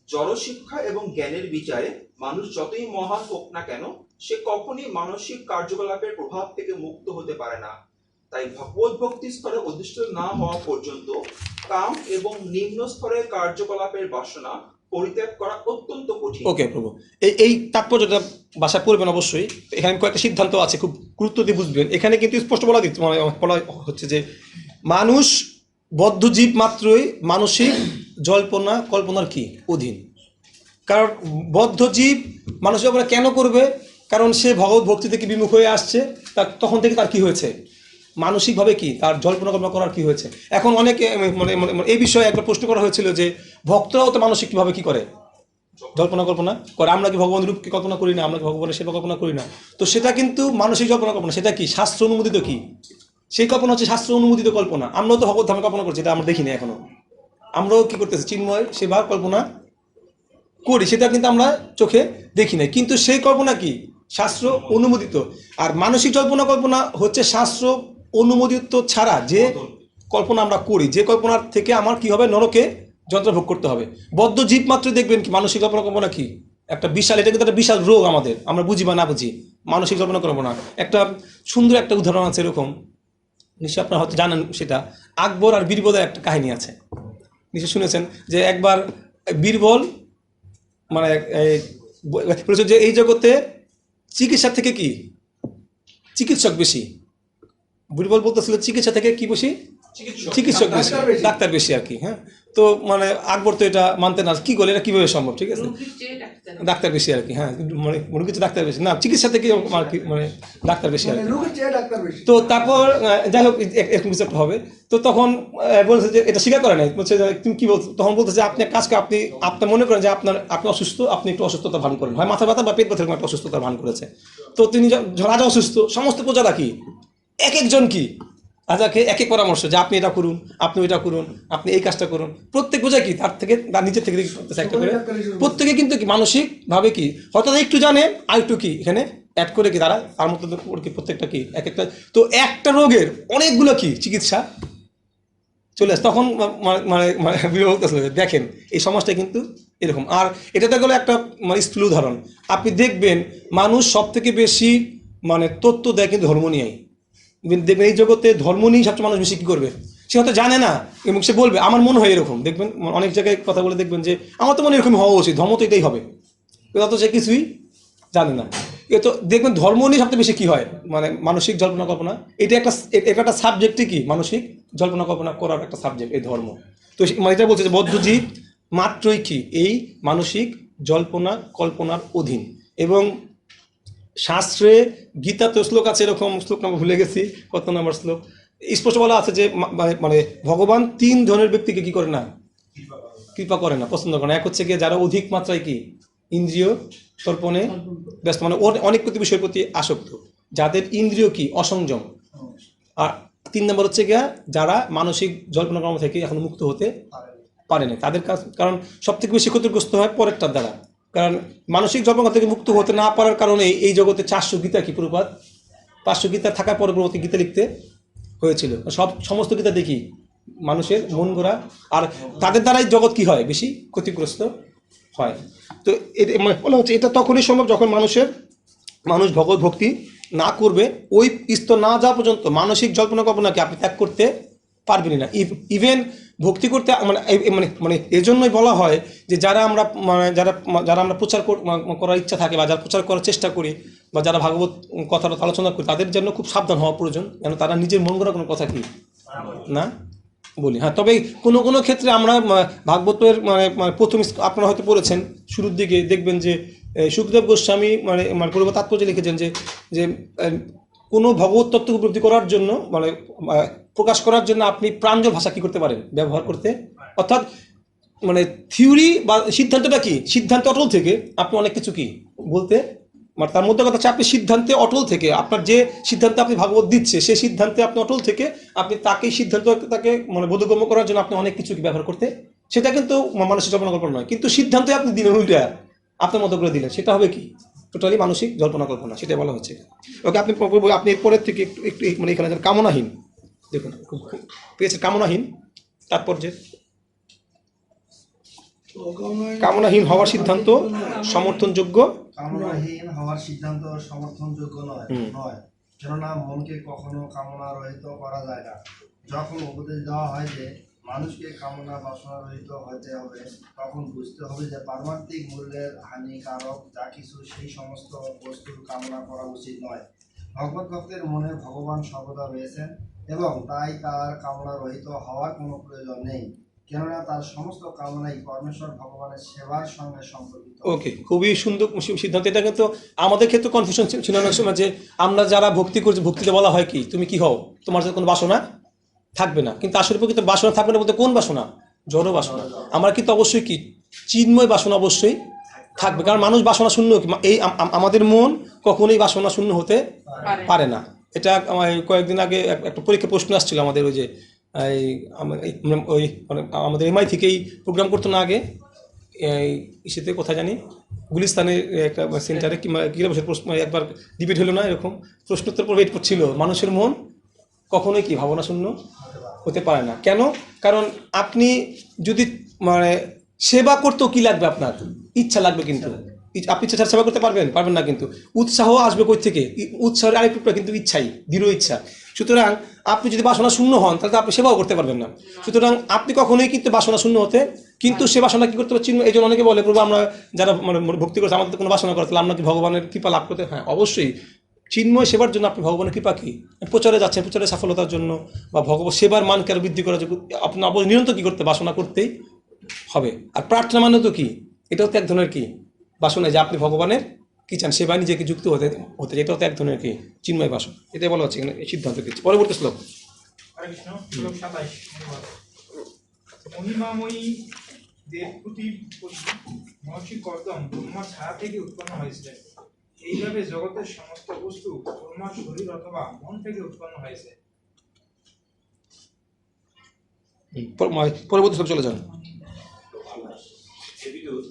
জড় শিক্ষা এবং জ্ঞানের বিচারে মানুষ যতই মহান হোক না কেন, সে কখনই মানসিক কার্যকলাপের প্রভাব থেকে মুক্ত হতে পারে না। তাই ভগবত ভক্তি স্তরে অধিষ্ঠিত না হওয়া পর্যন্ত কাম এবং নিম্ন স্তরের কার্যকলাপের বাসনা পরিত্যাগ করা অত্যন্ত কঠিন। ওকে প্রভু, এই তাৎপর্যটা ভাষা পড়বেন অবশ্যই। এখানে কয়েকটা সিদ্ধান্ত আছে, খুব গুরুত্ব দিয়ে বুঝবেন। এখানে কিন্তু স্পষ্ট বলা হচ্ছে যে মানুষ বদ্ধজীব মাত্রই মানসিক জল্পনা কল্পনার কি অধীন। কারণ বদ্ধজীব মানুষ জল্পনা কেন করবে? কারণ সে ভগবত ভক্তি থেকে বিমুখ হয়ে আসছে, তার তখন থেকে তার কি হয়েছে, মানসিকভাবে কি তার জল্পনা কল্পনা করার কি হয়েছে। এখন অনেকে মানে এই বিষয়ে একটা প্রশ্ন করা হয়েছিল যে ভক্তরাও তো মানসিকভাবে কি করে, জল্পনা কল্পনা করে। আমরা কি ভগবানের রূপকে কল্পনা করি না, আমরা কি ভগবানের সেবা কল্পনা করি না? তো সেটা কিন্তু মানসিক জল্পনা কল্পনা, সেটা কি শাস্ত্র অনুমোদিত কি সেই কল্পনা হচ্ছে শাস্ত্র অনুমোদিত কল্পনা। আমরাও তো ভগবত ধামে কল্পনা করছি, এটা আমরা দেখিনি এখনো। আমরাও কি করতেছি, চিন্ময় সেবা কল্পনা করি, সেটা কিন্তু আমরা চোখে দেখি না, কিন্তু সেই কল্পনা কি শাস্ত্র অনুমোদিত। আর মানসিক জল্পনা কল্পনা হচ্ছে শাস্ত্র অনুমোদিত ছাড়া যে কল্পনা আমরা করি, যে কল্পনার থেকে আমার কি হবে, নরকে যন্ত্র ভোগ করতে হবে। বদ্ধ জীব মাত্র দেখবেন কি মানসিক জল্পনা কল্পনা কি একটা বিশাল, এটা কিন্তু একটা বিশাল রোগ আমাদের, আমরা বুঝি বা না বুঝি। মানসিক জল্পনা কল্পনা একটা সুন্দর একটা উদাহরণ আছে এরকম, নিশ্চয় আপনারা হয়তো জানেন সেটা। আকবর আর বীরবলের একটা কাহিনী আছে, নিশ্চয় শুনেছেন। যে একবার বীরবল মানে বলেছে যে এই জগতে চিকিৎসা থেকে কি চিকিৎসক বেশি। বীরবল বলতেছিল চিকিৎসা থেকে কি বেশি, চিকিৎসক বেশি, ডাক্তার বেশি আর কি। হ্যাঁ, তো মানে আকবর তো এটা মানতে না, কি বলে এটা কিভাবে সম্ভব, ঠিক আছে, ডাক্তার বেশি আর কি। হ্যাঁ, মানে মনে কিছু ডাক্তার বেশি না, চিকিৎসা থেকে মানে ডাক্তার বেশি আর কি। তো তারপর যাই হোক এরকম কিছু একটা হবে। তো তখন বলছে যে এটা স্বীকার করে নাই, বলছে তুমি কি বলছো, তখন বলতে যে আপনি কাজকে আপনি মনে করেন যে আপনি অসুস্থ, আপনি একটু অসুস্থতা ভান করেন, হয় মাথা ব্যথা বা পেট ব্যথা একটা অসুস্থতার ভান করেছে। তো তিনি রাজা অসুস্থ, সমস্ত প্রজারা কি এক একজন কি রাজাকে এক এক পরামর্শ যে আপনি এটা করুন, আপনি ওইটা করুন, আপনি এই কাজটা করুন। প্রত্যেক বোঝা কি তার থেকে তার নিজের থেকে একটা করে প্রত্যেকে কিন্তু কি মানসিক ভাবে কি হয়তো একটু জানে আর একটু কি এখানে অ্যাড করে কি তারা তার মতো কি প্রত্যেকটা কি এক একটা। তো একটা রোগের অনেকগুলো কি চিকিৎসা চলে আসে। তখন মানে দেখেন এই সমাজটা কিন্তু এরকম। আর এটাতে গেলে একটা মানে স্থূল উদাহরণ, আপনি দেখবেন মানুষ সব থেকে বেশি মানে তথ্য দেয় কিন্তু ধর্ম নিয়েই। দেখবেন এই জগতে ধর্ম নিয়েই সবচেয়ে মানুষ বেশি কী করবে, সে হয়তো জানে না এবং সে বলবে আমার মনে হয় এরকম। দেখবেন অনেক জায়গায় কথা বলে দেখবেন যে আমার তো মনে এরকম হওয়া উচিত, ধর্ম তো এটাই হবে, অত সে কিছুই জানে না। এ তো দেখবেন ধর্ম নিয়ে সবচেয়ে বেশি কী হয়, মানে মানসিক জল্পনা কল্পনা। এটা একটা সাবজেক্টই কি মানসিক জল্পনা কল্পনা করার একটা সাবজেক্ট এই ধর্ম। তো মানে এটা বলছে যে বদ্ধজীব মাত্রই কি এই মানসিক জল্পনা কল্পনার অধীন। এবং শাস্ত্রে গীতাতে শ্লোক আছে এরকম, শ্লোক নাম ভুলে গেছি কত নম্বর শ্লোক, স্পষ্ট বলা আছে যে মানে ভগবান 3 ধরনের ব্যক্তিকে কি করে না, কৃপা করে না, পছন্দ করে না। এক হচ্ছে গিয়ে যারা অধিক মাত্রায় কি ইন্দ্রিয় তর্পণে ব্যস্ত, মানে অনেক প্রতি বিষয়ের প্রতি আসক্ত, যাদের ইন্দ্রিয় কি অসংযম। আর 3 নম্বর হচ্ছে গিয়া যারা মানসিক জল্পনা কর্ম থেকে এখন মুক্ত হতে পারে না, তাদের কাজ। কারণ সব থেকে বেশি ক্ষতিগ্রস্ত হয় পরেরটার দ্বারা। কারণ মানসিক জল্পনা থেকে মুক্ত হতে না পারার কারণে এই জগতে 400 গীতা কি প্রভুপাদ 500 গীতা থাকার পরে প্রভুপাদ গীতা লিখতে হয়েছিল। সমস্ত গীতা দেখি মানুষের মন গড়া, আর তাদের দ্বারাই জগৎ কি হয় বেশি ক্ষতিগ্রস্ত হয়। তো এটা মানে বলা হচ্ছে এটা তখনই সম্ভব যখন মানুষ ভগবত ভক্তি না করবে, ওই স্তর না যাওয়া পর্যন্ত মানসিক জল্পনা কল্পনাকে আপনি ত্যাগ করতে পারবেনই না। ইভেন ভক্তি করতে মানে মানে মানে এজন্যই বলা হয় যে যারা আমরা মানে যারা আমরা প্রচার করার ইচ্ছা থাকে বা যারা প্রচার করার চেষ্টা করি বা যারা ভাগবত কথাটা আলোচনা করি, তাদের জন্য খুব সাবধান হওয়া প্রয়োজন, যেন তারা নিজের মন গড়া কোনো কথা কি না বলি। হ্যাঁ, তবে কোনো ক্ষেত্রে আমরা ভাগবতের মানে প্রথম আপনারা হয়তো পড়েছেন শুরুর দিকে, দেখবেন যে সুখদেব গোস্বামী মানে পূর্ব তাৎপর্য লিখেছেন যে কোনো ভগবত তত্ত্ব উপলব্ধি করার জন্য মানে প্রকাশ করার জন্য আপনি প্রাঞ্জল ভাষা কি করতে পারেন, ব্যবহার করতে, অর্থাৎ মানে থিওরি বা সিদ্ধান্তটা কি, সিদ্ধান্ত অটল থেকে আপনি অনেক কিছু কি বলতে মানে তার মধ্যে কথা হচ্ছে আপনি সিদ্ধান্তে অটল থেকে, আপনার যে সিদ্ধান্তে আপনি ভাগবত দিচ্ছে সেই সিদ্ধান্তে আপনি অটল থেকে আপনি তাকেই তাকে মানে বোধগম্য করার জন্য আপনি অনেক কিছু ব্যবহার করতে, সেটা কিন্তু মানসিক জল্পনা কল্পনা নয়। কিন্তু সিদ্ধান্তে আপনি দিলেন উল্টা আপনার মতো করে দিলেন, সেটা হবে কি টোটালি মানসিক জল্পনা কল্পনা, সেটাই বলা হচ্ছে। ওকে, আপনি এরপরের থেকে একটু একটু মানে এখানে কামনাহীন, দেখুন পেয়েছে কামনাহীন তাৎপর্যে কামনাহীন হওয়ার সিদ্ধান্ত সমর্থনযোগ্য। কামনাহীন হওয়ার সিদ্ধান্ত সমর্থনযোগ্য নয়, কেননা মনকে কখনো কামনা রহিত করা যায় না। যখন উপদেশ দেওয়া হয় যে মানুষকে কামনা বাসনা রহিত হতে হবে, তখন বুঝতে হবে যে পারমার্থিক মূল্যের হানিকারক যা কিছু সেই সমস্ত বস্তুর কামনা করা উচিত নয়। ভগবত ভক্তের মনে ভগবান সর্বদা রয়েছেন এবং তাই তার কামনা রহিত হওয়ার কোনো প্রয়োজন নেই, কেননা তার সমস্ত কামনাই পরমেশ্বর ভগবানের সেবার সঙ্গে সম্পর্কিত। ওকে, খুবই সুন্দর সিদ্ধান্ত। এটা কিন্তু আমাদের ক্ষেত্রে কনফিউশন ছিল অনেক সময় যে আমরা যারা ভক্তি করছি, ভক্তিতে বলা হয় কি তুমি কি হও, তোমার সাথে কোনো বাসনা থাকবে না। কিন্তু আসলে প্রকৃত বাসনা থাকবে না বলতে কোন বাসনা, জড় বাসনা। আমরা কিন্তু অবশ্যই কি চিন্ময় বাসনা অবশ্যই থাকবে, কারণ মানুষ বাসনা শূন্য, এই আমাদের মন কখনোই বাসনা শূন্য হতে পারে না। এটা কয়েকদিন আগে একটা পরীক্ষা প্রশ্ন আসছিল আমাদের, ওই যে ওই মানে আমাদের এমআই থেকেই প্রোগ্রাম করতো না আগে, ইসেতে কোথায় জানি গুলিস্তানের একটা সেন্টারে কিরা বছর প্রশ্ন একবার ডিবেট হলো না, এরকম প্রশ্নোত্তর পর ওয়েট করছিল। মানুষের মন কখনোই কি ভাবনা শূন্য হতে পারে না। কেন? কারণ আপনি যদি মানে সেবা করতেও কি লাগবে, আপনার ইচ্ছা লাগবে, কিন্তু আপনি ইচ্ছা সেবা করতে পারবেন না। কিন্তু উৎসাহ আসবে কই থেকে, উৎসাহের আরেকটু কিন্তু ইচ্ছাই, দৃঢ় ইচ্ছা। সুতরাং আপনি যদি বাসনা শূন্য হন তাহলে আপনি সেবাও করতে পারবেন না। সুতরাং আপনি কখনোই কিন্তু বাসনা শূন্য হতে, কিন্তু সে বাসনা কি করতে পারছি, এই জন্য অনেকে বলে প্রভু আমরা যারা মানে ভক্তি করছে আমাদের কোনো বাসনা করে, তাহলে আমরা কি ভগবানের কৃপা লাভ করতে? হ্যাঁ, অবশ্যই চিন্ময় সেবার জন্য আপনি ভগবানের কৃপা কি প্রচারে যাচ্ছেন, প্রচারের সফলতার জন্য বা ভগবান সেবার মানকে আরো বৃদ্ধি করার জন্য আপনি নিরন্তর কি করতে, বাসনা করতেই হবে। আর প্রার্থনা মানে তো কি, এটাও তো এক ধরনের কি বাসনা, যে আপনি ভগবানের কি চান, সেবায় নিজেকে যুক্ত হতে, এটাও তো এক ধরনের কি চিন্ময় বাসনা। এটাই বলা হচ্ছে এখানে সিদ্ধান্ত দিচ্ছে। পরবর্তী শ্লোক। হরে কৃষ্ণ। শ্লোক 27। মহিমাময়ী দেবকুটি মহর্ষি কর্দম ব্রহ্মার ছায়া থেকে উৎপন্ন হয়েছে। এইভাবে জগতের সমস্ত বস্তু ব্রহ্মার শরীর অথবা মন থেকে উৎপন্ন হয়েছে। পরবর্তী শ্লোক চলে যান।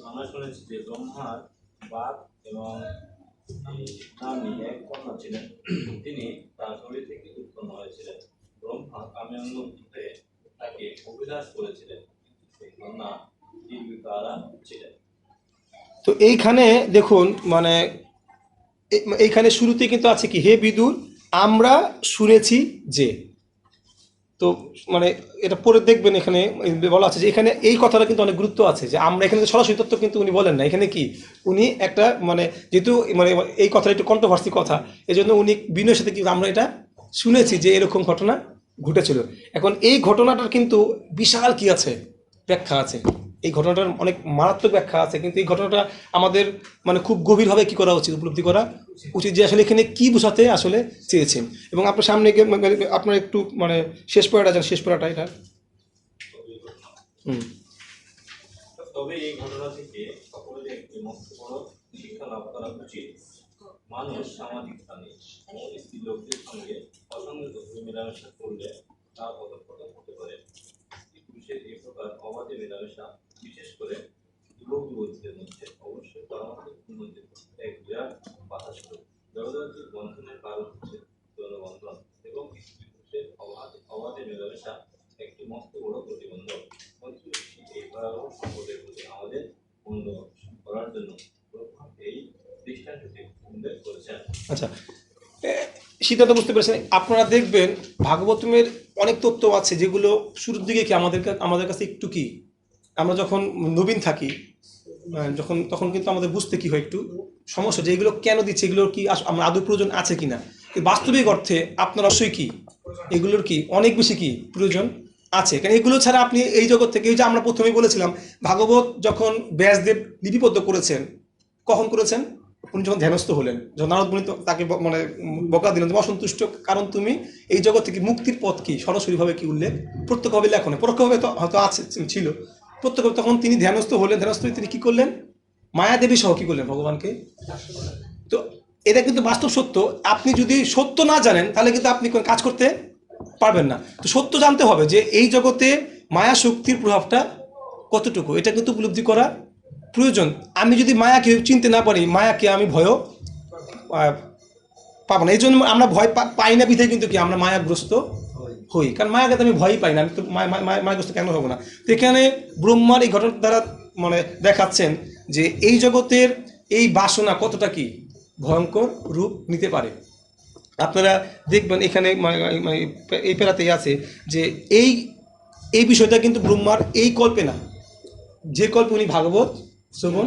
আমরা শুনেছি যে ব্রহ্মার বাপ এবং নামী এক কন্যা ছিলেন, তিনি তার শরীর থেকে উৎপন্ন হয়েছিলেন। ব্রহ্মা কামে তাকে অভিলাষ করেছিলেন, সেই কন্যা দীর্ঘকারা ছিলেন। তো এইখানে দেখুন মানে এইখানে শুরুতে কিন্তু আছে কি, হে বিদুর আমরা শুনেছি যে, তো মানে এটা পরে দেখবেন এখানে বলা আছে যে এখানে এই কথাটা কিন্তু অনেক গুরুত্ব আছে, যে আমরা এখানে সরাসরি তত্ত্ব কিন্তু উনি বলেন না, এখানে কি উনি একটা মানে যেহেতু মানে এই কথাটা একটু কন্ট্রোভার্সি কথা, এই জন্য উনি বিনয়ের সাথে কিন্তু আমরা এটা শুনেছি যে এরকম ঘটনা ঘটেছিল। এখন এই ঘটনাটার কিন্তু বিশাল কি আছে, ব্যাখ্যা আছে, এই ঘটনাটার অনেক মারাত্মক ব্যাখ্যা আছে। কিন্তু এই ঘটনাটা আমাদের মানে খুব গভীরভাবে কি করা উচিত, উপলব্ধি করা উচিত, যে আসলে এখানে কি বোঝাতে আসলে চেয়েছেন। এবং আপনার সামনে আপনার একটু মানে শেষ পড়াটা যান, শেষ পড়াটা এটা তবে এই ঘটনা থেকে সকলের একটি মস্ত বড় শিক্ষা লাভ করা উচিত। মানুষ সামাজিক প্রাণী, স্ত্রী লোকদের সঙ্গে অসংগত মেলামেশা করলে তা পদক্ষেপ হতে পারে। পুরুষের এই প্রকার অবাধে মেলামেশা বিশেষ করে যুবক যুবতীদের মধ্যে অবশ্যই পারমার্থিক উন্নতির এক বিরাট বাধা স্বরূপ। জগতের বন্ধনের কারণ হচ্ছে যৌনবন্ধন এবং স্ত্রী পুরুষের অবাধে মেলামেশা একটি মস্ত বড় প্রতিবন্ধক। এই ভয়াবহ সম্পদের প্রতি আমাদের উল্লেখ করেছেন। আচ্ছা, সিদ্ধান্ত বুঝতে পেরেছেন। আপনারা দেখবেন ভাগবতমের অনেক তত্ত্ব আছে যেগুলো শুরুর দিকে কি আমাদের কাছে একটু কি আমরা যখন নবীন থাকি তখন কিন্তু আমাদের বুঝতে কি হয় একটু সমস্যা, যে এগুলো কেন দিচ্ছে, এগুলোর কি আমার আদৌ প্রয়োজন আছে কিনা। বাস্তবিক অর্থে আপনার অবশ্যই কি এগুলোর কি অনেক বেশি কি প্রয়োজন আছে, কারণ এগুলো ছাড়া আপনি এই জগৎ থেকে, এই যে আমরা প্রথমেই বলেছিলাম ভাগবত যখন ব্যাসদেব লিপিবদ্ধ করেছেন, কখন করেছেন? উনি যখন ধ্যানস্থ হলেন, যখন নারদ মুনি তাকে মানে বকা দিলেন, তুমি অসন্তুষ্ট কারণ তুমি এই জগৎ থেকে মুক্তির পথ কি সরাসরিভাবে কি উল্লেখ প্রত্যক্ষভাবে লেখো না, পরোক্ষভাবে তো হয়তো আছে ছিল, প্রত্যক্ষভাবে তখন তিনি ধ্যানস্থ হলেন। ধ্যানস্থ হয়ে তিনি কি করলেন? মায়াদেবী সহ কি করলেন ভগবানকে। তো এটা কিন্তু বাস্তব সত্য। আপনি যদি সত্য না জানেন তাহলে কিন্তু আপনি কোনো কাজ করতে পারবেন না। তো সত্য জানতে হবে যে এই জগতে মায়া শক্তির প্রভাবটা কতটুকু, এটা কিন্তু উপলব্ধি করা প্রয়োজন। আমি যদি মায়াকে চিনতে না পারি, মায়াকে আমি ভয়ও পাবো না। এই জন্য আমরা ভয় পাই না বিধায় কিন্তু কি আমরা মায়াগ্রস্ত হই, কারণ মায়াকে তো আমি ভয়ই পাই না, আমি তো মায়াগ্রস্ত কেন হবো না। তো এখানে ব্রহ্মার এই ঘটনার দ্বারা মানে দেখাচ্ছেন যে এই জগতের এই বাসনা কতটা কি ভয়ঙ্কর রূপ নিতে পারে। আপনারা দেখবেন এখানে এই পেরাতেই আছে যে এই বিষয়টা কিন্তু ব্রহ্মার এই কল্পে না, যে কল্পে উনি ভাগবত শ্রবণ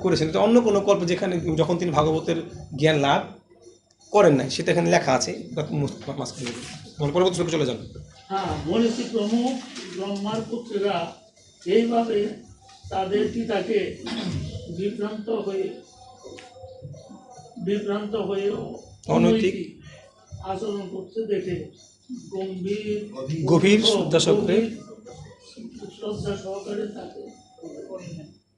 করেছেন, এটা অন্য কোনো কল্প যেখানে যখন তিনি ভাগবতের জ্ঞান লাভ করেন নাই, সেটা এখানে লেখা আছে। পরবর্তী শ্লোকে চলে যান। হ্যাঁ, মনীষী প্রমুখ ব্রহ্মার পুত্রেরা এইভাবে তাদের পিতাকে বিভ্রান্ত হয়ে অনৈতিক আচরণ করতে দেখে গভীর শ্রদ্ধা সহকারে তাকে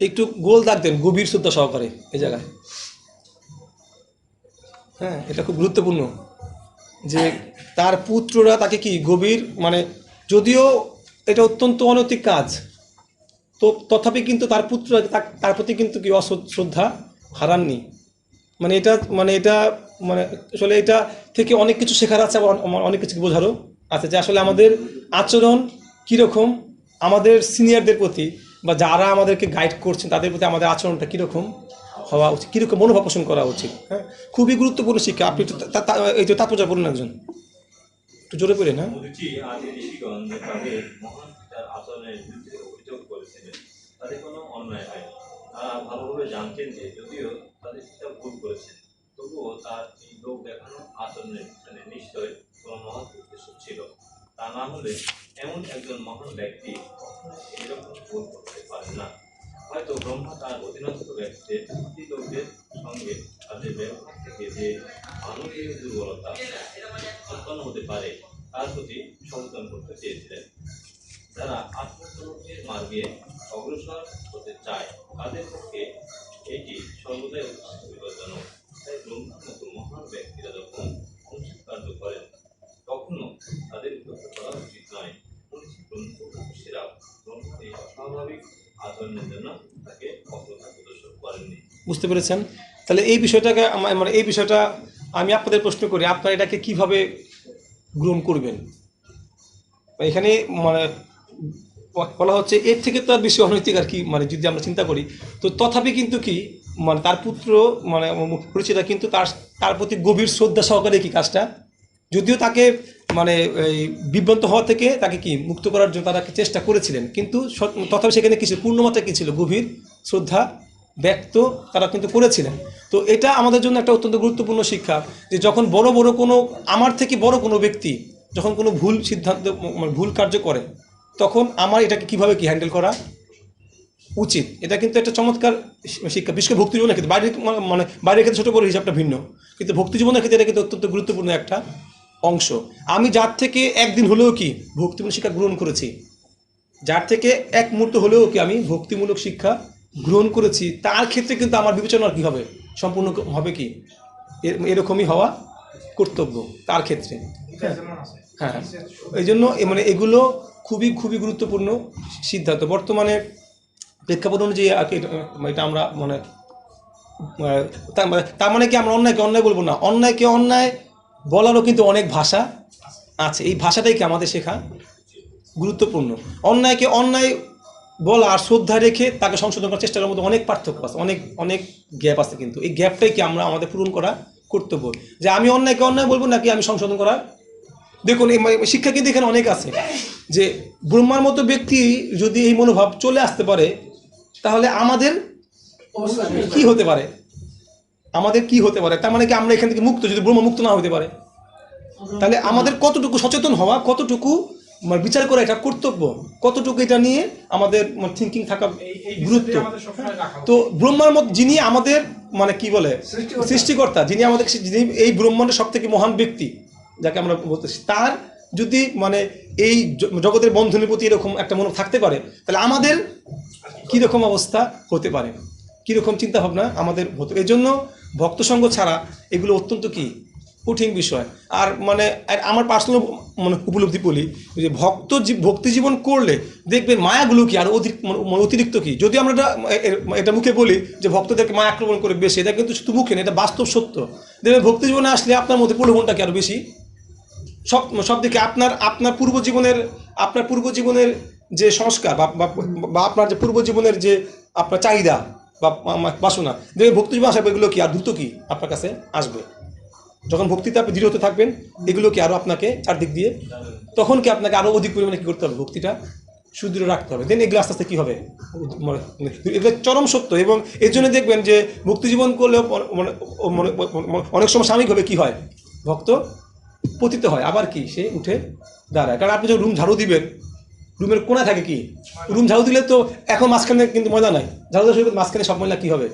একটু গোল দাগ দেন, গভীর শ্রদ্ধা সহকারে এই জায়গায়। হ্যাঁ, এটা খুব গুরুত্বপূর্ণ যে তার পুত্ররা তাকে কি গভীর মানে, যদিও এটা অত্যন্ত অনৈতিক কাজ, তো তথাপি কিন্তু তার পুত্র তার প্রতি কিন্তু কি অশ্রদ্ধা হারাননি। মানে এটা আসলে এটা থেকে অনেক কিছু শেখার আছে, আবার অনেক কিছু বোঝারও আছে, যে আসলে আমাদের আচরণ কীরকম আমাদের সিনিয়রদের প্রতি বা যারা আমাদেরকে গাইড করছেন তাদের প্রতি আমাদের আচরণটা কীরকম হওয়া উচিত, কীরকম মনোভাব পোষণ করা উচিত। হ্যাঁ, খুবই গুরুত্বপূর্ণ শিক্ষা। আপনি এই যে তাৎপর্য বলুন একজন একটু জোরে পড়েন। হ্যাঁ, অথচ আদি ঋষিগণ তাদের মহান পিতার আচরণের বিরুদ্ধে অভিযোগ করেছিলেন, তাদের কোনো অন্যায় হয়। তারা ভালোভাবে জানতেন যে যদিও তাদের পিতা ভুল করেছেন, তবুও তার এই লোক দেখানো আচরণের পিছনে নিশ্চয় কোনো মহৎ উদ্দেশ্য ছিল। তা না হলে এমন একজন মহান ব্যক্তি এরকম ভুল করতে পারেন না। হয়তো ব্রহ্মা তার অধীনস্থ ব্যক্তিদের লোকদের সঙ্গে তাদের ব্যবহার থেকে যে মানবীয় দুর্বলতা উৎপন্ন হতে পারে তার প্রতি সচেতন করতে চেয়েছিলেন। যারা আত্মসমর্পণের মার্গে অগ্রসর হতে চায় তাদের পক্ষে এটি সর্বদাই বিপজ্জনক। তাই ব্রহ্মার মতো মহান ব্যক্তিরা যখন অংশীকার্য করেন তখনও তাদের উপেক্ষা করা উচিত নয়। মনীষীরা ব্রহ্মার এই অস্বাভাবিক আচরণের জন্য তাকে অগ্রতা প্রদর্শন করেননি। বুঝতে পেরেছেন? তাহলে এই বিষয়টাকে এই বিষয়টা আমি আপনাদের প্রশ্ন করি, আপনারা এটাকে কিভাবে গ্রহণ করবেন? এখানে বলা হচ্ছে এর থেকে তো আর বেশি অনৈতিক আর কি, যদি আমরা চিন্তা করি তো তথাপি কিন্তু কি তার পুত্র পরিচিতা কিন্তু তার প্রতি গভীর শ্রদ্ধা সহকারে কি কাজটা, যদিও তাকে এই বিভ্রান্ত হওয়া থেকে তাকে কি মুক্ত করার জন্য তারা চেষ্টা করেছিলেন, কিন্তু তথাপি সেখানে কিছু পূর্ণমাত্রা কি ছিল, গভীর শ্রদ্ধা ব্যক্ত তারা কিন্তু করেছিলেন। তো এটা আমাদের জন্য একটা অত্যন্ত গুরুত্বপূর্ণ শিক্ষা, যে যখন বড় কোনো আমার থেকে বড় কোনো ব্যক্তি যখন কোনো ভুল সিদ্ধান্ত ভুল কার্য করে, তখন আমার এটাকে কিভাবে কি হ্যান্ডেল করা উচিত। এটা কিন্তু একটা চমৎকার শিক্ষা, বিশেষ করে ভক্তি জীবনের ক্ষেত্রে। বাইরের ক্ষেত্রে ছোটো বড় হিসাবটা ভিন্ন, কিন্তু ভক্তি জীবনের ক্ষেত্রে এটা কিন্তু অত্যন্ত গুরুত্বপূর্ণ একটা অংশ। আমি যার থেকে একদিন হলেও কি ভক্তিমূলক শিক্ষা গ্রহণ করেছি, যার থেকে এক মুহূর্ত হলেও কি আমি ভক্তিমূলক শিক্ষা গ্রহণ করেছি, তার ক্ষেত্রে কিন্তু আমার বিবেচনা কী হবে, সম্পূর্ণ হবে কি এরকমই হওয়া কর্তব্য তার ক্ষেত্রে। হ্যাঁ, এই জন্য এগুলো খুবই গুরুত্বপূর্ণ সিদ্ধান্ত। বর্তমানে প্রেক্ষাপট অনুযায়ী এটা আমরা তার মানে কি আমরা অন্যায়কে অন্যায় বলবো না, অন্যায়কে অন্যায় বলারও কিন্তু অনেক ভাষা আছে। এই ভাষাটাই কি আমাদের শেখা গুরুত্বপূর্ণ। অন্যায়কে অন্যায় বলা আর শ্রদ্ধা রেখে তাকে সংশোধন করার চেষ্টা করার মধ্যে অনেক পার্থক্য আছে, অনেক অনেক গ্যাপ আছে। কিন্তু এই গ্যাপটাই কি আমরা আমাদের পূরণ করা কর্তব্য, যে আমি অন্যায়কে অন্যায় বলবো নাকি আমি সংশোধন করা। দেখুন এই শিক্ষা কিন্তু এখানে অনেক আছে, যে ব্রহ্মার মতো ব্যক্তি যদি এই মনোভাব চলে আসতে পারে তাহলে আমাদের কি হতে পারে, আমাদের কি হতে পারে। তার মানে কি আমরা এখান থেকে মুক্ত, যদি ব্রহ্ম মুক্ত না হতে পারে তাহলে আমাদের কতটুকু সচেতন হওয়া, কতটুকু বিচার করা এটা কর্তব্য, কতটুকু এটা নিয়ে আমাদের থিঙ্কিং থাকা গুরুত্ব। তো ব্রহ্মার মত যিনি আমাদের মানে কি বলে সৃষ্টিকর্তা, যিনি আমাদের যিনি এই ব্রহ্মাণ্ডের সব থেকে মহান ব্যক্তি যাকে আমরা বলতেছি, তার যদি মানে এই জগতের বন্ধনের প্রতি এরকম একটা মনোভাব থাকতে পারে তাহলে আমাদের কীরকম অবস্থা হতে পারে, কীরকম চিন্তাভাবনা আমাদের হতো। এই জন্য ভক্তসঙ্গ ছাড়া এগুলো অত্যন্ত কি কঠিন বিষয়। আর মানে আমার পার্সোনাল মানে উপলব্ধি বলি যে ভক্তি জীবন করলে দেখবেন মায়াগুলো কি আর অতিরিক্ত কি। যদি আমরা এটা মুখে বলি যে ভক্তদেরকে মায়া আক্রমণ করে বেশি, এটা কিন্তু শুধু মুখে না, এটা বাস্তব সত্য। দেখবেন ভক্তি জীবনে আসলে আপনার মধ্যে প্রলোভনটা কি আরও বেশি, সব দিকে আপনার পূর্ব জীবনের যে সংস্কার বা আপনার যে পূর্ব জীবনের যে আপনার চাহিদা বা বাসনা, দেখবেন ভক্তি জীবন আসবে এগুলো কি আর দ্রুত কি আপনার কাছে আসবে। যখন ভক্তিতে আপনি দৃঢ় হতে থাকবেন এগুলো কি আরও আপনাকে চারদিক দিয়ে, তখন কি আপনাকে আরও অধিক পরিমাণে কী করতে হবে, ভক্তিটা সুদৃঢ় রাখতে হবে। দেন এগুলো আস্তে আস্তে কী হবে, এগুলো চরম সত্য। এবং এর জন্য দেখবেন যে ভক্তি জীবন করলেও অনেক সময় সাময়িকভাবে কী হয়, ভক্ত পতিত হয়, আবার কি সে উঠে দাঁড়ায়। কারণ আপনি যখন রুম ঝাড়ু দিবেন, রুমের কোনায় থাকে কি, রুম ঝাড়ু দিলে তো এখন মাঝখানে কিন্তু ময়লা নাই, ঝাড়ু দেওয়ার শুরু মাঝখানে সব ময়লা কী হবে,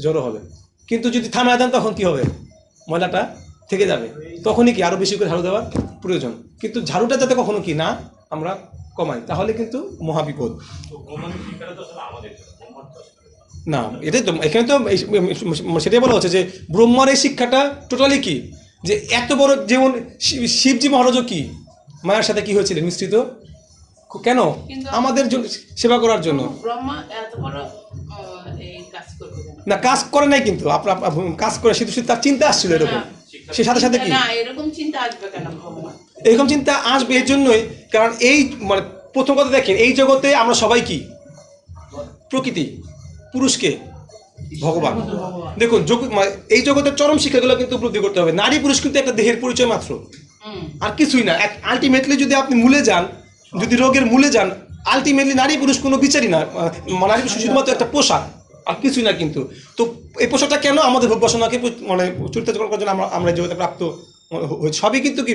জড়ো হবে। কিন্তু যদি থামায় দেন তখন কী হবে, ময়লাটা থেকে যাবে। তখনই কি আরও বেশি করে ঝাড়ু দেওয়ার প্রয়োজন। কিন্তু ঝাড়ুটা যাতে কখনো কি না আমরা কমাই, তাহলে কিন্তু মহাবিপদ। না এটাই তো, এখানে তো সেটাই বলা হচ্ছে যে ব্রহ্মার এই শিক্ষাটা টোটালি কি, যে এত বড় যেমন শিবজি মহারাজও কি মায়ের সাথে কি হয়েছিলেন মিশ্রিত, কেন আমাদের জন্য সেবা করার জন্য। ব্রহ্মা এত বড় এই কাজ করবে না, কাজ করে নাই, কিন্তু আপনার কাজ করে শুধু তার চিন্তা আসছিল এরকম, সে সাথে সাথে কি না এরকম চিন্তা আসবে কেন ব্রহ্মা, এরকম চিন্তা আসবে এর জন্যই, কারণ এই মানে প্রথম কথা দেখেন এই জগতে আমরা সবাই কি প্রকৃতি, পুরুষকে ভগবান। দেখুন এই জগতের চরম শিক্ষাগুলো কিন্তু উপলব্ধি করতে হবে। নারী পুরুষ কিন্তু একটা দেহের পরিচয় মাত্র, আর কিছুই না। আলটিমেটলি যদি আপনি মূলে যান, যদি রোগের মূলে যান, আলটিমেটলি নারী পুরুষ কোনো বিচারই না, নারী পুরুষ শুধুমাত্র একটা পোশাক আর কিছুই না। কিন্তু তো এই পোশাকটা কেন, আমাদের ভোগ বাসনাকে মানে চরিত্র করার জন্য আমরা জগতে প্রাপ্ত হয়েছে। সবই কিন্তু কি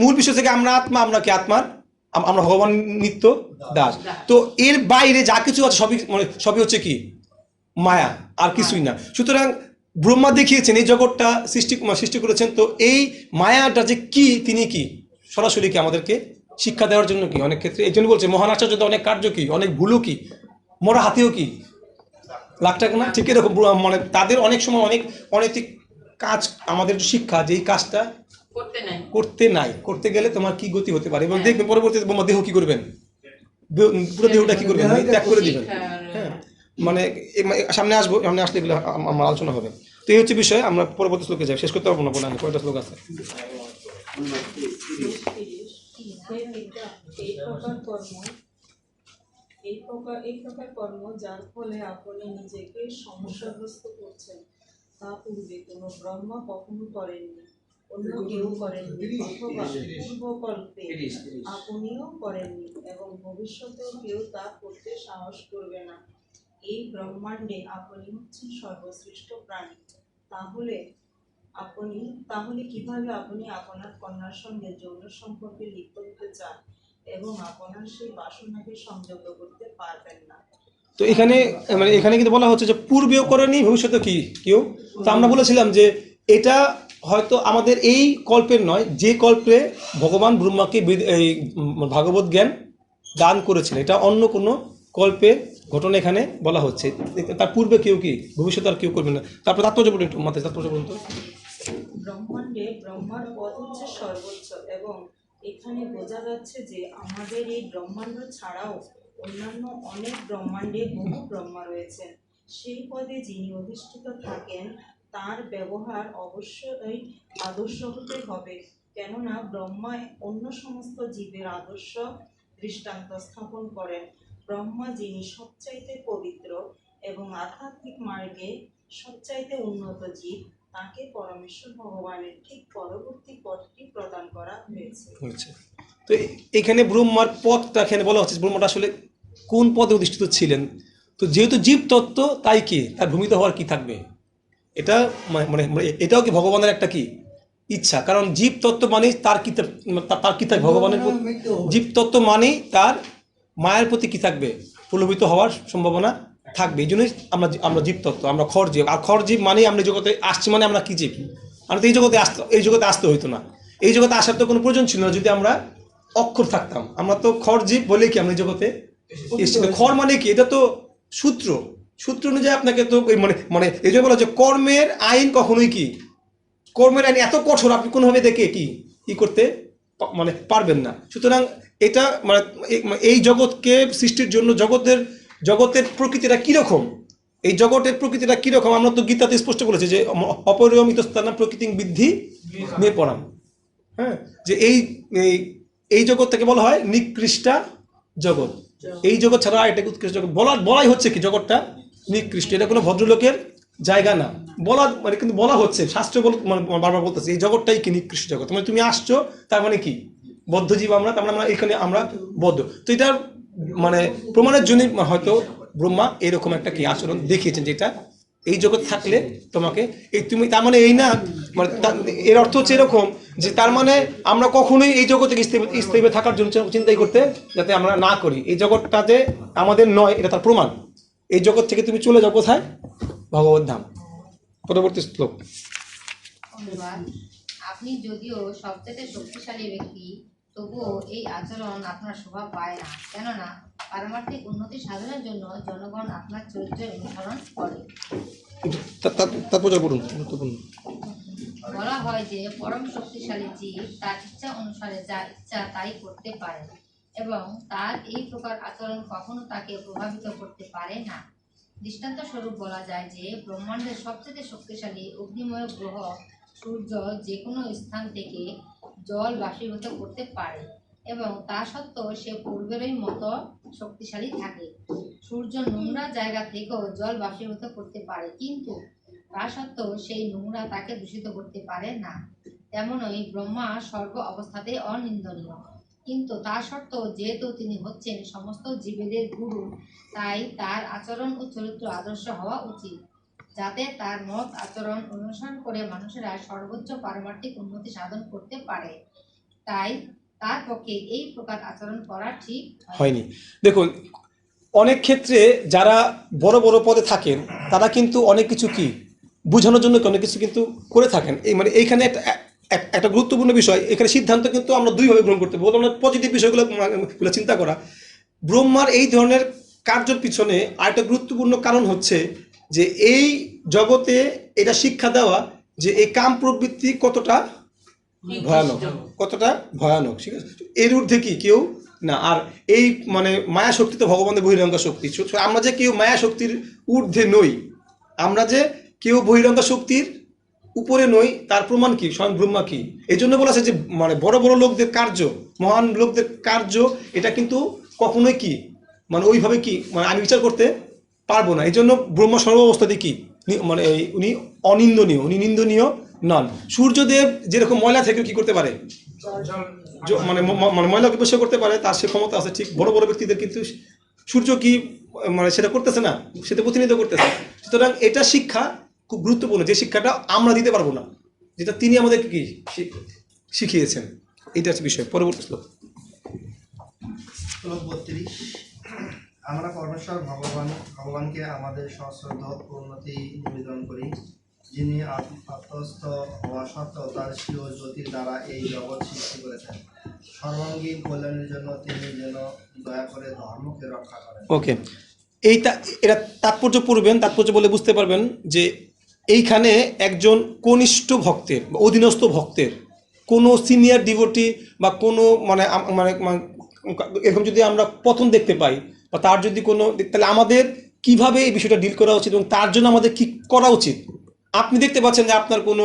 মূল বিষয় থেকে আমরা আত্মা, আমরা কি আত্মার, আমরা ভগবান নিত্য দাস। তো এর বাইরে যা কিছু আছে সবই সবই হচ্ছে কি মায়া, আর কিছুই না। সুতরাং ব্রহ্মা দেখিয়েছেন এই জগৎটা সৃষ্টি করেছেন, তো এই মায়াটা যে কি তিনি কি সরাসরি কি আমাদেরকে শিক্ষা দেওয়ার জন্য কি অনেক ক্ষেত্রে। এই জন্য বলছে মহান আচার্য অনেক কার্য কি, অনেক ভুলও কি, মরা হাতেও কি লাখ টাকা না, ঠিক এরকম মানে তাদের অনেক সময় অনেক অনৈতিক কাজ আমাদের শিক্ষা, যে এই কাজটা করতে গেলে তোমার কি গতি হতে পারে। এবং দেখবেন পরবর্তীতে ব্রহ্মা দেহ কি করবেন, পুরো দেহটা কি করবেন, ত্যাগ করে দিবেন। হ্যাঁ, মানে সামনে আসলে এগুলো আমার আলোচনা হবে। তো এই হচ্ছে বিষয়, আমরা পরবর্তী শ্লোকে যাই, শেষ করতে পারবো না, বলে কয়টা শ্লোক আছে। এই প্রকার কর্ম যার ফলে আপনি নিজেকে সমস্যাগ্রস্ত করছেন তা পূর্বে কোনো ব্রহ্মা কখনো করেননি, অন্য কেউ করেননি, অথবা পূর্বকল্পে আপনিও করেননি এবং ভবিষ্যতেও কেউ তা করতে সাহস করবে না। এই ব্রহ্মাণ্ডে আপনি হচ্ছেন সর্বশ্রেষ্ঠ প্রাণী। তাহলে কিভাবে আপনি আপনার কন্যার সঙ্গে যৌন সম্পর্কে লিপ্ত হতে চান এবং আপনার সেই বাসনাকে সংযত করতে পারবেন না। তো এখানে কিন্তু বলা হচ্ছে যে পূর্বেও করেনি, ভবিষ্যতে কি কেউ। তো আমরা বলেছিলাম যে এটা হয়তো আমাদের এই কল্পের নয়, যে কল্পে ভগবান ব্রহ্মাকে এই ভাগবত জ্ঞান দান করেছিলেন, এটা অন্য কোনো কল্পের ঘটনা এখানে বলা হচ্ছে। তার পূর্বে কেউ কি, ভবিষ্যতে আর কেউ করবে না। তারপর তাৎপর্য বলুন একটু, মাথায় তাৎপর্য বলুন তো। ব্রহ্মাণ্ডে ব্রহ্মার পদ হচ্ছে সর্বোচ্চ এবং এখানে বোঝা যাচ্ছে যে আমাদের এই ব্রহ্মাণ্ড ছাড়াও অন্যান্য অনেক ব্রহ্মাণ্ডে বহু ব্রহ্মা রয়েছেন। সেই পদে যিনি অধিষ্ঠিত থাকেন তার ব্যবহার অবশ্যই আদর্শ হতে হবে, কেননা ব্রহ্মা অন্য সমস্ত জীবের আদর্শ দৃষ্টান্ত স্থাপন করেন। ব্রহ্মা যিনি সবচাইতে পবিত্র এবং আধ্যাত্মিক মার্গে সবচাইতে উন্নত জীব, তাকে পরমেশ্বর ভগবানের ঠিক পরবর্তী পথটি প্রদান করা হয়েছে। হয়েছে। তো এখানে ব্রহ্মার পদটা এখানে বলা হচ্ছে ব্রহ্মাটা আসলে কোন পদে অধিষ্ঠিত ছিলেন। তো যেহেতু জীব তত্ত্ব, তাই কি তার ভূমিত হওয়ার কি থাকবে, এটা মানে এটাও কি ভগবানের একটা কি ইচ্ছা, কারণ জীব তত্ত্ব মানে তার কি তার কি থাকবে ভগবানের প্রতি, জীব তত্ত্ব মানে তার মায়ের প্রতি কি থাকবে, প্রলোভিত হওয়ার সম্ভাবনা থাকবে। এই জন্যই আমরা জীব তত্ত্ব, আমরা খড় জীব। আর খড় জীব মানে আমরা জগতে আসছি মানে আমরা কি জীব, আমরা তো এই জগতে আসতে হইতো না, এই জগতে আসার তো কোনো প্রয়োজন ছিল না যদি আমরা অক্ষর থাকতাম। আমরা তো খড় জীব বলে কি আমরা এই জগতে এসেছি। তো খড় মানে কি, এটা তো সূত্র অনুযায়ী আপনাকে তো মানে এই যে বলা যে কর্মের আইন কখনোই কি, কর্মের আইন এত কঠোর আপনি কোনোভাবে দেখে কি করতে মানে পারবেন না। সুতরাং এটা মানে এই জগৎকে সৃষ্টির জন্য জগতের প্রকৃতিটা কীরকম, এই জগতের প্রকৃতিটা কীরকম আমরা তো গীতাতে স্পষ্ট বলেছে যে অপরিমিত স্থান প্রকৃতি বৃদ্ধি নিয়ে পড়াম। হ্যাঁ, যে এই জগৎ থেকে বলা হয় নিকৃষ্টা জগৎ, এই জগৎ ছাড়া এটাকে উৎকৃষ্ট জগৎ বলাই হচ্ছে কি জগৎটা নিকৃষ্ট, এটা কোনো ভদ্রলোকের জায়গা না বলা মানে, কিন্তু বলা হচ্ছে শাস্ত্র বারবার বলতেছে এই জগৎটাই কি নিকৃষ্ট জগৎ, মানে তুমি আসছো তার মানে কি বদ্ধজীব আমরা, তার মানে আমরা এখানে আমরা বদ্ধ। তো এটার মানে প্রমাণের জন্য হয়তো ব্রহ্মা এরকম একটা কি আচরণ দেখিয়েছেন, যেটা এই জগৎ থাকলে তোমাকে এই তুমি তার মানে এই না, মানে এর অর্থ হচ্ছে এরকম যে তার মানে আমরা কখনোই এই জগতে স্থায়ী থাকার জন্য চিন্তাই করতে যাতে আমরা না করি, এই জগৎটাতে আমাদের নয়, এটা তার প্রমাণ। এই জগৎ থেকে তুমি চলে যাও কোথায়, ভগবত ধাম। পরবর্তী শ্লোক। আপনি যদিও সবচেয়ে শক্তিশালী ব্যক্তি, তবুও এই আচরণ আপনার শোভা পায় না, কেননা পারমার্থিক উন্নতি সাধনের জন্য জনগণ আপনার চরিত্রের অনুসরণ করে। বলা হয় যে পরম শক্তিশালী জীব তার ইচ্ছা অনুসারে যা ইচ্ছা তাই করতে পারে এবং তার এই প্রকার আচরণ কখনো তাকে প্রভাবিত করতে পারে না। দৃষ্টান্ত স্বরূপ বলা যায় যে ব্রহ্মাণ্ডের সবচেয়ে শক্তিশালী অগ্নিময় গ্রহ সূর্য যে কোনো স্থান থেকে জল বাষ্পীভূত করতে পারে এবং তা সত্ত্বেও সে পূর্বেরই মতো শক্তিশালী থাকে। সূর্য নোংরা জায়গা থেকেও জল বাষ্পীভূত করতে পারে, কিন্তু তা সত্ত্বেও সেই নোংরা তাকে দূষিত করতে পারে না। তেমনই ব্রহ্মা সর্ব অবস্থাতে অনিন্দনীয়, কিন্তু তা সত্ত্বেও যেহেতু তিনি হচ্ছেন সমস্ত জীবেদের গুরু, তাই তার আচরণ ও চরিত্র আদর্শ হওয়া উচিত, যাতে তার মত আচরণ অনুসরণ করে মানুষেরা সর্বোচ্চ পারমার্থিক উন্নতি সাধন করতে পারে। তাই তার পক্ষে এই প্রকার আচরণ করা ঠিক হয়নি। দেখুন, অনেক ক্ষেত্রে যারা বড় বড় পদে থাকেন তারা কিন্তু অনেক কিছু কি বোঝানোর জন্য অনেক কিছু কিন্তু করে থাকেন। এই মানে এইখানে একটা গুরুত্বপূর্ণ বিষয়, এখানে সিদ্ধান্ত কিন্তু আমরা দুইভাবে গ্রহণ করতে পারবো। আমরা পজিটিভ বিষয়গুলো চিন্তা করা, ব্রহ্মার এই ধরনের কার্যের পিছনে আরেকটা গুরুত্বপূর্ণ কারণ হচ্ছে যে এই জগতে এটা শিক্ষা দেওয়া যে এই কাম প্রবৃত্তি কতটা ভয়ানক, ঠিক আছে, এর ঊর্ধ্বে কি কেউ না। আর এই মানে মায়া শক্তি তো ভগবানের বহিরঙ্গ শক্তি, আমরা যে কেউ মায়া শক্তির ঊর্ধ্বে নই, আমরা যে কেউ বহিরঙ্গ শক্তির উপরে নই, তার প্রমাণ কি স্বয়ং ব্রহ্মা কি। এই জন্য বলা আছে যে মানে বড় বড় লোকদের কার্য, মহান লোকদের কার্য, এটা কিন্তু কখনোই কি মানে ওইভাবে কি মানে আমি বিচার করতে পারবো না। এই জন্য ব্রহ্মা সর্বাবস্থাতে কি মানে উনি অনিন্দনীয়, উনি নিন্দনীয় নন। সূর্যদেব যেরকম ময়লা থেকে কি করতে পারে, মানে ময়লাকে পরিষ্কার করতে পারে, তার সে ক্ষমতা আছে। ঠিক বড় বড় ব্যক্তিদের কিন্তু সূর্য কি মানে সেটা করতেছে না, সেটা প্রতিনিধিত্ব করতেছে। সুতরাং এটা শিক্ষা খুব গুরুত্বপূর্ণ, যে শিক্ষাটা আমরা দিতে পারবো না, যেটা তিনি আমাদেরকে কি শিখিয়েছেন। এটা হচ্ছে বিষয়। পরবর্তী শ্লোক। শ্লোক 32। আমরা পরমেশ্বর ভগবানকে আমাদের সশ্রদ্ধ উন্নতি নিবেদন করি, যিনি আত্মস্থ হওয়া সত্ত্বেও তার স্বীয় জ্যোতির দ্বারা এই জগৎ সৃষ্টি করেছেন। সর্বাঙ্গীন কল্যাণের জন্য তিনি যেন দয়া করে ধর্মকে রক্ষা করেন। ওকে, এটা তাৎপর্য পড়বেন, তাৎপর্য বলে বুঝতে পারবেন যে এইখানে একজন কনিষ্ঠ ভক্তের বা অধীনস্থ ভক্তের কোনো সিনিয়র ডিভোটি বা কোনো মানে মানে এরকম যদি আমরা পতন দেখতে পাই বা তার যদি কোনো, তাহলে আমাদের কিভাবে এই বিষয়টা ডিল করা উচিত এবং তার জন্য আমাদের কি করা উচিত। আপনি দেখতে পাচ্ছেন যে আপনার কোনো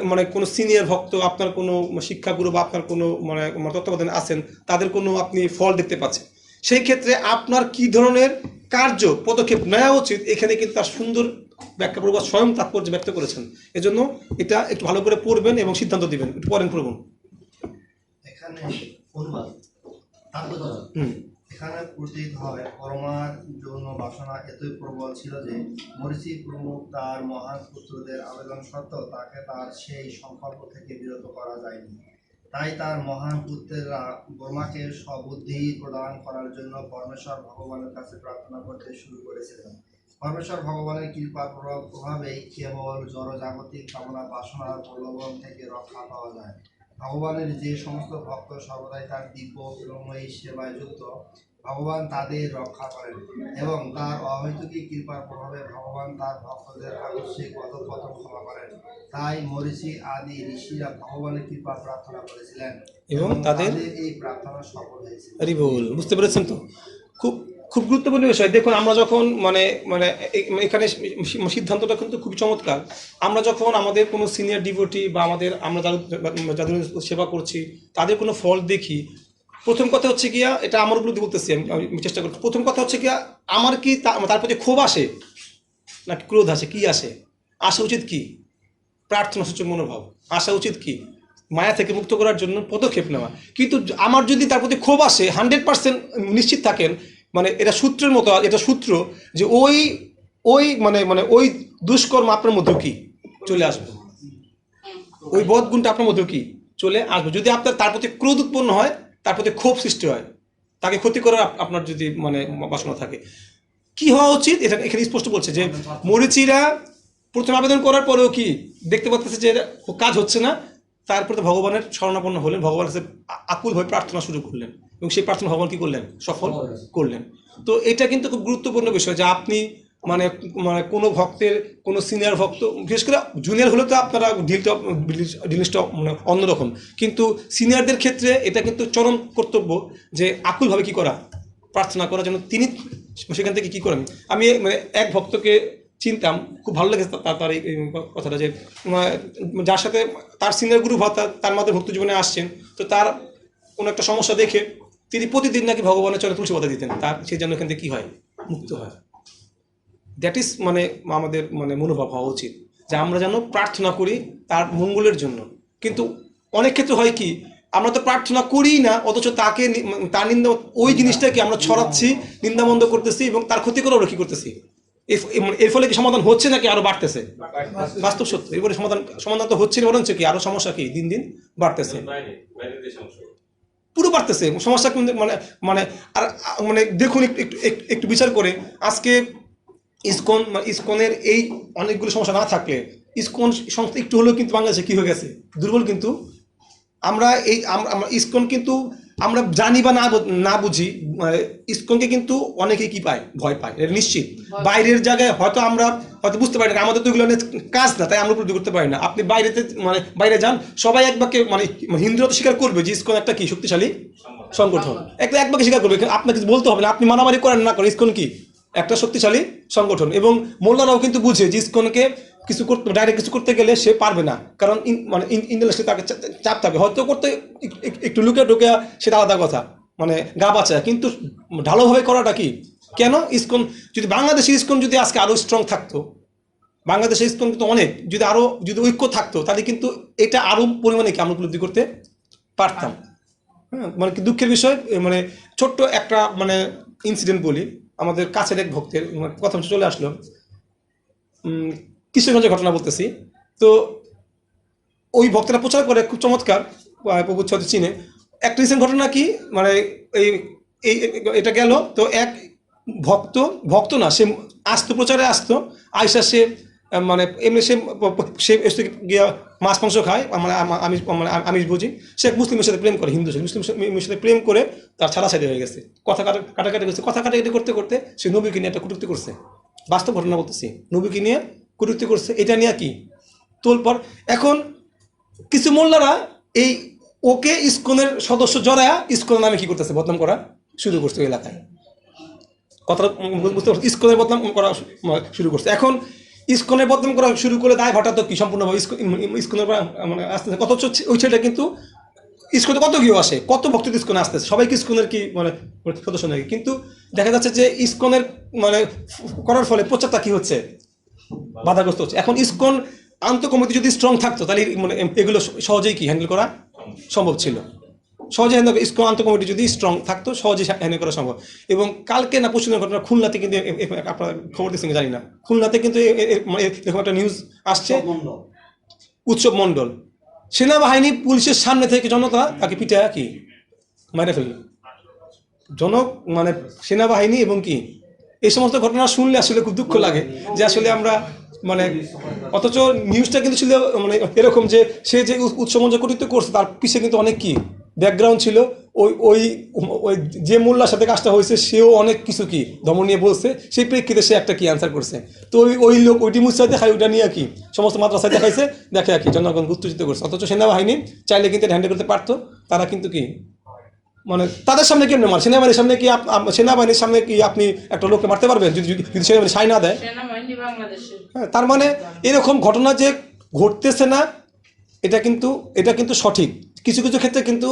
মানে কোনো সিনিয়র ভক্ত, আপনার কোনো শিক্ষাগুরু বা আপনার কোনো মানে তত্ত্বাবধানে আছেন, তাদের কোনো আপনি ফল দেখতে পাচ্ছেন, সেই ক্ষেত্রে আপনার কি ধরনের কার্য পদক্ষেপ নেওয়া উচিত, এখানে কিন্তু তার সুন্দর ব্যাখ্যা প্রবাদ স্বয়ং তাৎপর্য ব্যক্ত করেছেন। এজন্য এটা একটু ভালো করে পড়বেন এবং সিদ্ধান্ত দিবেন। একটু পড়েন প্রভু। এখানে অনুবাদ তাৎপর্য। এখানে প্রতীক হয় পরমার যৌন বাসনা এতই প্রবল ছিল যে মরীচি প্রমুখ তার মহান পুত্রদের আবেদন সত্ত্বেও তাকে তার সেই সংকল্প থেকে বিরত করা যায়নি। তাই তার মহান পুত্রেরা ব্রহ্মাকে সবুদ্ধি প্রদান করার জন্য পরমেশ্বর ভগবানের কাছে প্রার্থনা করতে শুরু করেছিলেন। পরমেশ্বর ভগবানের কৃপা প্রভাবেই কেবল জড়জাগতিক কামনা বাসনার প্রলোভন থেকে রক্ষা পাওয়া যায়। ভগবানের যে সমস্ত ভক্ত সর্বদাই তার দিব্য প্রেমময়ী সেবায় যুক্ত, ভগবান তাদের রক্ষা করেন এবং তার অহৈতুকী কৃপার প্রভাবে ভগবান তার ভক্তদের আকস্মিক অধঃপতন ক্ষমা করেন। তাই মরীচি আদি ঋষিরা ভগবানের কৃপা প্রার্থনা করেছিলেন এবং তাদের এই প্রার্থনা সফল হয়েছিল। হরিবোল। বুঝতে পেরেছেন তো? খুব খুব গুরুত্বপূর্ণ বিষয়। দেখুন, আমরা যখন মানে মানে এখানে সিদ্ধান্তটা কিন্তু খুব চমৎকার। আমরা যখন আমাদের কোনো সিনিয়র ডিভোটি বা আমরা যাদের সেবা করছি তাদের কোনো ফল দেখি, প্রথম কথা হচ্ছে গিয়া, এটা আমার উপলব্ধি বলতেছি, আমি চেষ্টা করছি। প্রথম কথা হচ্ছে গিয়া, আমার কি তার প্রতি ক্ষোভ আসে নাকি ক্রোধ আসে? কি আসে? আসা উচিত কি? প্রার্থনা সূচক মনোভাব। আসা উচিত কি? মায়া থেকে মুক্ত করার জন্য পদক্ষেপ নেওয়া। কিন্তু আমার যদি তার প্রতি ক্ষোভ আসে, 100% নিশ্চিত থাকেন, মানে এটা সূত্রের মতো, এটা সূত্র যে ওই ওই দুষ্কর্ম আপনার মধ্যেও কি চলে আসবে, ওই বদগুণটা আপনার মধ্যেও কি চলে আসবে। যদি আপনার তার প্রতি ক্রোধ উৎপন্ন হয়, তার প্রতি ক্ষোভ সৃষ্টি হয়, তাকে ক্ষতি করার আপনার যদি বাসনা থাকে, কি হওয়া উচিত? এটা এখানে স্পষ্ট বলছে যে মরীচিরা প্রথম আবেদন করার পরেও কি দেখতে পাচ্ছে যে কাজ হচ্ছে না, তারপরে ভগবানের শরণাপন্ন হলেন, ভগবানের কাছে আকুল হয়ে প্রার্থনা শুরু করলেন এবং সেই প্রার্থনা ভগবান কি করলেন? সফল করলেন। তো এটা কিন্তু খুব গুরুত্বপূর্ণ বিষয় যে আপনি মানে কোনো ভক্তের, কোনো সিনিয়র ভক্ত, বিশেষ করে জুনিয়র হলে তো আপনারা জিনিসটা অন্যরকম, কিন্তু সিনিয়রদের ক্ষেত্রে এটা কিন্তু চরম কর্তব্য যে আকুলভাবে কি করা? প্রার্থনা করার জন্য তিনি সেখান থেকে কি করেন। আমি এক ভক্তকে চিনতাম, খুব ভালো লেগেছে তার এই কথাটা, যে যার সাথে তার সিনিয়র গুরু তার মাধ্যমে ভক্ত জীবনে আসছেন, তো তার কোনো একটা সমস্যা দেখে তিনি প্রতিদিন নাকি ভগবানের চরণে তুলসী পাতা দিতেন, তার সেই জন্য এখান থেকে কী হয়? মুক্ত হয়। দ্যাট ইজ আমাদের মনোভাব হওয়া উচিত যে আমরা যেন প্রার্থনা করি তার মঙ্গলের জন্য। কিন্তু অনেক ক্ষেত্রে হয় কি, আমরা তো প্রার্থনা করি না, অথচ তাকে তার নিন্দা, ওই জিনিসটাকে আমরা ছড়াচ্ছি, নিন্দামন্দ করতেছি এবং তার ক্ষতি করেও কি করতেছি। এর ফলে কি সমাধান হচ্ছে নাকি আরো বাড়তেছে? বাস্তব সত্য। এবারে সমাধান তো হচ্ছে না, বরঞ্চ কি আরো সমস্যা কি দিন দিন বাড়তেছে, পুরো বাড়তেছে সমস্যা। আর দেখুন, একটু বিচার করে আজকে ইসকনের এই অনেকগুলো সমস্যা না থাকলে ইসকন সংস্থা একটু হলেও কিন্তু বাংলাদেশে কি হয়ে গেছে? দুর্বল। কিন্তু আমরা ইসকন কিন্তু আমরা জানি বা না বুঝি, ইসকনকে কিন্তু অনেকেই কি পায়? ভয় পায়, এটা নিশ্চিত। বাইরের জায়গায় হয়তো আমরা বুঝতে পারি না, আমাদের তো এগুলো কাজ না, তাই আমরা উপলব্ধি করতে পারি না। আপনি বাইরে যান, সবাই এক বাক্যে হিন্দুরা তো স্বীকার করবে যে ইসকন একটা কি শক্তিশালী সংগঠন, এক বাক্যে স্বীকার করবে। আপনাকে বলতে হবে না, আপনি মারামারি করেন না করেন, ইসকন কি একটা শক্তিশালী সংগঠন। এবং মোল্লারাও কিন্তু বুঝে যে ইসকনকে কিছু করতে, ডাইরেক্ট কিছু করতে গেলে সে পারবে না, কারণ ইন্টারন্যাশনাল তাকে চাপ থাকে, হয়তো করতে একটু লুকে ঢুকে সেটা আলাদা কথা, গা বাঁচা, কিন্তু ঢালোভাবে করাটা কি? কেন? ইসকন যদি বাংলাদেশের ইসকন যদি আজকে আরো স্ট্রং থাকতো, বাংলাদেশের ইসকন কিন্তু অনেক, যদি ঐক্য থাকতো, তাহলে কিন্তু এটা আরো পরিমাণে কি আমরা উপলব্ধি করতে পারতাম। হ্যাঁ, দুঃখের বিষয়, ছোট্ট একটা ইনসিডেন্ট বলি। আমাদের কাছের এক ভক্তের কথা চলে আসলো, কিশোরগঞ্জের ঘটনা বলতেছি। তো ওই ভক্তরা প্রচার করে খুব চমৎকার, প্রভু চিনে। একটা রিসেন্ট ঘটনা কি, এটা গেল, তো এক ভক্ত না, সে আসতো, প্রচারে আসতো, আয়সা সে এমনি সে গিয়া মাছ মাংস খায়, আমিষ বুঝি। সে মুসলিমের সাথে প্রেম করে, হিন্দু মুসলিমের সাথে প্রেম করে তার ছাড়াছাড়ি হয়ে গেছে, কথা কাটাকাটি করছে। কথা কাটাকাটি করতে করতে সে নবীকে নিয়ে একটা কটূক্তি করছে। বাস্তব ঘটনা বলতেছি, নবীকে নিয়ে কটূক্তি করছে। এটা নিয়ে কি তোলপর। এখন কিছু মোল্লারা এই ওকে ইসকনের সদস্য জড়ায়া ইসকনের নামে কি করতেছে? বদনাম করা শুরু করছে এলাকায়। কথাটা বুঝতে পারছি, ইসকনের বদনাম করা শুরু করছে। এখন ইসকনের বদনাম করা শুরু করে দায় ভাটা তো কি সম্পূর্ণভাবে ইসকনের আসতে। কথা হচ্ছে ওই ছেলেটা কিন্তু ইসকনে কত কেউ আসে, কত ভক্ত ইসকনে আসতেছে, সবাই কি ইসকনের কি মানে সদস্য নাকি? কিন্তু দেখা যাচ্ছে যে ইসকনের মানে করার ফলে প্রচারটা কি হচ্ছে, বাধাগ্রস্ত হচ্ছে। এখন ইসকন আন্ত কমিটি যদি স্ট্রং থাকতো তাহলে মানে এগুলো সহজেই কি হ্যান্ডেল করা সম্ভব ছিল, সহজে হ্যান্ডেল। ইসকন আন্ত কমিটি যদি স্ট্রং থাকতো সহজে হ্যান্ডেল করা সম্ভব। এবং কালকে না পরশুদিনের ঘটনা খুলনাতে কিন্তু আপনারা খবর দিচ্ছেন জানি না, খুলনাতে কিন্তু এরকম একটা নিউজ আসছে, উৎসব মণ্ডল সেনাবাহিনী পুলিশের সামনে থেকে জনতা তাকে পিঠা কি মারে ফেলল, মানে সেনাবাহিনী এবং কি এই সমস্ত ঘটনা শুনলে আসলে খুব দুঃখ লাগে যে আসলে আমরা মানে, অথচ নিউজটা কিন্তু ছিল মানে এরকম যে সে যে উৎসব মঞ্চ কর্তৃত্ব করছে তার পিছিয়ে কিন্তু অনেক কি ব্যাকগ্রাউন্ড ছিল, ওই ওই ওই যে মোল্লার সাথে কাজটা হয়েছে সেও অনেক কিছু কি দমন নিয়ে বলছে, সেই প্রেক্ষিতে সে একটা কি অ্যান্সার করছে। তো ওই লোক ওইটি মুসাই দেখায়, ওইটা নিয়ে কি সমস্ত মাদ্রাসায় দেখাইছে, দেখে কি জনগণ উত্তেজিত করছে। অথচ সেনাবাহিনী চাইলে কিন্তু হ্যান্ডেল করতে পারতো, তারা কিন্তু কি মানে তাদের সামনে কেমনে মার, সেনাবাহিনীর সামনে কি সেনাবাহিনীর সামনে কি আপনি একটা লোককে মারতে পারবেন যদি সেনাবাহিনী সাই না দেয়? সেনাবাহিনী বাংলাদেশে হ্যাঁ, তার মানে এরকম ঘটনা যে ঘটতেছে না এটা কিন্তু সঠিক। কিছু কিছু ক্ষেত্রে কিন্তু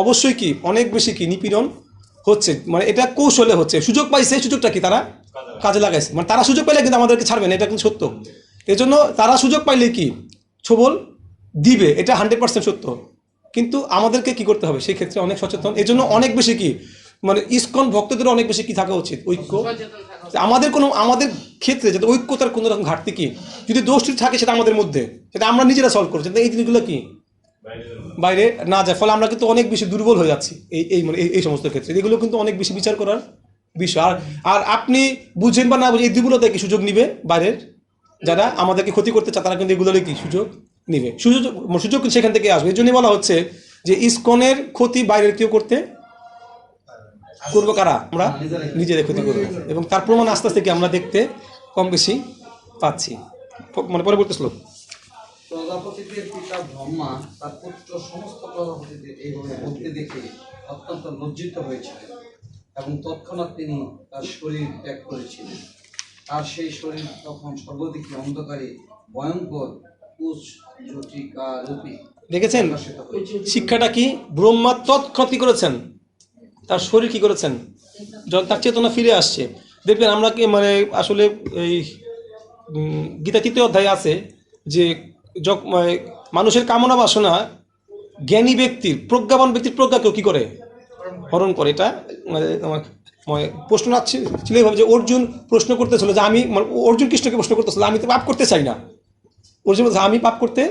অবশ্যই কি অনেক বেশি কি নিপীড়ন হচ্ছে, মানে এটা কৌশলে হচ্ছে, সুযোগ পাইছে, সুযোগটা কি তারা কাজে লাগাইছে। মানে তারা সুযোগ পাইলে কিন্তু আমাদেরকে ছাড়বে না, এটা কিন্তু সত্য। এজন্য তারা সুযোগ পাইলে কি ছবল দিবে, এটা 100% সত্য। কিন্তু আমাদেরকে কি করতে হবে সেই ক্ষেত্রে অনেক সচেতন। এজন্য অনেক বেশি কি মানে ইসকন ভক্তদের অনেক বেশি কি থাকা উচিত, ঐক্য। আমাদের ক্ষেত্রে যাতে ঐক্যতার কোনো রকম ঘাটতি কি যদি দোষটি থাকে সেটা আমাদের মধ্যে, সেটা আমরা নিজেরা সলভ করছি, এই জিনিসগুলো কি বাইরে না যায়, ফলে আমরা কিন্তু অনেক বেশি দুর্বল হয়ে যাচ্ছি এই মানে এই সমস্ত ক্ষেত্রে। এগুলো কিন্তু অনেক বেশি বিচার করার বিষয়। আর আপনি বুঝেন বা না বুঝেন এই দুর্বলতায় কি সুযোগ নিবে বাইরের যারা আমাদেরকে ক্ষতি করতে চায়, তারা কিন্তু এগুলোর কি সুযোগ নিবে, সুযোগ কিন্তু সেখান থেকে আসবে। এই জন্যই বলা হচ্ছে যে ইসকনের ক্ষতি বাইরের কেউ করবো কারা, আমরা নিজেদের ক্ষতি করবো। এবং তার প্রমাণ আস্তে আস্তে কি আমরা দেখতে কম বেশি পাচ্ছি। মানে পরবর্তী শ্লোক, প্রজাপতিদের পিতা ব্রহ্মা তার পুত্র সমস্ত প্রজাপতিদের এইভাবে বলতে দেখে অত্যন্ত লজ্জিত হয়েছিলেন এবং তৎক্ষণাৎ তিনি তার শরীর ত্যাগ করেছিলেন। আর সেই শরীর তখন সর্বদিকে অন্ধকারে ভয়ঙ্কর জটিকারূপী। দেখেছেন শিক্ষাটা কি? ব্রহ্মা তৎক্ষণাৎ করেছেন, তার শরীর কি করেছেন, যখন তার চেতনা ফিরে আসছে। দেখবেন আমরা কি মানে আসলে এই গীতা 3 অধ্যায়ে আছে যে মানুষের কামনা বাসনা জ্ঞানী ব্যক্তির, প্রজ্ঞাবান ব্যক্তির প্রজ্ঞাকেও কি করে, হরণ করে। এটা মানে প্রশ্ন ছিল এইভাবে যে অর্জুন প্রশ্ন করতেছিল যে আমি, অর্জুন কৃষ্ণকে প্রশ্ন করতেছিল আমি তো পাপ করতে চাই না, অর্জুন বলছে আমি পাপ করতে,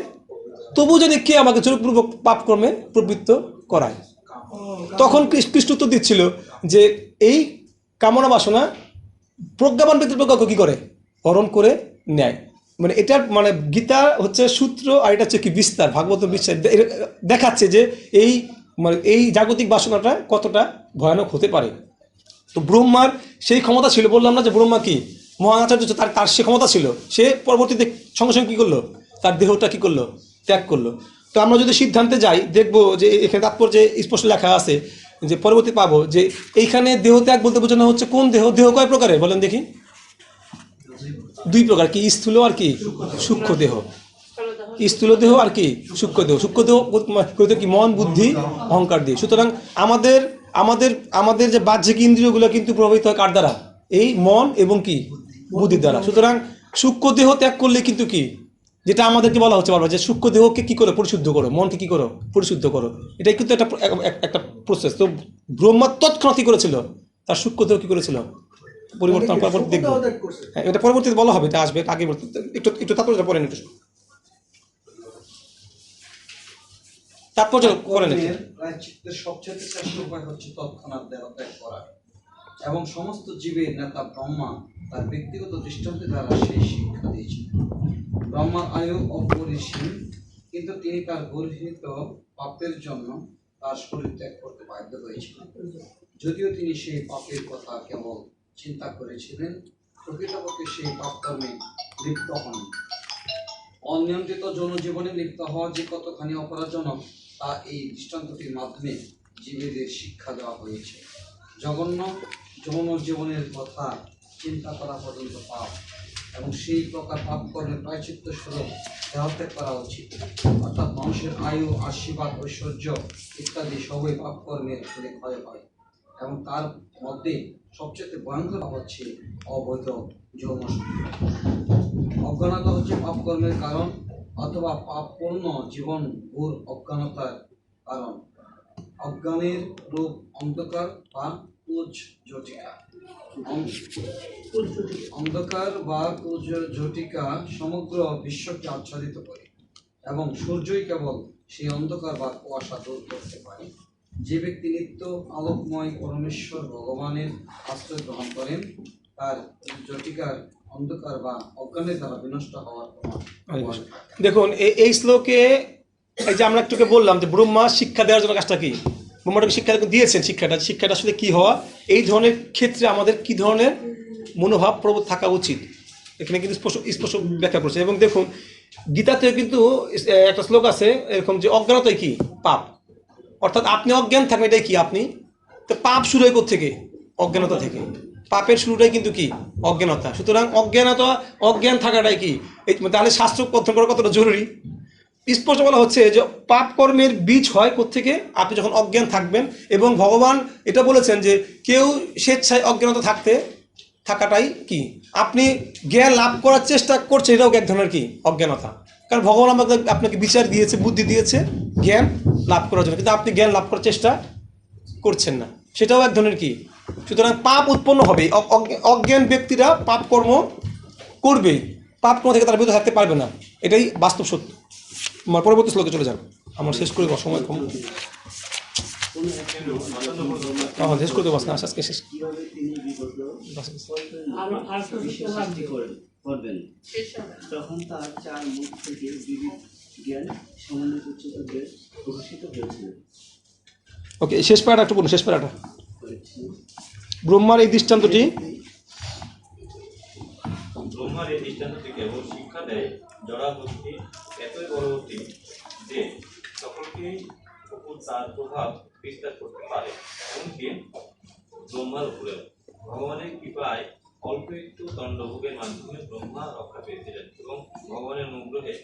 তবু যদি কে আমাকে জোরপূর্বক পাপ কর্মে প্রবৃত্ত করায়। তখন কৃষ্ণ উত্তর দিচ্ছিল যে এই কামনা বাসনা প্রজ্ঞাবান ব্যক্তির প্রজ্ঞাকে কি করে, হরণ করে নেয়। মানে এটার মানে গীতা হচ্ছে সূত্র, আর এটা হচ্ছে কি বিস্তার, ভাগবত বিস্তার দেখাচ্ছে যে এই মানে এই জাগতিক বাসনাটা কতটা ভয়ানক হতে পারে। তো ব্রহ্মার সেই ক্ষমতা ছিল, বললাম না যে ব্রহ্মা কি মহান আচার্য, তার সে ক্ষমতা ছিল। সে পরবর্তীতে সঙ্গে সঙ্গে কী করলো, তার দেহটা কী করলো, ত্যাগ করলো। তো আমরা যদি সিদ্ধান্তে যাই দেখবো যে এখানে তাৎপর্যে স্পষ্ট লেখা আছে যে পরবর্তী পাবো যে এইখানে দেহ ত্যাগ বলতে বোঝানো হচ্ছে কোন দেহ, দেহ কয় প্রকারের বলেন দেখি? 2 প্রকার, কি স্থূল আর কি সূক্ষ্ম দেহ। স্থূল দেহ আর কি সূক্ষ্ম দেহ। সূক্ষ্ম দেহ বলতে কি মন, বুদ্ধি, অহংকার দিয়ে। সুতরাং আমাদের আমাদের আমাদের যে বাহ্যিক ইন্দ্রিয়গুলো কিন্তু প্রভাবিত হয় কার দ্বারা, এই মন এবং কি বুদ্ধির দ্বারা। সুতরাং সূক্ষ্ম দেহ ত্যাগ করলে কিন্তু কি, যেটা আমাদেরকে বলা হচ্ছে বারবার যে সূক্ষ্ম দেহকে কি করো, পরিশুদ্ধ করো, মনকে কি করো, পরিশুদ্ধ করো। এটাই কিন্তু একটা প্রসেস। তো ব্রহ্মা তৎক্ষণাৎ কি করেছিল, তার সূক্ষ্ম দেহ কি করেছিল, পরিবর্তন করার পর দেখবো। হ্যাঁ, এটা পরবর্তীতে বলা হবে, এটা আসবে, আগে একটু তাৎপর্য পড়েন, একটু তাৎপর্য পড়েন। প্রায়শ্চিত্তের সবচেয়ে শ্রেষ্ঠ উপায় হচ্ছে তৎক্ষণাৎ দেহ ত্যাগ করা। এবং সমস্ত জীবের নেতা ব্রহ্মা তার ব্যক্তিগত দৃষ্টান্তের দ্বারা সেই শিক্ষা দিয়েছিলেন। ব্রহ্মার আয়ু অপরিসীম, কিন্তু তিনি তার গর্হিত পাপের জন্য তার শরীর ত্যাগ করতে বাধ্য হয়েছিলেন। যদিও তিনি সেই পাপের কথা কেবল চিন্তা করেছিলেন, প্রকৃতপক্ষে সেই পাপ কর্মে লিপ্ত হন। অনিয়ন্ত্রিত যৌন জীবনে লিপ্ত হওয়া যে কতখানি অপরাধজনক তা এই দৃষ্টান্তটির মাধ্যমে জীবেদের শিক্ষা দেওয়া হয়েছে। জঘন্য যৌন জীবনের কথা চিন্তা করা পর্যন্ত পাপ, এবং সেই প্রকার পাপ কর্মে প্রায়শ্চিত্ত স্বরূপ দেহত্যাগ করা উচিত। অর্থাৎ মানুষের আয়ু, আশীর্বাদ, ঐশ্বর্য ইত্যাদি সবই পাপ কর্মের ফলে ক্ষয় হয়, এবং তার মধ্যে সবচেয়ে ভয়ঙ্কর হচ্ছে অবৈধ যৌন সুখ। অজ্ঞানতা হচ্ছে পাপ কর্মের কারণ অথবা পাপপূর্ণ জীবন ঘোর অজ্ঞানতার কারণ। অজ্ঞানের রূপ অন্ধকার বা কুজ জটিকা। অন্ধকার বা কুজ জটিকা সমগ্র বিশ্বকে আচ্ছাদিত করে এবং সূর্যই কেবল সেই অন্ধকার বা কুয়াশা দূর করতে পারে। যে ব্যক্তি নিত্য আলোকময় পরমেশ্বর ভগবানের আশ্রয় গ্রহণ করেন তার জটিকার অন্ধকার বা অজ্ঞানের দ্বারা বিনষ্ট হওয়ার প্রমাণ। দেখুন এই শ্লোকে এই যে আমরা একটুকে বললাম যে ব্রহ্মা শিক্ষা দেওয়ার জন্য কাজটা কি, ব্রহ্মাটাকে শিক্ষা দিয়েছেন, শিক্ষাটা আসলে কি হওয়া, এই ধরনের ক্ষেত্রে আমাদের কি ধরনের মনোভাব প্রবল থাকা উচিত এখানে কিন্তু স্পষ্ট ব্যাখ্যা করছে। এবং দেখুন গীতাতে কিন্তু একটা শ্লোক আছে এরকম যে অজ্ঞানতাই কি পাপ, অর্থাৎ আপনি অজ্ঞান থাকবেন এটাই কি আপনি, তো পাপ শুরু হয় থেকে অজ্ঞানতা থেকে, পাপের শুরুটাই কিন্তু কি অজ্ঞানতা। সুতরাং অজ্ঞান থাকাটাই কি, তাহলে শাস্ত্র অধ্যয়ন করা কতটা জরুরি। স্পষ্ট বলা হচ্ছে যে পাপ কর্মের বীজ হয় কোত্থেকে, আপনি যখন অজ্ঞান থাকবেন। এবং ভগবান এটা বলেছেন যে কেউ স্বেচ্ছায় অজ্ঞানতা থাকাটাই কি, আপনি জ্ঞান লাভ করার চেষ্টা করছে এটাও এক ধরনের কি অজ্ঞানতা। কারণ ভগবান আপনাকে বিচার দিয়েছে, বুদ্ধি দিয়েছে জ্ঞান লাভ করার জন্য, কিন্তু আপনি জ্ঞান লাভ করার চেষ্টা করছেন না, সেটাও এক ধরনের কি। সুতরাং পাপ উৎপন্ন হবে, অজ্ঞান ব্যক্তিরা পাপ কর্ম করবে, পাপ কর্ম থেকে তারা বিরত থাকতে পারবে না, এটাই বাস্তব সত্য। পরবর্তী শ্লোকে চলে যান, আমার শেষ করে দেবো, সময় কম, শেষ করে দেবো আজকে শেষ। তখন তার চার মুখ থেকে বিবিধ জ্ঞান সমন্বিত উচ্চতাদের প্রকাশিত হয়েছিল। ওকে, শেষ প্যারাটা একটু বলুন, শেষ প্যারাটা। ব্রহ্মার এই দৃষ্টান্তটি কেবল শিক্ষা দেয় জড়াবদ্ধি এতই পরবর্তী যে সকলকেই তার প্রভাব বিস্তার করতে পারে, এমনকি ব্রহ্মার উপরেও। ভগবানের কৃপায় অল্প একটু দণ্ডভোগের মাধ্যমে ব্রহ্মা রক্ষা পেয়েছিলেন এবং ভগবানের অনুগ্রহে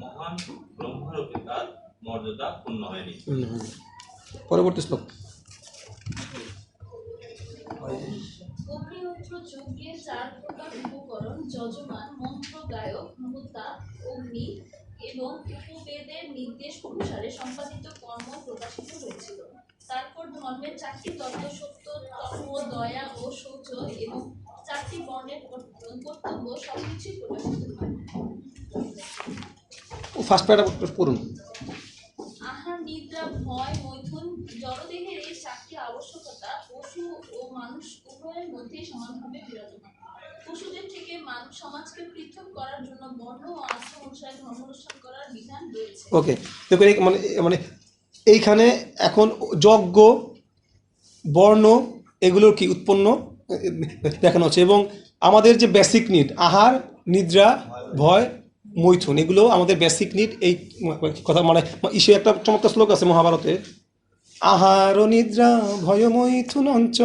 মহান ব্রহ্মরূপে তার মর্যাদা পূর্ণ হয়নি। পরবর্তী শ্লোক। অগ্নিহোত্র যজ্ঞের 4 প্রকার উপকরণ যজমান, মন্ত্র গায়ক, হোতা, অগ্নি এবং উপবেদের নির্দেশ অনুসারে সম্পাদিত কর্ম প্রকাশিত হয়েছিল। তারপর ধর্মের 4টি তত্ত্ব, সত্য, তত্ত্ব, দয়া ও শৌচ এবং 4টি বর্ণের কর্তব্য সবকিছুই প্রকাশিত হয়। ফার্স্ট প্যারাটা পড়ুন। আহার, নিদ্রা, ভয়, মৈথুন, জড়দেহের এই 4টি আবশ্যকতা পশু ও মানুষ উভয়ের মধ্যেই সমানভাবে বিরাজমান। পশুদের থেকে মানব সমাজকে পৃথক করার জন্য বর্ণ ও আশ্রম অনুসারে ধর্ম অনুষ্ঠান করার বিধান রয়েছে। ওকে, দেখুন মানে এইখানে এখন যজ্ঞ, বর্ণ এগুলোর কি উৎপন্ন দেখানো হচ্ছে, এবং আমাদের যে বেসিক নিড আহার, নিদ্রা, ভয়, মৈথুন, এগুলো আমাদের বেসিক নিড। এই কথা মানে ইসে একটা চমৎকার শ্লোক আছে মহাভারতে, আহার নিদ্রা ভয় মৈথুনঞ্চ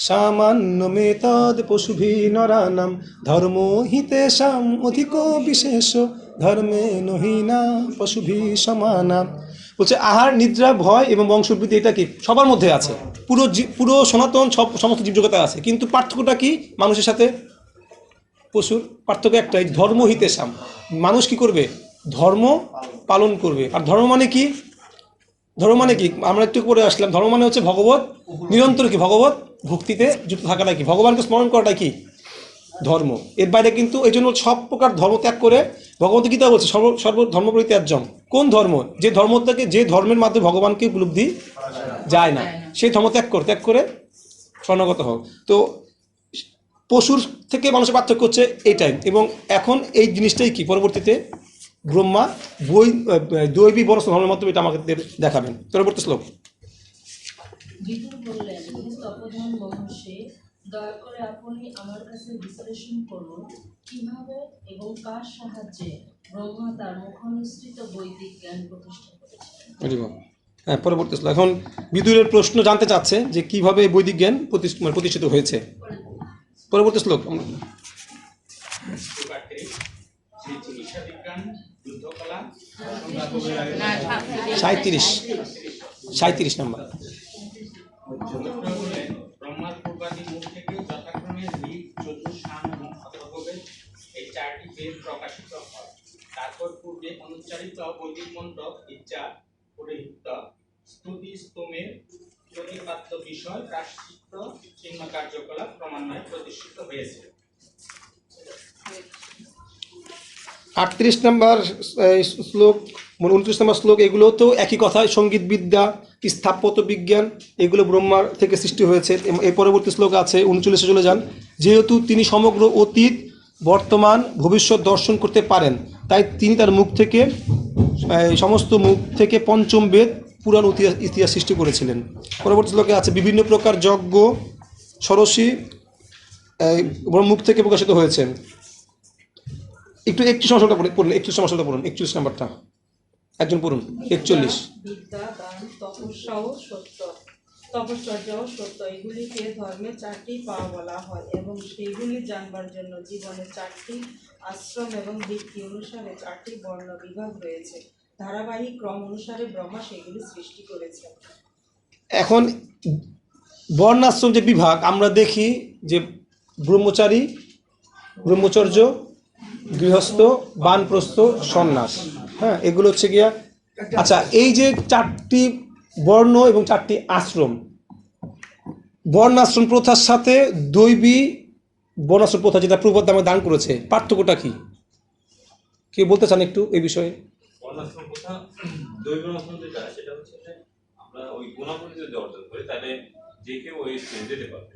সামান্য মেতদ পশুভি নরানাম ধর্ম হিতেশাম অধিক বিশেষ ধর্মে নহিনা পশুভি সমানা। বলছে আহার, নিদ্রা, ভয় এবং বংশবৃদ্ধি এটা কি সবার মধ্যে আছে, পুরো সনাতন সমস্ত জীবজগতে আছে। কিন্তু পার্থক্যটা কি মানুষের সাথে পশুর? পার্থক্য একটাই, ধর্ম হিতেশাম, মানুষ কি করবে? ধর্ম পালন করবে। আর ধর্ম মানে কি? আমরা একটু করে আসলাম, ধর্ম মানে হচ্ছে ভগবত নিরন্তর কি ভগবত ভক্তিতে যুক্ত থাকাটা কি, ভগবানকে স্মরণ করাটা কি ধর্ম। এর বাইরে কিন্তু এই জন্য সব প্রকার ধর্ম ত্যাগ করে, ভগবত গীতা বলছে সর্ব ধর্ম পরিত্যাজ্যম। কোন ধর্ম? যে ধর্মের মাধ্যমে ভগবানকে উপলব্ধি যায় না, সেই ধর্ম ত্যাগ করে স্বর্ণগত হোক। তো পশুর থেকে মানুষের পার্থক্য হচ্ছে এইটাই। এবং এখন এই জিনিসটাই কি পরবর্তীতে ব্রহ্মা দৈবী বরস ধর্মের মাধ্যমে এটা আমাদের দেখাবেন। পরবর্তী শ্লোক। বিদুর বললেন, হে তপোধন মহর্ষি, দয়া করে আপনি আমার কাছে বিশ্লেষণ করুন কিভাবে এবং কার সাহায্যে ব্রহ্মা তার মুখানুসৃত বৈদিক জ্ঞান প্রতিষ্ঠা করেছেন। হ্যাঁ, পরবর্তী শ্লোক। এখন বিদুরের প্রশ্ন জানতে চাচ্ছে যে কিভাবে বৈদিক জ্ঞান প্রতিষ্ঠিত হয়েছে। পরবর্তী শ্লোক। যে চিকিৎসা বিজ্ঞান, যুদ্ধকলা, 37 নম্বর। চতুর্থ হলে ব্রহ্মার পূর্বাদি মুখ থেকে যথাক্রমে ঋক, যজুঃ, সাম এবং অথর্ববেদ এই 4টি বেদ প্রকাশিত হয়। তারপর পূর্বে অনুচ্চারিত বৈদিক মন্ত্র, ইচ্ছা, পুরোহিত, স্তুতি, স্তোমের প্রতিপাদ্য বিষয়, প্রায়শ্চিত্ত, চিহ্ন কার্যকলাপ ক্রমান্বয়ে প্রতিষ্ঠিত হয়েছে। 38 নম্বর শ্লোক, 29 নম্বর শ্লোক, এগুলো তো একই কথায়, সঙ্গীত বিদ্যা, স্থাপত্য বিজ্ঞান, এগুলো ব্রহ্মার থেকে সৃষ্টি হয়েছে। এই পরবর্তী শ্লোক আছে 39-এ চলে যান। যেহেতু তিনি সমগ্র অতীত, বর্তমান, ভবিষ্যৎ দর্শন করতে পারেন, তাই তিনি তার মুখ থেকে সমস্ত মুখ থেকে পঞ্চম বেদ, পুরাণ, ইতিহাস সৃষ্টি করেছিলেন। পরবর্তী শ্লোকে আছে বিভিন্ন প্রকার যজ্ঞ, ষোড়শী মুখ থেকে প্রকাশিত হয়েছে। একটু 41 সমস্যাটা পড়ুন, 41 নাম্বারটা একজন পড়ুন। 41। বিদ্যা, দান, তপস্যাও সত্য, তপশ্চর্যাও সত্য, এগুলিকে ধর্মের 4টি পা বলা হয় এবং সেইগুলি জানবার জন্য জীবনের 4টি আশ্রম এবং বৃত্তি অনুসারে 4টি বর্ণ বিভাগ রয়েছে। ধারাবাহিক ক্রম অনুসারে ব্রহ্মা সেগুলি সৃষ্টি করেছেন। এখন বর্ণাশ্রম যে বিভাগ আমরা দেখি যে ব্রহ্মচারী, ব্রহ্মচর্য, গৃহস্থ, বানপ্রস্থ, সন্ন্যাস, হ্যাঁ, এগুলো হচ্ছে গিয়া। আচ্ছা, এই যে 4টি বর্ণ এবং 4টি আশ্রম, বর্ণাশ্রম প্রথার সাথে দৈবী বর্ণাশ্রম প্রথা যেটা পূর্ববর্তী আমাকে দান করেছে, পার্থক্যটা কি? কি বলতে চান একটু এই বিষয়ে? বর্ণাশ্রম প্রথা, দৈব বর্ণাশ্রম যেটা, সেটা হচ্ছে যে আমরা ওই গুণাবলী যদি অর্জন করি তাহলে যে কেউ ওই স্টেজে যেতে পারবে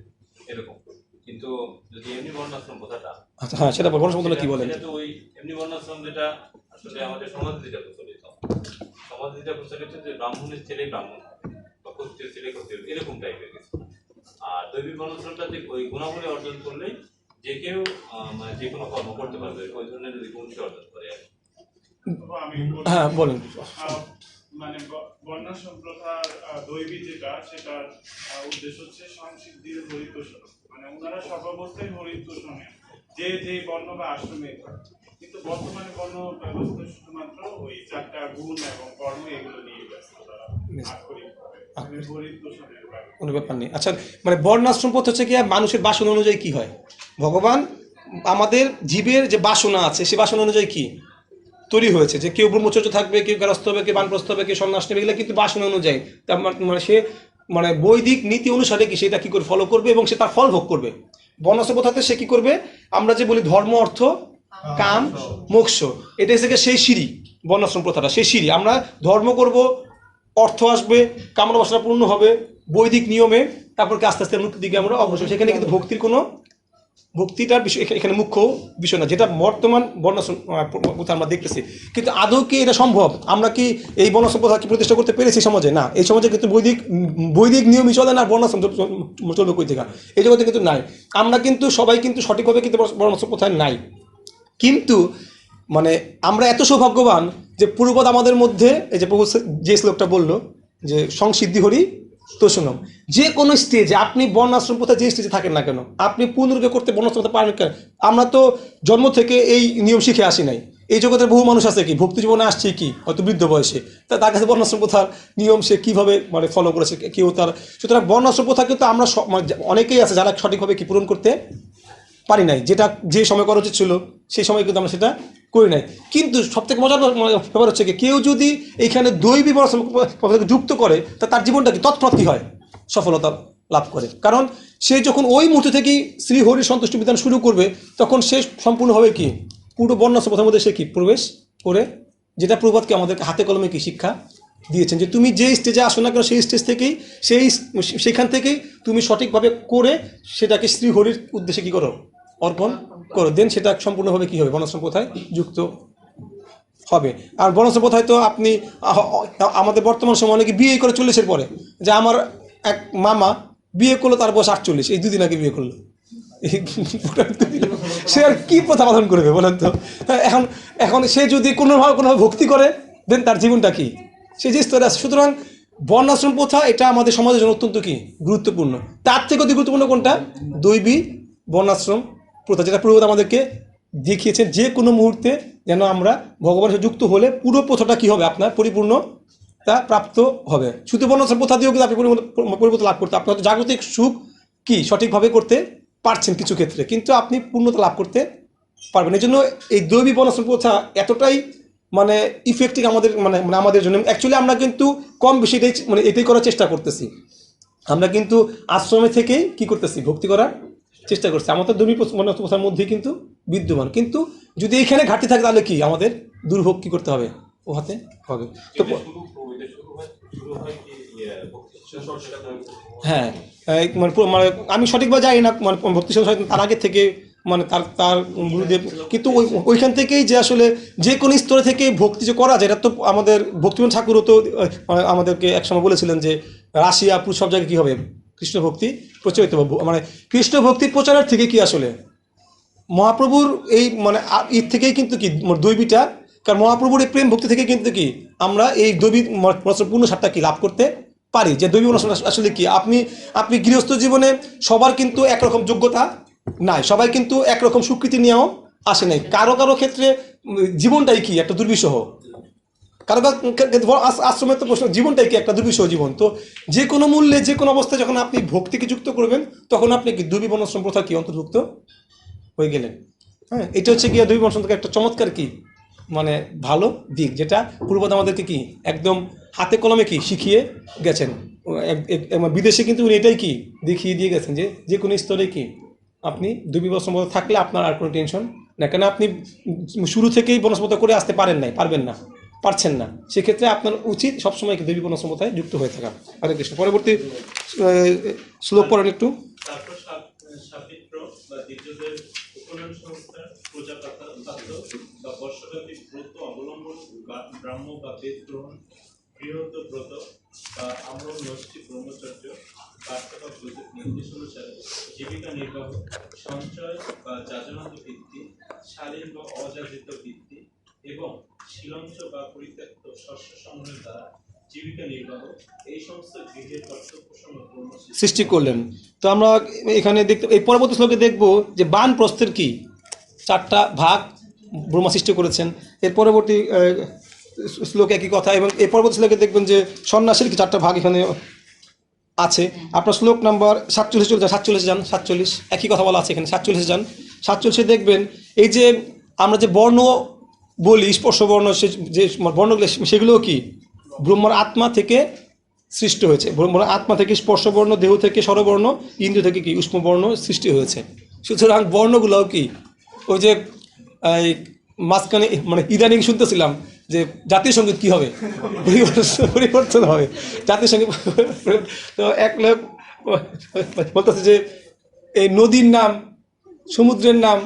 এরকম। কিন্তু যদি এমনি বর্ণাশ্রম প্রথাটা, আচ্ছা হ্যাঁ, সেটা বর্ণাশ্রম প্রথা কি বলেন? সেটা তো ওই এমনি বর্ণাশ্রম যেটা আসলে আমাদের সমাজে যেটা প্রচলিত, সমাজে যেটা প্রচলিত যে ব্রাহ্মণের ছেলে ব্রাহ্মণ বা ক্ষত্রিয় ছেলে ক্ষত্রিয়, এরকম টাইপের কিছু। আর দৈবিক বর্ণাশ্রমটাতে ওই গুণাবলী অর্জন করলেই যে কেউ মানে যে কোনো কর্ম করতে পারবে, ওই ধরনের যদি গুণ অর্জন করে আর কি। হ্যাঁ বলেন। মানে বর্ণাশ্রম প্রথার দৈবী যেটা, সেটার উদ্দেশ্য হচ্ছে সংসিদ্ধির হরিতোষণ, মানে ওনারা সর্বাবস্থায় হরিতোষণে যে যে বর্ণ বা আশ্রমে থাকে। কিন্তু বর্তমানে বর্ণ ব্যবস্থা শুধুমাত্র ওই 4টা গুণ এবং কর্ম এগুলো নিয়ে ব্যস্ত, তারা আক্ষরিকভাবে হরিতোষণের কোনো ব্যাপার নেই। আচ্ছা, মানে বর্ণাশ্রম পথ হচ্ছে কি, মানুষের বাসনা অনুযায়ী কি হয়, ভগবান আমাদের জীবের যে বাসনা আছে সে বাসনা অনুযায়ী কি তৈরি হয়েছে, যে কেউ ব্রহ্মচর্য থাকবে, কেউ গৃহস্থ হবে, কেউ বানপ্রস্থ হবে, কেউ সন্ন্যাস নেবে, এগুলো কিন্তু বাসনা অনুযায়ী। তার মানে সে মানে বৈদিক নীতি অনুসারে কি সেটা কি করে ফলো করবে এবং সে তার ফল ভোগ করবে। বর্ণাশ্রম প্রথাতে সে কি করবে, আমরা যে বলি ধর্ম, অর্থ, কাম, মোক্ষ, এটা হচ্ছে সেই সিঁড়ি। বর্ণাশ্রম প্রথাটা সেই সিঁড়ি। আমরা ধর্ম করব, অর্থ আসবে, কামনা বাসনা পূর্ণ হবে বৈদিক নিয়মে, তারপরকে আস্তে আস্তে মুক্তির দিকে আমরা অগ্রসর। সেখানে কিন্তু ভক্তিটার বিষয় এখানে মুখ্য বিষয় না, যেটা বর্তমান বর্ণাশ্রম প্রথা আমরা দেখতেছি। কিন্তু আদৌ কি এটা সম্ভব? আমরা কি এই বর্ণাশ্রম প্রথা কি প্রতিষ্ঠা করতে পেরেছি সমাজে? না, এই সমাজে কিন্তু বৈদিক নিয়মই চলে না, বর্ণাশ্রম চলবে কই থেকে? এই জগতে কিন্তু নাই। আমরা কিন্তু সবাই কিন্তু সঠিকভাবে কিন্তু বর্ণাশ্রম প্রথায় নাই। কিন্তু মানে আমরা এত সৌভাগ্যবান যে পূর্বপদ আমাদের মধ্যে, এই যে প্রভু যে শ্লোকটা বললো যে সংসিদ্ধি হরি তোষণম, যে কোনো স্টেজে আপনি বর্ণাশ্রম প্রথা যে স্টেজে থাকেন না কেন, আপনি পূর্ণরূপে করতে বর্ণাশ্রম প্রথা পারেন কেন? আমরা তো জন্ম থেকে এই নিয়ম শিখে আসি নাই। এই জগতের বহু মানুষ আছে কি ভক্তি জীবনে আসছে কি হয়তো বৃদ্ধ বয়সে, তার কাছে বর্ণাশ্রম প্রথার নিয়ম সে কীভাবে মানে ফলো করেছে কেউ তার। সুতরাং বর্ণাশ্রম প্রথা কিন্তু আমরা অনেকেই আছে যারা সঠিকভাবে কি পূরণ করতে পারি নাই, যেটা যে সময় করা উচিত ছিল সেই সময় কিন্তু আমরা সেটা করি নাই। কিন্তু সবথেকে মজার ব্যাপার হচ্ছে কি, কেউ যদি এইখানে দৈবী বর্ণাশ্রম প্রথাকে যুক্ত করে তার জীবনটা কি তৎক্ষণাৎ কি হয়, সফলতা লাভ করে। কারণ সে যখন ওই মুহূর্ত থেকেই শ্রী হরির সন্তুষ্টি বিধান শুরু করবে, তখন সে সম্পূর্ণভাবে কি পুরো বর্ণাশ্রম প্রথার মধ্যে সে কি প্রবেশ করে, যেটা প্রভাতকে আমাদেরকে হাতে কলমে কি শিক্ষা দিয়েছেন যে তুমি যে স্টেজে আসো না কেন সেই স্টেজ থেকেই সেইখান থেকেই তুমি সঠিকভাবে করে সেটাকে শ্রী হরির উদ্দেশ্যে কী করো, অর্পণ করো, দেন সেটা সম্পূর্ণভাবে কী হবে, বর্ণাশ্রম প্রথায় যুক্ত হবে। আর বর্ণাশ্রম প্রথায় তো আপনি আমাদের বর্তমান সময় অনেকে বিয়ে করে 40-এর পরে, যে আমার এক মামা বিয়ে করলো তার বয়স 48, এই 2 দিন আগে বিয়ে করলো, সে আর কি প্রথা পালন করবে বলেন তো? এখন সে যদি কোনোভাবে ভক্তি করে দেন তার জীবনটা কি সে যে স্তরে আছে। সুতরাং বর্ণাশ্রম প্রথা এটা আমাদের সমাজের জন্য অত্যন্ত কি গুরুত্বপূর্ণ। তার থেকে অতি গুরুত্বপূর্ণ কোনটা, দৈবী বর্ণাশ্রম প্রথা, যেটা পূর্বত আমাদেরকে দেখিয়েছেন যে কোনো মুহূর্তে যেন আমরা ভগবানের সাথে যুক্ত হলে পুরো পথটা কি হবে আপনার পরিপূর্ণ তা প্রাপ্ত হবে। শুধু বর্ণাশ্রম প্রথা দিয়েও কিন্তু আপনি পরিবর্তন লাভ করতে, আপনি হয়তো জাগতিক সুখ কি সঠিকভাবে করতে পারছেন কিছু ক্ষেত্রে, কিন্তু আপনি পূর্ণতা লাভ করতে পারবেন। এই জন্য এই দৈবী বর্ণাশ্রম প্রথা এতটাই মানে ইফেক্টিভ আমাদের মানে আমাদের জন্য। অ্যাকচুয়ালি আমরা কিন্তু কম বেশি এটাই করার চেষ্টা করতেছি। আমরা কিন্তু আশ্রমে থেকেই কি করতেছি, ভক্তি করার চেষ্টা করছি। আমাদের দৈবী বর্ণাশ্রম প্রথার মধ্যেই কিন্তু বিদ্যমান, কিন্তু যদি এখানে ঘাটতি থাকে তাহলে কি আমাদের দুর্ভোগ কি করতে হবে, ও হাতে হবে। তো হ্যাঁ, মানে আমি সঠিকভাবে জানি না, মানে ভক্তি তার আগে থেকে মানে তার গুরুদেব, কিন্তু ওইখান থেকেই যে আসলে যে কোনো স্তরে থেকে ভক্তি যে করা যায়, এটা তো আমাদের ভক্তিবিনোদ ঠাকুরও তো আমাদেরকে একসময় বলেছিলেন যে রাশিয়া পুরো সব জায়গায় কী হবে কৃষ্ণ ভক্তি প্রচলিত হবে। মানে কৃষ্ণ ভক্তি প্রচারের থেকে কি আসলে মহাপ্রভুর এই মানে ঈদ থেকেই কিন্তু কি দৈবীটা, কারণ মহাপ্রভুর এই প্রেম ভক্তি থেকে কিন্তু কি আমরা এই দৈবী পূর্ণ সারটা কি লাভ করতে পারি। যে দৈবী আসলে কি আপনি গৃহস্থ জীবনে সবার কিন্তু একরকম যোগ্যতা নাই, সবাই কিন্তু একরকম স্বীকৃতি নিয়েও আসে নাই। কারো কারো ক্ষেত্রে জীবনটাই কি একটা দুর্বিষহ, কারো আশ্রমের তো প্রশ্ন জীবনটাই কি একটা দুর্বিষহ জীবন। তো যে কোনো মূল্যে যে কোনো অবস্থায় যখন আপনি ভক্তিকে যুক্ত করবেন তখন আপনি কি দৈবী বর্ণাশ্রম প্রথা কি অন্তর্ভুক্ত হয়ে গেলেন। হ্যাঁ, এটা হচ্ছে কি দৈবী বর্ণাশ্রম থেকে একটা চমৎকার কি মানে ভালো দিক, যেটা পূর্বদা আমাদেরকে কি একদম হাতে কলমে কি শিখিয়ে গেছেন। বিদেশে কিন্তু উনি এটাই কি দেখিয়ে দিয়ে গেছেন যে যে কোনো স্তরে কি আপনি দৈবী বর্ণাশ্রম থাকলে আপনার আর কোনো টেনশন না, কেন আপনি শুরু থেকেই বর্ণাশ্রম করে আসতে পারবেন না, পারছেন না, সেক্ষেত্রে আপনার উচিত সবসময় কি দৈবী বর্ণাশ্রম যুক্ত হয়ে থাকা। হরে কৃষ্ণ। পরবর্তী শ্লোক পড়েন একটু। তারপর সাবিত্র বা দ্বিজদের উপনয়ন সংস্কার প্রজাপাতা বা বর্ষব্যাপী ব্রত অবলম্বন, ব্রাহ্ম বা বেদ গ্রহণ, বৃহৎ ব্রত বা আম্র নষ্টি ব্রহ্মচর্য, বার্তা বা নির্দেশ অনুসারে জীবিকা নির্বাহ, সঞ্চয় বা যাজনাত ভিত্তি, শালীন বা অযাচিত ভিত্তি এবং শিলঞ্চ বা পরিত্যক্ত শস্য সংগ্রহের দ্বারা জীবিকা নির্বাহ, এই সমস্ত গৃহের কর্তব্য সৃষ্টি করলেন। তো আমরা এখানে দেখতে এই পরবর্তী শ্লোকে দেখব যে বান প্রস্থের কি 4টা ভাগ ব্রহ্মা সৃষ্টি করেছেন। এর পরবর্তী শ্লোকে একই কথা, এবং এই পরবর্তী শ্লোকে দেখবেন যে সন্ন্যাসের কি 4টা ভাগ এখানে আছে। আপনার শ্লোক নাম্বার 47 চলে যান, 47 একই কথা বলা আছে এখানে। 47 যান, 47 দেখবেন এই যে আমরা যে বর্ণ বলি স্পর্শ বর্ণ, যে বর্ণগুলো সেগুলোও কি ব্রহ্মার আত্মা থেকে সৃষ্টি হয়েছে। ব্রহ্মার আত্মা থেকে স্পর্শবর্ণ, দেহ থেকে স্বরবর্ণ, ইন্দ্রিয় থেকে কি উষ্মবর্ণ সৃষ্টি হয়েছে। সুতরাং বর্ণগুলোও কি ওই যে মাঝখানে মানে ইদানিং শুনতেছিলাম যে জাতীয় সঙ্গীত কী হবে, পরিবর্তন হবে জাতীয় সঙ্গীত। তো এক লোক বলতেছে যে এই নদীর নাম, সমুদ্রের নাম,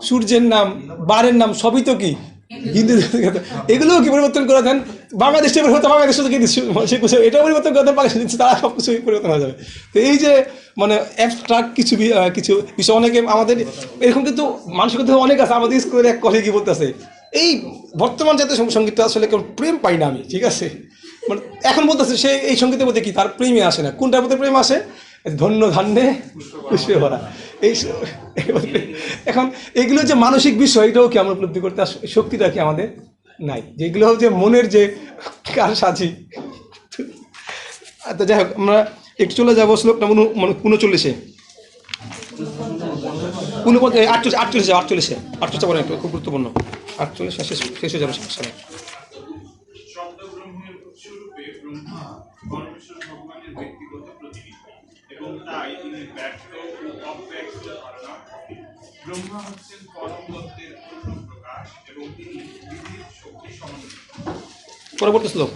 সূর্যের নাম, বারের নাম সবই তো কি হিন্দু, এগুলোও কি পরিবর্তন করে দেন। বাংলাদেশে পরিবর্তন, বাংলাদেশ এটাও পরিবর্তন করে দেন, বাংলাদেশ তারা সব কিছুই পরিবর্তন হয়ে যাবে। তো এই যে মানে অ্যাবস্ট্রাক্ট কিছু বিষয় অনেকে আমাদের এরকম কিন্তু মানসিকতা অনেক আছে। আমাদের স্কুলের এক কলিগই বলতেছে এই বর্তমান জাতীয় সঙ্গীতটা আসলে কেউ প্রেম পাই না আমি, ঠিক আছে, মানে এখন বলতেছে সে এই সঙ্গীতের মধ্যে কি তার প্রেমে আসে না। কোনটার মধ্যে প্রেম আসে? ধন্য ধান্যে পুষ্পে ভরা। এই এখন এগুলো যে মানসিক বিষয়, এটাও কি আমরা উপলব্ধি করতে শক্তিটা কি আমাদের নাই, যেগুলো যে মনের যে কার সাজি। তো যাই হোক, আমরা একটু চলে যাবো শ্লোকটা 39-এ, 48 বলেন, খুব গুরুত্বপূর্ণ। 48 শেষ হয়ে যাবে সমস্যা। শব্দব্রহ্মের উৎসরূপে ব্রহ্মা পরমেশ্বর ভগবানের ব্যক্তিগত প্রতিনিধি, এবং তাই তিনি ব্যক্ত ও অব্যক্ত ধারণা। ব্রহ্মা হচ্ছেন পরম তত্ত্বের পূর্ণ প্রকাশ এবং তিনি বিবিধ শক্তি সমন্বিত। পরবর্তী শ্লোক।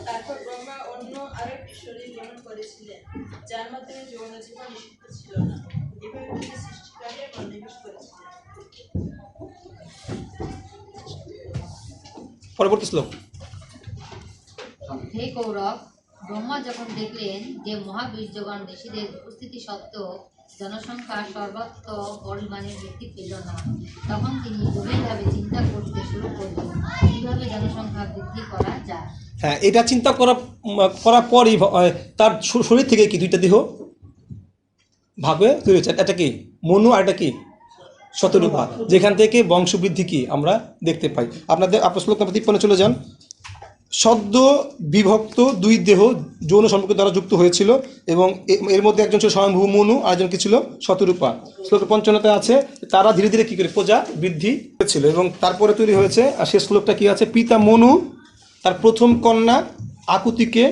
তারপর ব্রহ্মা অন্য আরেকটি শরীর গ্রহণ করেছিলেন, যার মাধ্যমে যৌন জীবন নিষিদ্ধ ছিল না। এভাবে তিনি সৃষ্টিকার্যে মনোনিবেশ করেছিলেন। পরবর্তী শ্লোক। হে কৌরব, ব্রহ্মা যখন দেখলেন যে মহাবীর্যগণ ঋষিদের উপস্থিতি সত্ত্বেও জনসংখ্যা সর্বত্র পরিমাণে বৃদ্ধি পেল না, তখন তিনি গভীরভাবে চিন্তা করতে শুরু করলেন কিভাবে জনসংখ্যা বৃদ্ধি করা যায়। হ্যাঁ, এটা চিন্তা করার পরই তার শরীর থেকে কি 2টা দেহ ভাবে তৈরি হয়েছে। এটা কি মনু আর এটা কি শতরূপা, যেখান থেকে বংশবৃদ্ধি কি আমরা দেখতে পাই। আপনার শ্লোক নম্বর 53 চলে যান। সদ্য বিভক্ত দুই দেহ যৌন সম্পর্ক দ্বারা যুক্ত হয়েছিল এবং এর মধ্যে একজন ছিল স্বয়ংভূ মনু আর একজন কি ছিল শতরূপা। শ্লোক 55 আছে তারা ধীরে ধীরে কি করে প্রজা বৃদ্ধি হয়েছিল এবং তারপরে তৈরি হয়েছে। আর শেষ শ্লোকটা কি আছে, পিতা মনু তার প্রথম কন্যা আকুতিকে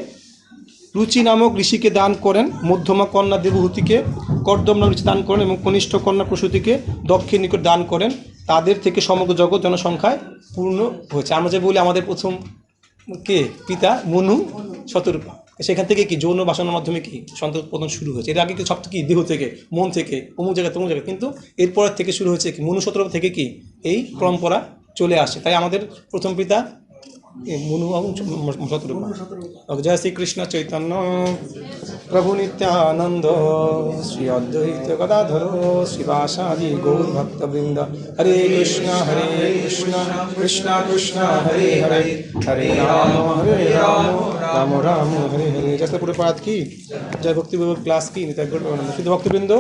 রুচি নামক ঋষিকে দান করেন, মধ্যমা কন্যা দেবহূতিকে কর্দম নামক ঋষি দান করেন এবং কনিষ্ঠ কন্যা প্রসূতিকে দক্ষের নিকট দান করেন। তাদের থেকে সমগ্র জগৎ জনসংখ্যায় পূর্ণ হয়েছে। আমরা যে বলি আমাদের প্রথম কে, পিতা মনু শতরূপা, সেখান থেকে কি যৌন বাসনার মাধ্যমে কি সন্তান উৎপাদন শুরু হয়েছে। এর আগে কি সব কি দেহ থেকে, মন থেকে, অমুক জায়গায় তমুক জায়গায়, কিন্তু এরপর থেকে শুরু হয়েছে কি মনু শতরূপা থেকে কি এই পরম্পরা চলে আসে। তাই আমাদের প্রথম পিতা মনু এবং শতরূপা। জয় শ্রীকৃষ্ণ চৈতন্য প্রভু নিত্যানন্দ শ্রী অদ্বৈত গদাধর শিবাসাদি গৌর ভক্তবৃন্দ। হরে কৃষ্ণ কৃষ্ণ কৃষ্ণ হরে হরে, হরে রাম রাম রাম হরে হরে। জয় পুরো পাঠ কি জয় ভক্তি ক্লাস কি নিতাই শুধু ভক্তবৃন্দ।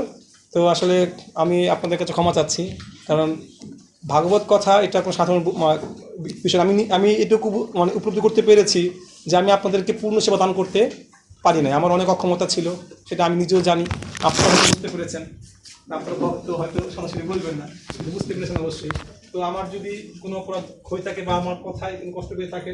তো আসলে আমি আপনাদের কাছে ক্ষমা চাচ্ছি, কারণ ভাগবত কথা এটা কোনো সাধারণ বিষয়। আমি এটুকু মানে উপলব্ধি করতে পেরেছি যে আমি আপনাদেরকে পূর্ণ সেবা দান করতে পারি নাই, আমার অনেক অক্ষমতা ছিল, সেটা আমি নিজেও জানি। আপনারা বুঝতে পেরেছেন, আপনারা ভক্ত হয়তো সরাসরি বলবেন না, বুঝতে পেরেছেন অবশ্যই। তো আমার যদি কোনো অপরাধ হয়ে থাকে বা আমার কথায় কোনো কষ্ট পেয়ে থাকে,